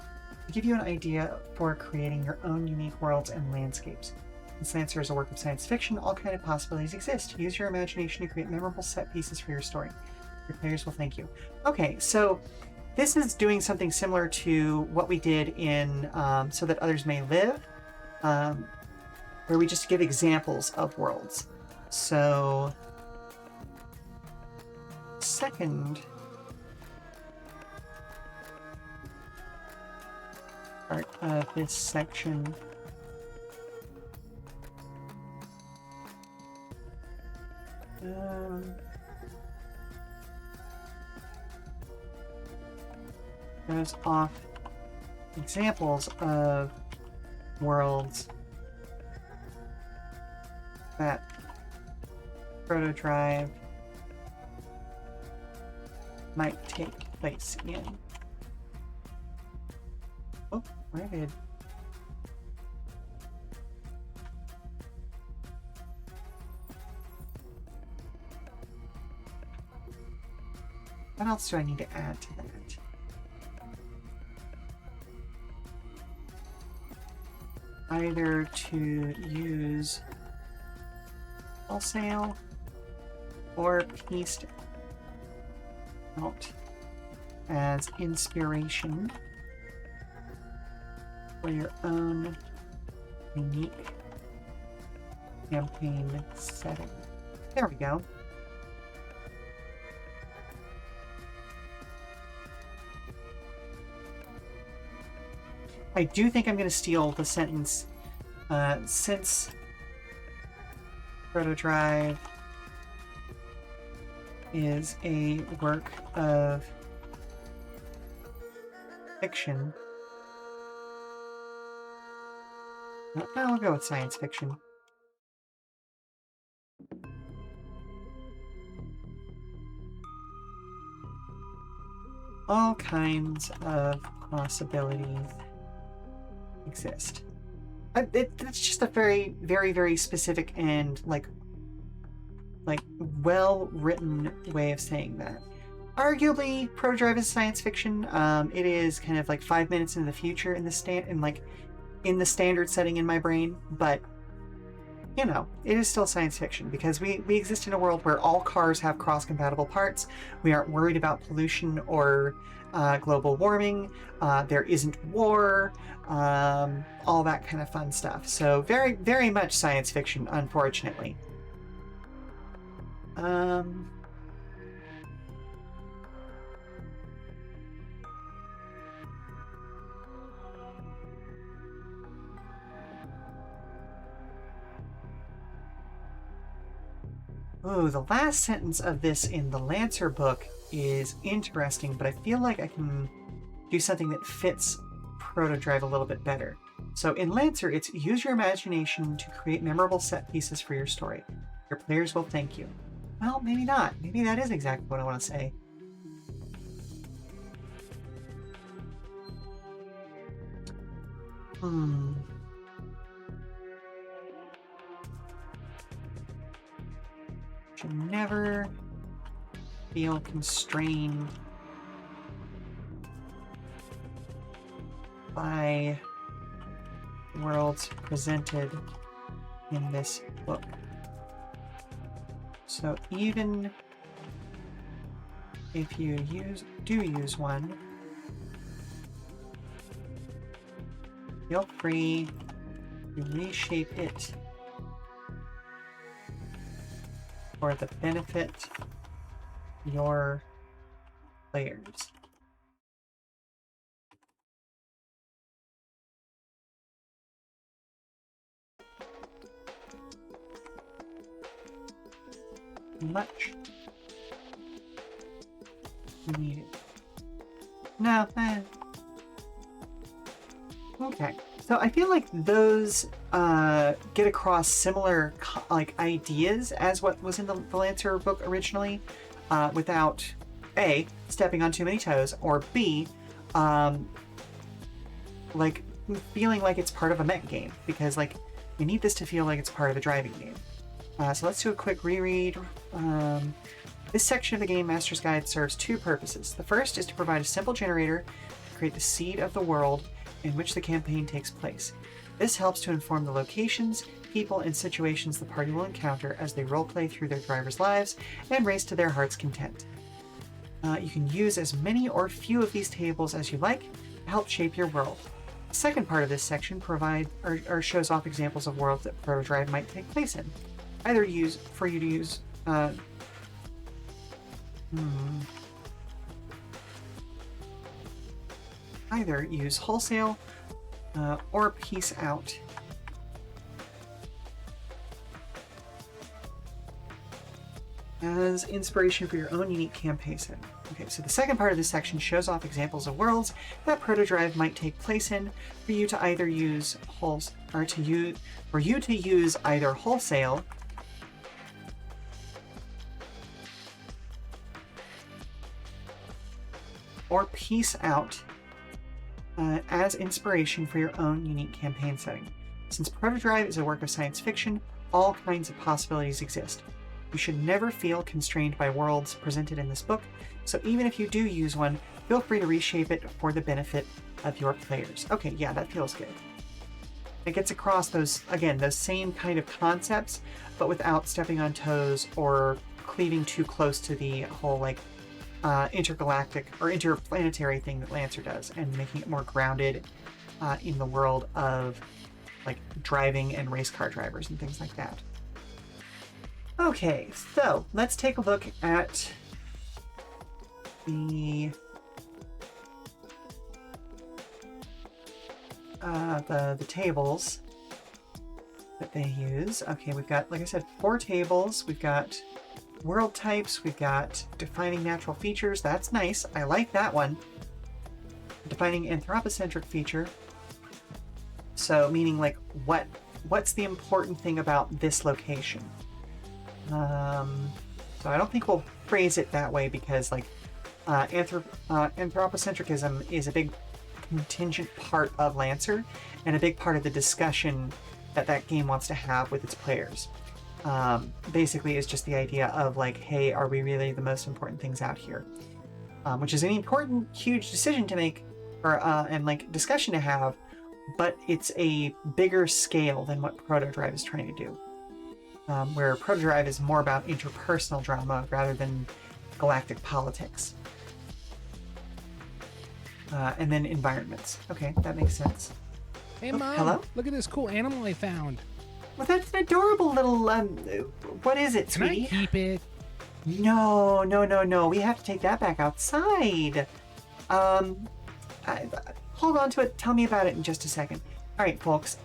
to give you an idea for creating your own unique worlds and landscapes. Since Lancer is a work of science fiction, all kinds of possibilities exist. Use your imagination to create memorable set pieces for your story. Your players will thank you. Okay, so this is doing something similar to what we did in So That Others May Live, where we just give examples of worlds. So, second part of this section goes off examples of worlds that ProtoDrive might take place in. Oh, where did... What else do I need to add to that? Either to use wholesale or pieced out as inspiration for your own unique campaign setting. There we go. I do think I'm going to steal the sentence, since ProtoDrive is a work of fiction. I'll go with science fiction. All kinds of possibilities exist. It's just a very, very, very specific and like well-written way of saying that. Arguably, ProtoDrive is science fiction. It is kind of like 5 minutes into the future in the standard setting in my brain, but you know, it is still science fiction because we exist in a world where all cars have cross-compatible parts. We aren't worried about pollution or global warming. There isn't war, all that kind of fun stuff. So very, very much science fiction, unfortunately. Oh, the last sentence of this in the Lancer book is interesting, but I feel like I can do something that fits ProtoDrive a little bit better. So in Lancer, it's use your imagination to create memorable set pieces for your story. Your players will thank you. Well, maybe not. Maybe that is exactly what I want to say. Should never feel constrained by worlds presented in this book. So even if you do use one, feel free to reshape it for the benefit of your players. Much needed. No, okay. So I feel like those get across similar like ideas as what was in the Lancer book originally, without A, stepping on too many toes, or B, like feeling like it's part of a mech game, because like we need this to feel like it's part of a driving game. So let's do a quick reread. This section of the Game Master's Guide serves two purposes. The first is to provide a simple generator to create the seed of the world in which the campaign takes place. This helps to inform the locations, people, and situations the party will encounter as they roleplay through their drivers' lives and race to their heart's content. You can use as many or few of these tables as you like to help shape your world. The second part of this section shows off examples of worlds that ProtoDrive might take place in. Either use wholesale or piece out. As inspiration for your own unique campaign setting. Okay, so the second part of this section shows off examples of worlds that ProtoDrive might take place in for you to either use either wholesale or piece out as inspiration for your own unique campaign setting. Since ProtoDrive is a work of science fiction, all kinds of possibilities exist. You should never feel constrained by worlds presented in this book, so even if you do use one, feel free to reshape it for the benefit of your players. Okay, yeah, that feels good. It gets across those same kind of concepts, but without stepping on toes or cleaving too close to the whole like intergalactic or interplanetary thing that Lancer does, and making it more grounded in the world of like driving and race car drivers and things like that. Okay, so let's take a look at the tables that they use. Okay, we've got, like I said, 4 tables. We've got world types, we've got defining natural features. That's nice. I like that one. Defining anthropocentric feature. So meaning like what's the important thing about this location? So I don't think we'll phrase it that way, because like anthropocentrism is a big contingent part of Lancer and a big part of the discussion that game wants to have with its players. Basically is just the idea of like, hey, are we really the most important things out here? Which is an important, huge decision to make, or and like discussion to have, but it's a bigger scale than what ProtoDrive is trying to do. Where ProtoDrive is more about interpersonal drama rather than galactic politics. And then environments. Okay, that makes sense. Hey, Mom, hello? Look at this cool animal I found. Well, that's an adorable little, what is it, Can sweetie? I keep it? No. We have to take that back outside. Hold on to it. Tell me about it in just a second. All right, folks.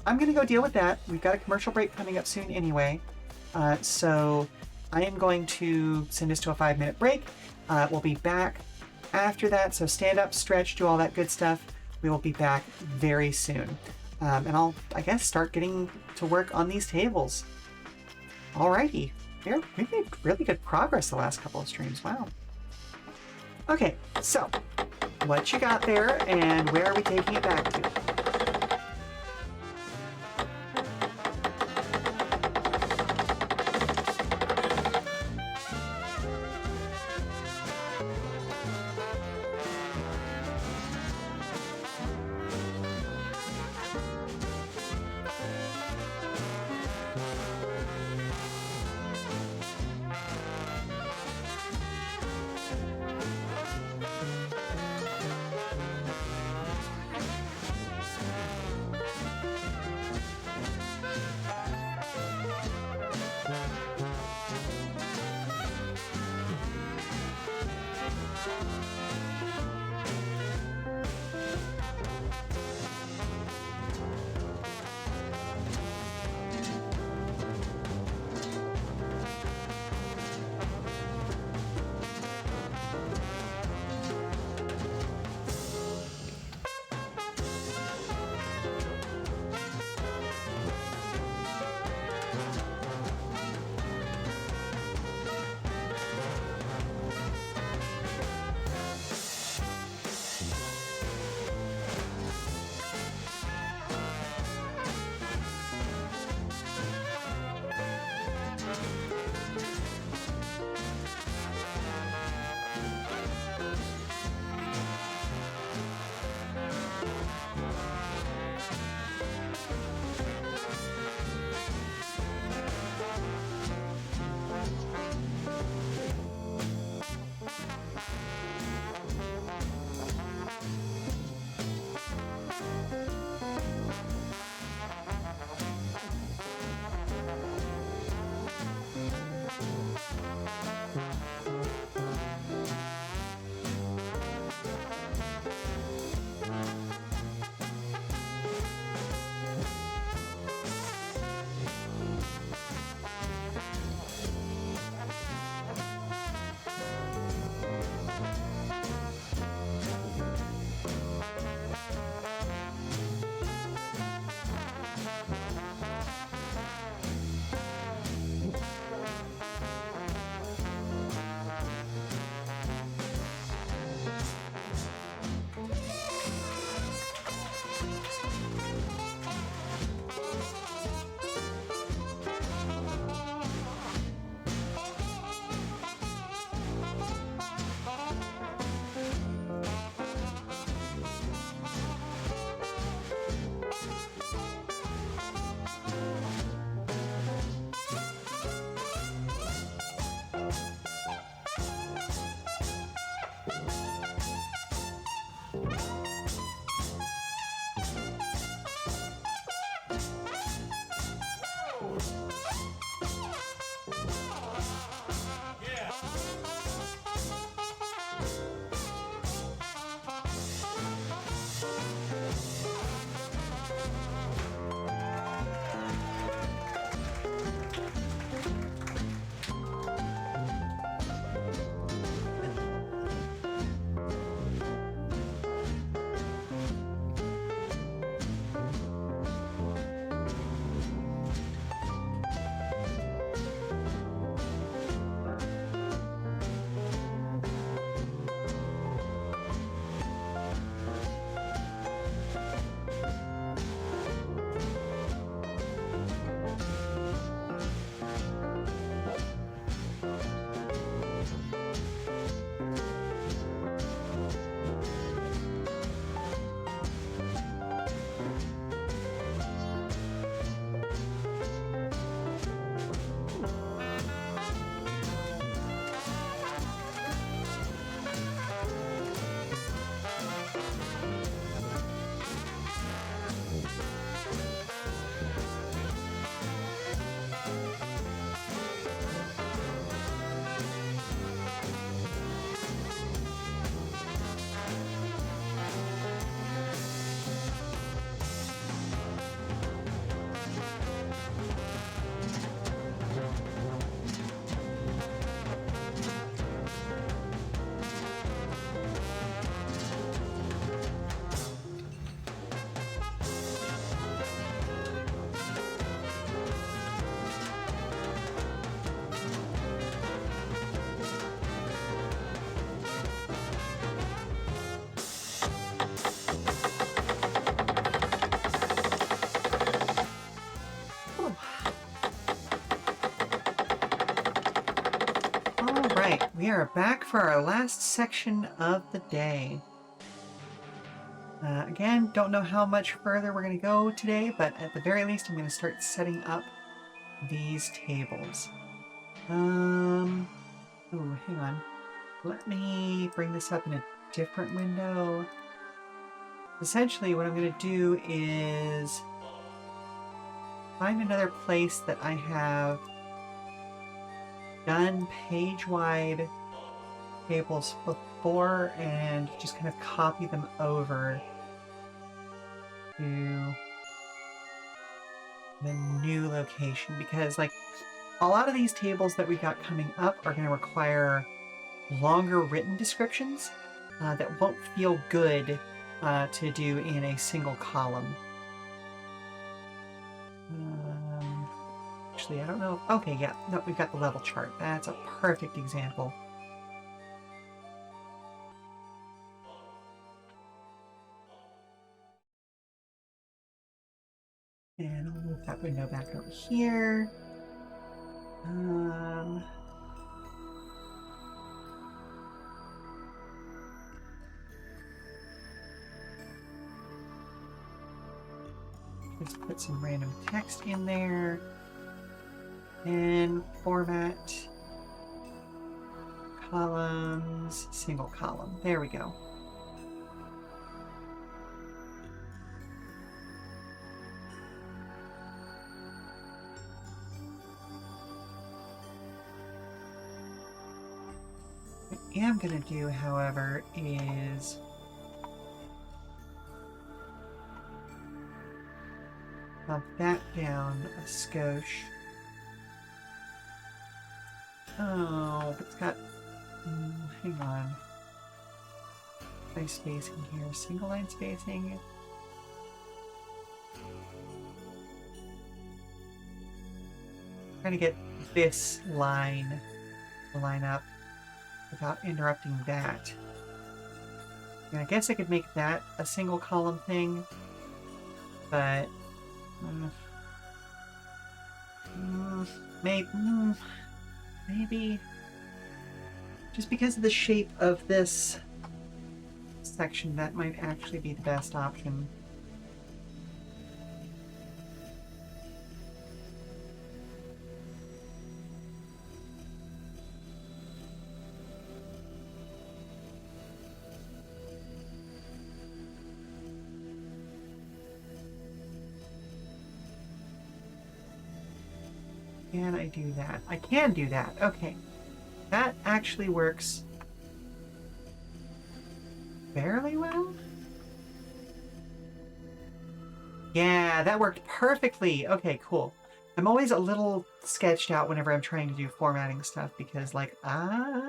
I'm going to go deal with that. We've got a commercial break coming up soon anyway. So I am going to send us to a 5-minute break. We'll be back after that. So stand up, stretch, do all that good stuff. We will be back very soon. And I'll, I guess, start getting to work on these tables. Alrighty. We've made really good progress the last couple of streams. Wow. Okay, so what you got there, and where are we taking it back to? Alright, we are back for our last section of the day. Again, don't know how much further we're going to go today, but at the very least I'm going to start setting up these tables. Oh, hang on. Let me bring this up in a different window. Essentially, what I'm going to do is find another place that I have done page-wide tables before and just kind of copy them over to the new location, because like a lot of these tables that we got coming up are going to require longer written descriptions that won't feel good to do in a single column. Actually, I don't know. Okay, yeah, no, we've got the level chart. That's a perfect example. And I'll move that window back over here. Just put some random text in there. And format columns, single column. There we go. What I am going to do, however, is bump that down a skosh. Oh, it's got... hang on. Nice spacing here. Single line spacing. Trying to get this line to line up without interrupting that. And I guess I could make that a single column thing, but... maybe just because of the shape of this section, that might actually be the best option. Can I do that? I can do that. Okay. That actually works fairly well. Yeah, that worked perfectly. Okay, cool. I'm always a little sketched out whenever I'm trying to do formatting stuff because, like,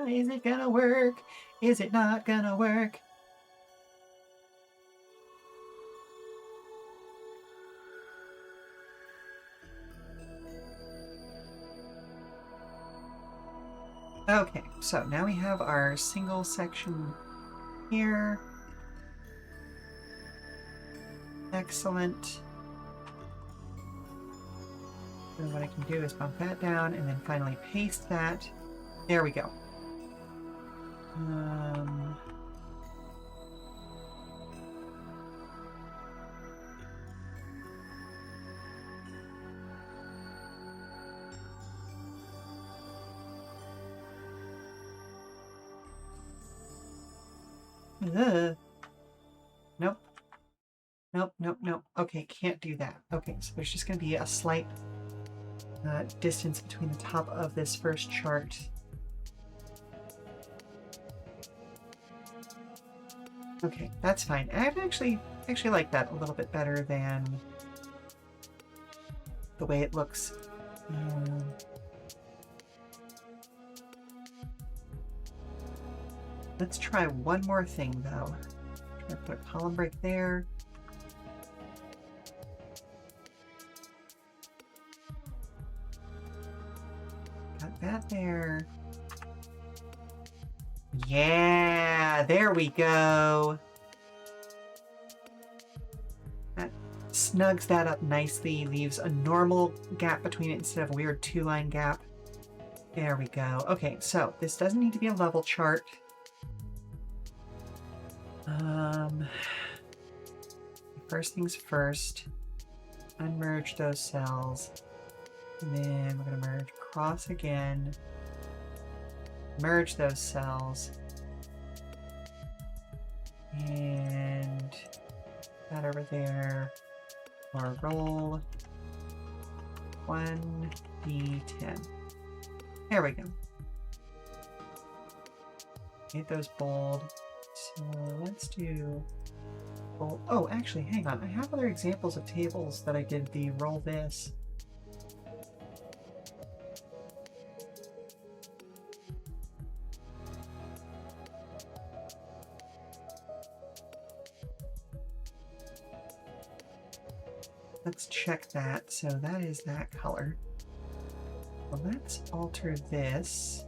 is it gonna work? Is it not gonna work? Okay, so now we have our single section here. Excellent. And what I can do is bump that down and then finally paste that. There we go. Nope. Nope, nope, nope. Okay, can't do that. Okay, so there's just going to be a slight distance between the top of this first chart. Okay, that's fine. I actually like that a little bit better than the way it looks. Let's try one more thing, though. Try to put a column break there. Got that there. Yeah, there we go. That snugs that up nicely, leaves a normal gap between it instead of a weird two-line gap. There we go. Okay, so this doesn't need to be a level chart. First things first, unmerge those cells. And then we're going to merge across again. Merge those cells. And that over there. Or roll 1d10. There we go. Get those bold. So let's do bold. Oh, actually, hang on. I have other examples of tables that I did the roll this. Let's check that. So that is that color. Well, let's alter this.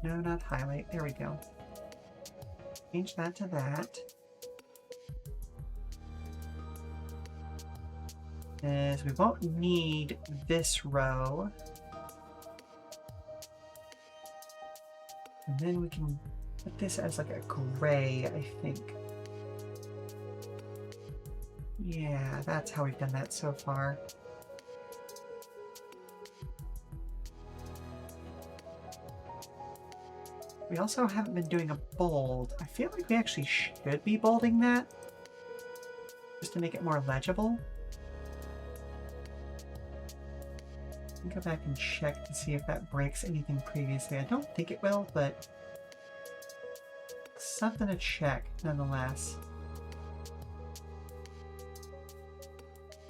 No, not highlight. There we go. Change that to that. As we won't need this row. And then we can put this as like a gray, I think. Yeah, that's how we've done that so far. We also haven't been doing a bold. I feel like we actually should be bolding that, just to make it more legible. I'll go back and check to see if that breaks anything previously. I don't think it will, but something to check nonetheless.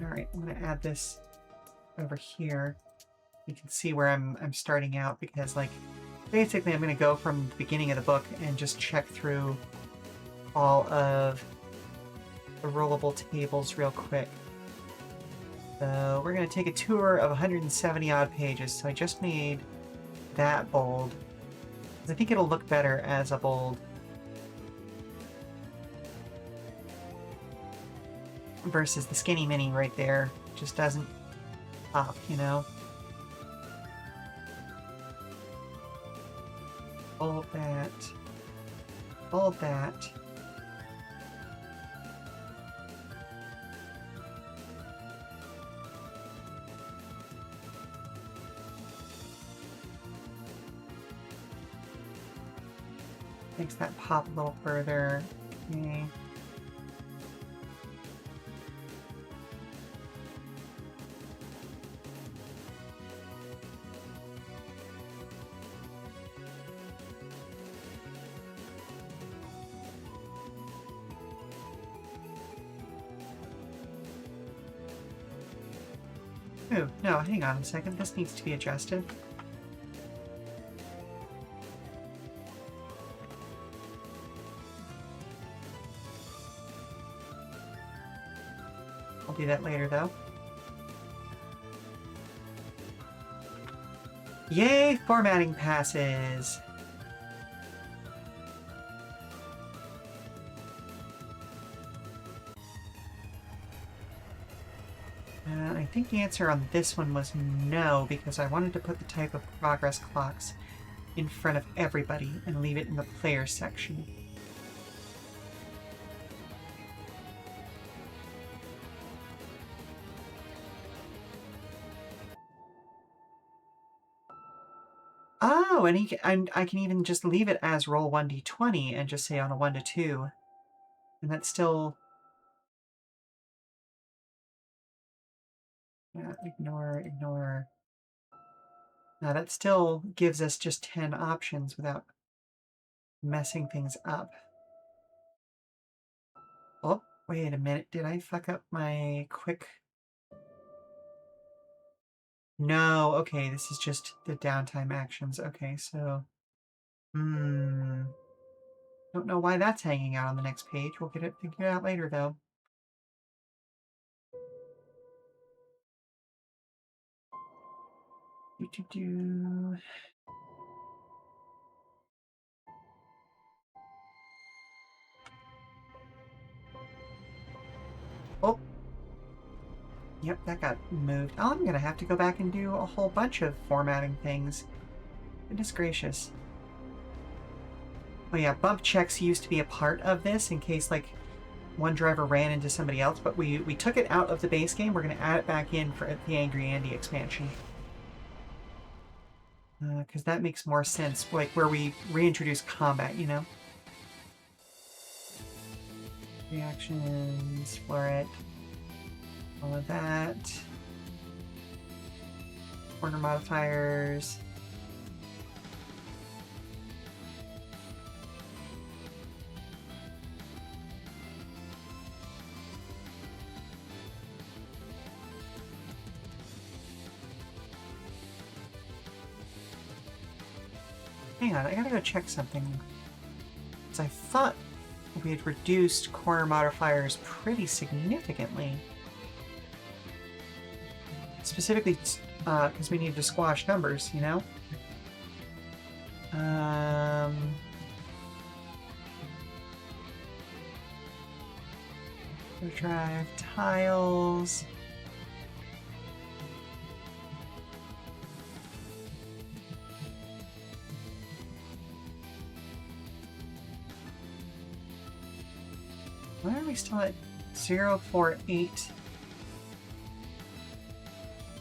Alright, I'm going to add this over here. You can see where I'm starting out because, like, basically I'm going to go from the beginning of the book and just check through all of the rollable tables real quick. So we're going to take a tour of 170 odd pages. So I just made that bold. I think it'll look better as a bold. Versus the skinny mini right there. Just doesn't pop, you know? Bold that. Bold that. Makes that pop a little further. Okay. Oh, no, hang on a second. This needs to be adjusted. I'll do that later, though. Yay, formatting passes! I think the answer on this one was no, because I wanted to put the type of progress clocks in front of everybody and leave it in the player section. Oh, and I can even just leave it as roll 1d20 and just say on a 1 to 2. And that's still... Yeah, ignore. Now that still gives us just 10 options without messing things up. Oh, wait a minute. Did I fuck up my quick... No, okay, this is just the downtime actions. Okay, so... Don't know why that's hanging out on the next page. We'll get it figured out later, though. Do. Oh! Yep, that got moved. Oh, I'm gonna have to go back and do a whole bunch of formatting things. Goodness gracious. Oh yeah, bump checks used to be a part of this in case, like, one driver ran into somebody else, but we took it out of the base game. We're going to add it back in for the Angry Andy expansion. Because that makes more sense, like, where we reintroduce combat, you know? Reactions, floret, all of that. Corner modifiers. Hang on, I gotta go check something. Because I thought we had reduced corner modifiers pretty significantly. Specifically, because we needed to squash numbers, you know? ProtoDrive, tiles. Why are we still at 0, 4, 8,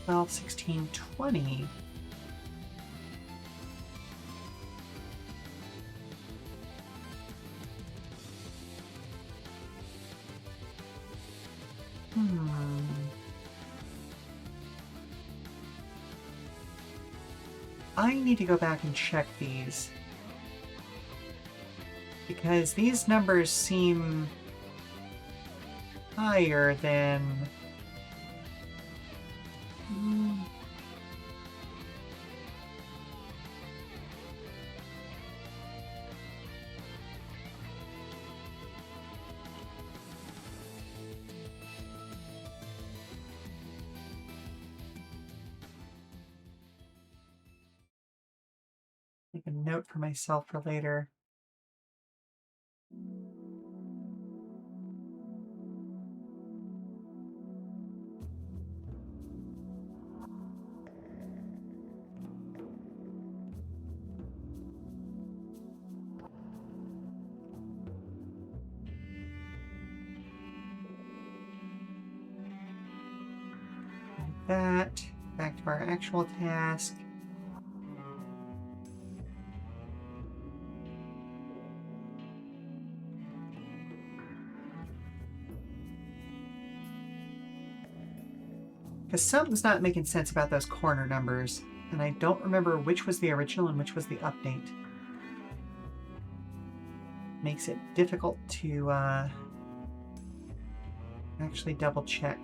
12, 16, 20? I need to go back and check these. Because these numbers seem higher than... Make a note for myself for later. Like that. Back to our actual task. Because something's not making sense about those corner numbers, and I don't remember which was the original and which was the update. Makes it difficult to actually double check.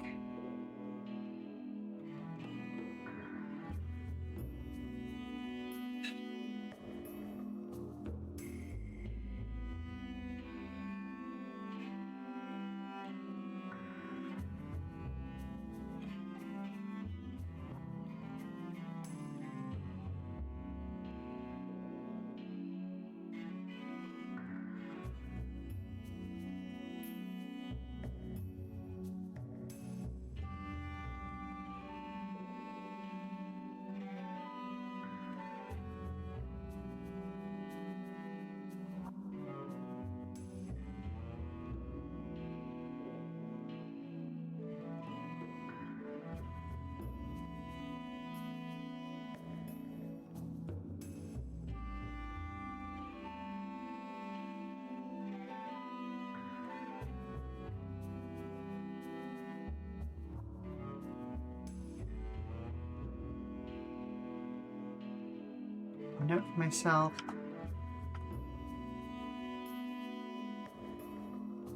Note for myself.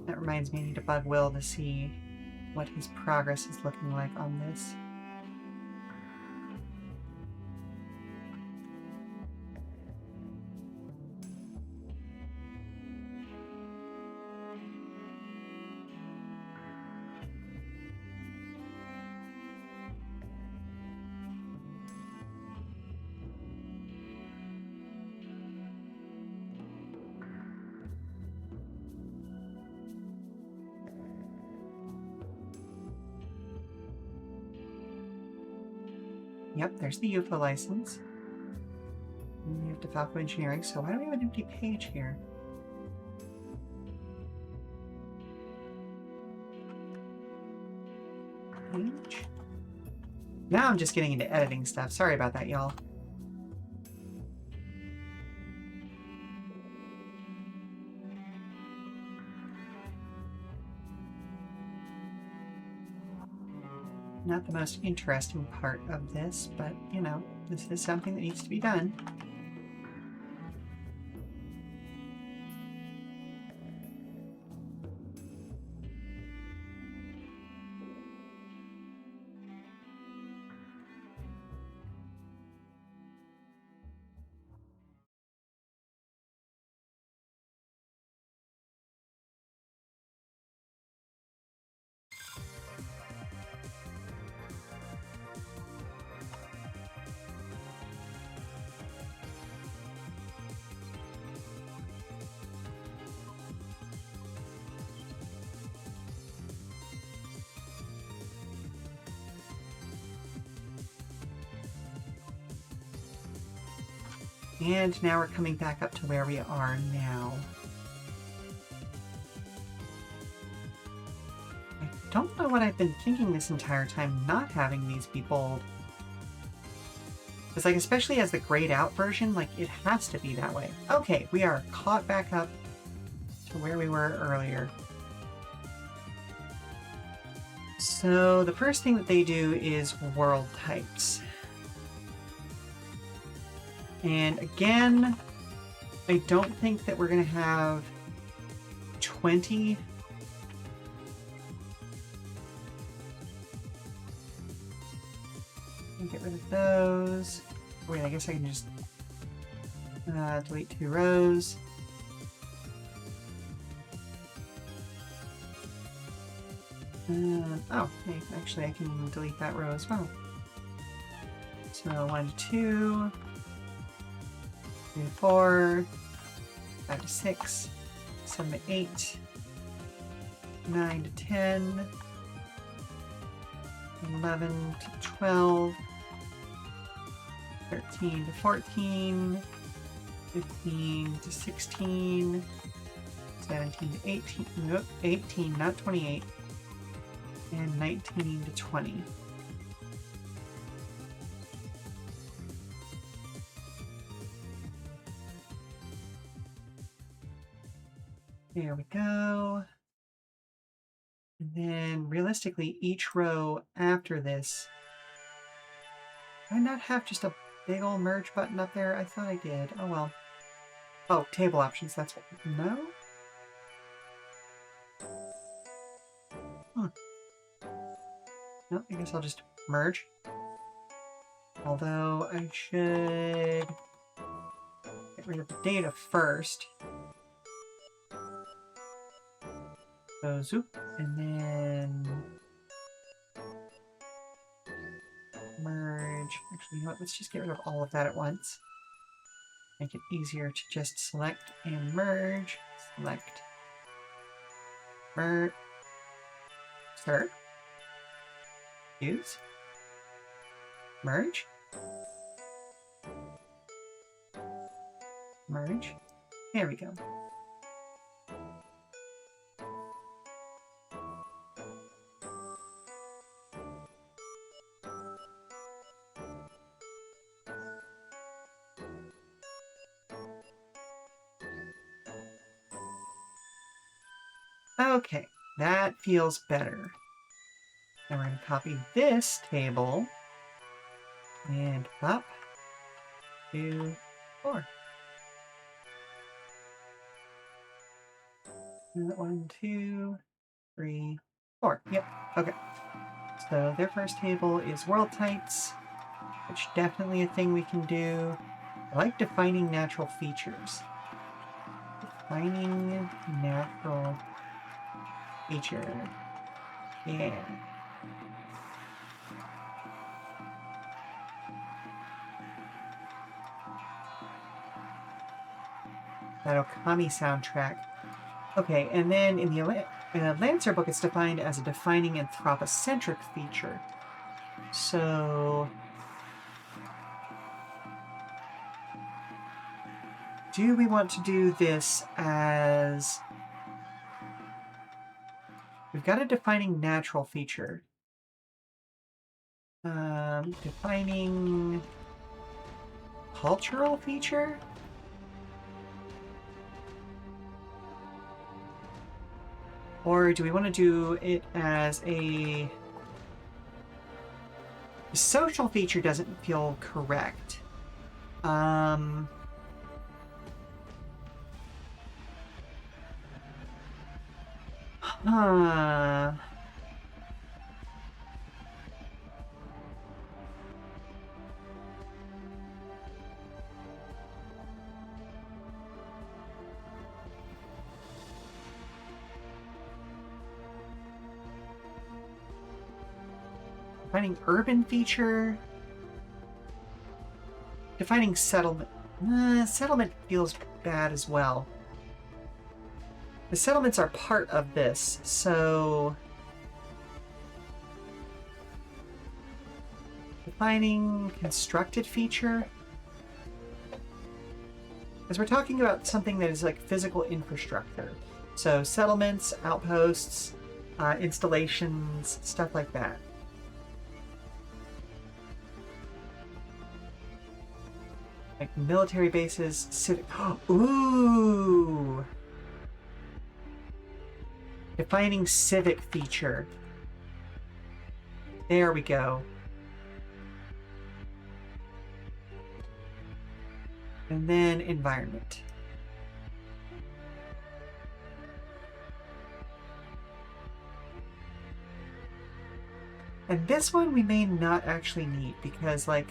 That reminds me, I need to bug Will to see what his progress is looking like on this. Yep, there's the UFO license. And you have DeFalco Engineering, so why do we have an empty page here? Page? Now I'm just getting into editing stuff. Sorry about that, y'all. Not the most interesting part of this, but, you know, this is something that needs to be done. And now we're coming back up to where we are now. I don't know what I've been thinking this entire time not having these be bold. Because, like, especially as the grayed out version, like, it has to be that way. Okay, we are caught back up to where we were earlier. So the first thing that they do is world types. And again, I don't think that we're going to have 20. Get rid of those. Wait, I guess I can just delete 2 rows. Oh, hey, actually I can delete that row as well. So 1 to 2. 3 to 4, 5 to 6, 7 to 8, 9 to 10, 11 to 12, 13 to 14, 15 to 16, 17 to 18, nope, 18, not 28, and 19 to 20. There we go. And then realistically, each row after this, do I not have just a big old merge button up there? I thought I did. Oh well. Oh, table options, that's what. No? Huh. No, I guess I'll just merge. Although I should get rid of the data first. So zoop, and then merge. Actually, you know what? Let's just get rid of all of that at once. Make it easier to just select and merge. Select. Merge. Sir. Use. Merge. Merge. There we go. Okay, that feels better. Now we're going to copy this table and up, 2, 4. 1, 2, 3, 4. Yep, okay. So their first table is world types, which definitely a thing we can do. I like defining natural features. Defining natural feature. Yeah. That Okami soundtrack. Okay, and then in the Lancer book, it's defined as a defining anthropocentric feature. So do we want to do this as... We've got a defining natural feature. Defining cultural feature? Or do we want to do it as a... The social feature doesn't feel correct. Huh. Defining urban feature. Defining settlement. Settlement feels bad as well. The settlements are part of this, so... Defining constructed feature. Because we're talking about something that is like physical infrastructure. So settlements, outposts, installations, stuff like that. Like military bases, civic... Ooh! Defining civic feature. There we go. And then environment. And this one we may not actually need because, like,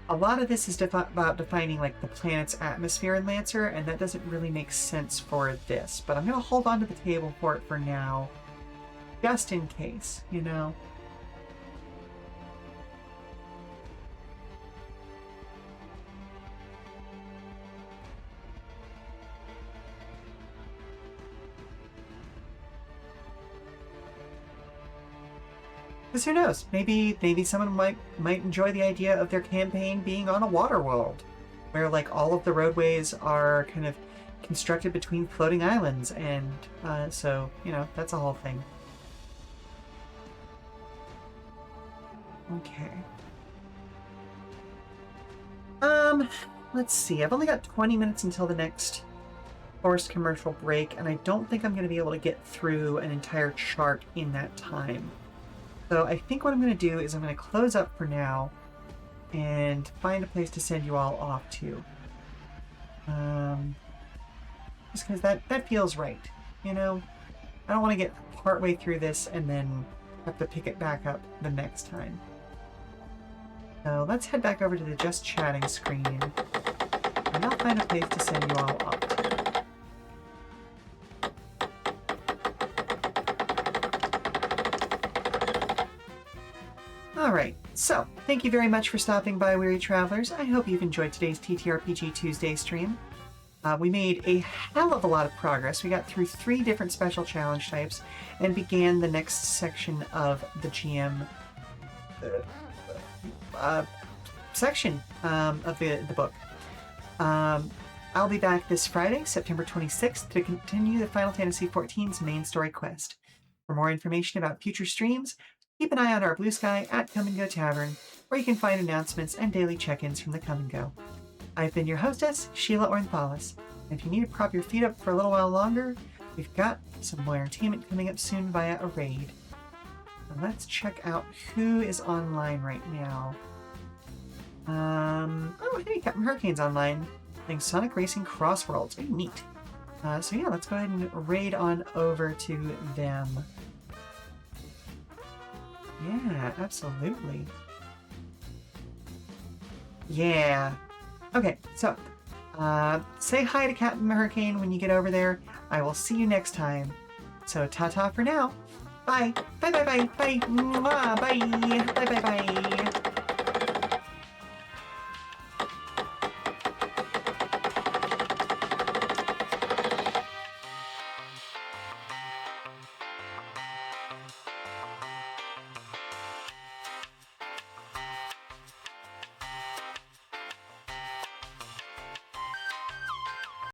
a lot of this is about defining like the planet's atmosphere in Lancer, and that doesn't really make sense for this. But I'm going to hold on to the table for it for now, just in case, you know? Because who knows? Maybe someone might enjoy the idea of their campaign being on a water world, where like all of the roadways are kind of constructed between floating islands, and so you know that's a whole thing. Okay. Let's see. I've only got 20 minutes until the next forced commercial break, and I don't think I'm going to be able to get through an entire chart in that time. So I think what I'm going to do is I'm going to close up for now and find a place to send you all off to. Just because that feels right, you know? I don't want to get partway through this and then have to pick it back up the next time. So let's head back over to the Just Chatting screen, and I'll find a place to send you all off to. Alright, so thank you very much for stopping by, Weary Travelers. I hope you've enjoyed today's TTRPG Tuesday stream. We made a hell of a lot of progress. We got through 3 different special challenge types and began the next section of the GM section of the book. I'll be back this Friday, September 26th, to continue the Final Fantasy XIV's main story quest. For more information about future streams, keep an eye on our Blue Sky at Come and Go Tavern, where you can find announcements and daily check-ins from the Come and Go. I've been your hostess, Sheela Ornthalis, and if you need to prop your feet up for a little while longer, we've got some more entertainment coming up soon via a raid. So let's check out who is online right now. Oh, hey, Captain Hurricane's online, playing Sonic Racing Crossworlds. Very neat. So yeah, let's go ahead and raid on over to them. Yeah, absolutely. Yeah. Okay, so, say hi to Captain Hurricane when you get over there. I will see you next time. So, ta-ta for now. Bye. Bye, bye, bye, bye. Mwah, bye. Bye, bye, bye.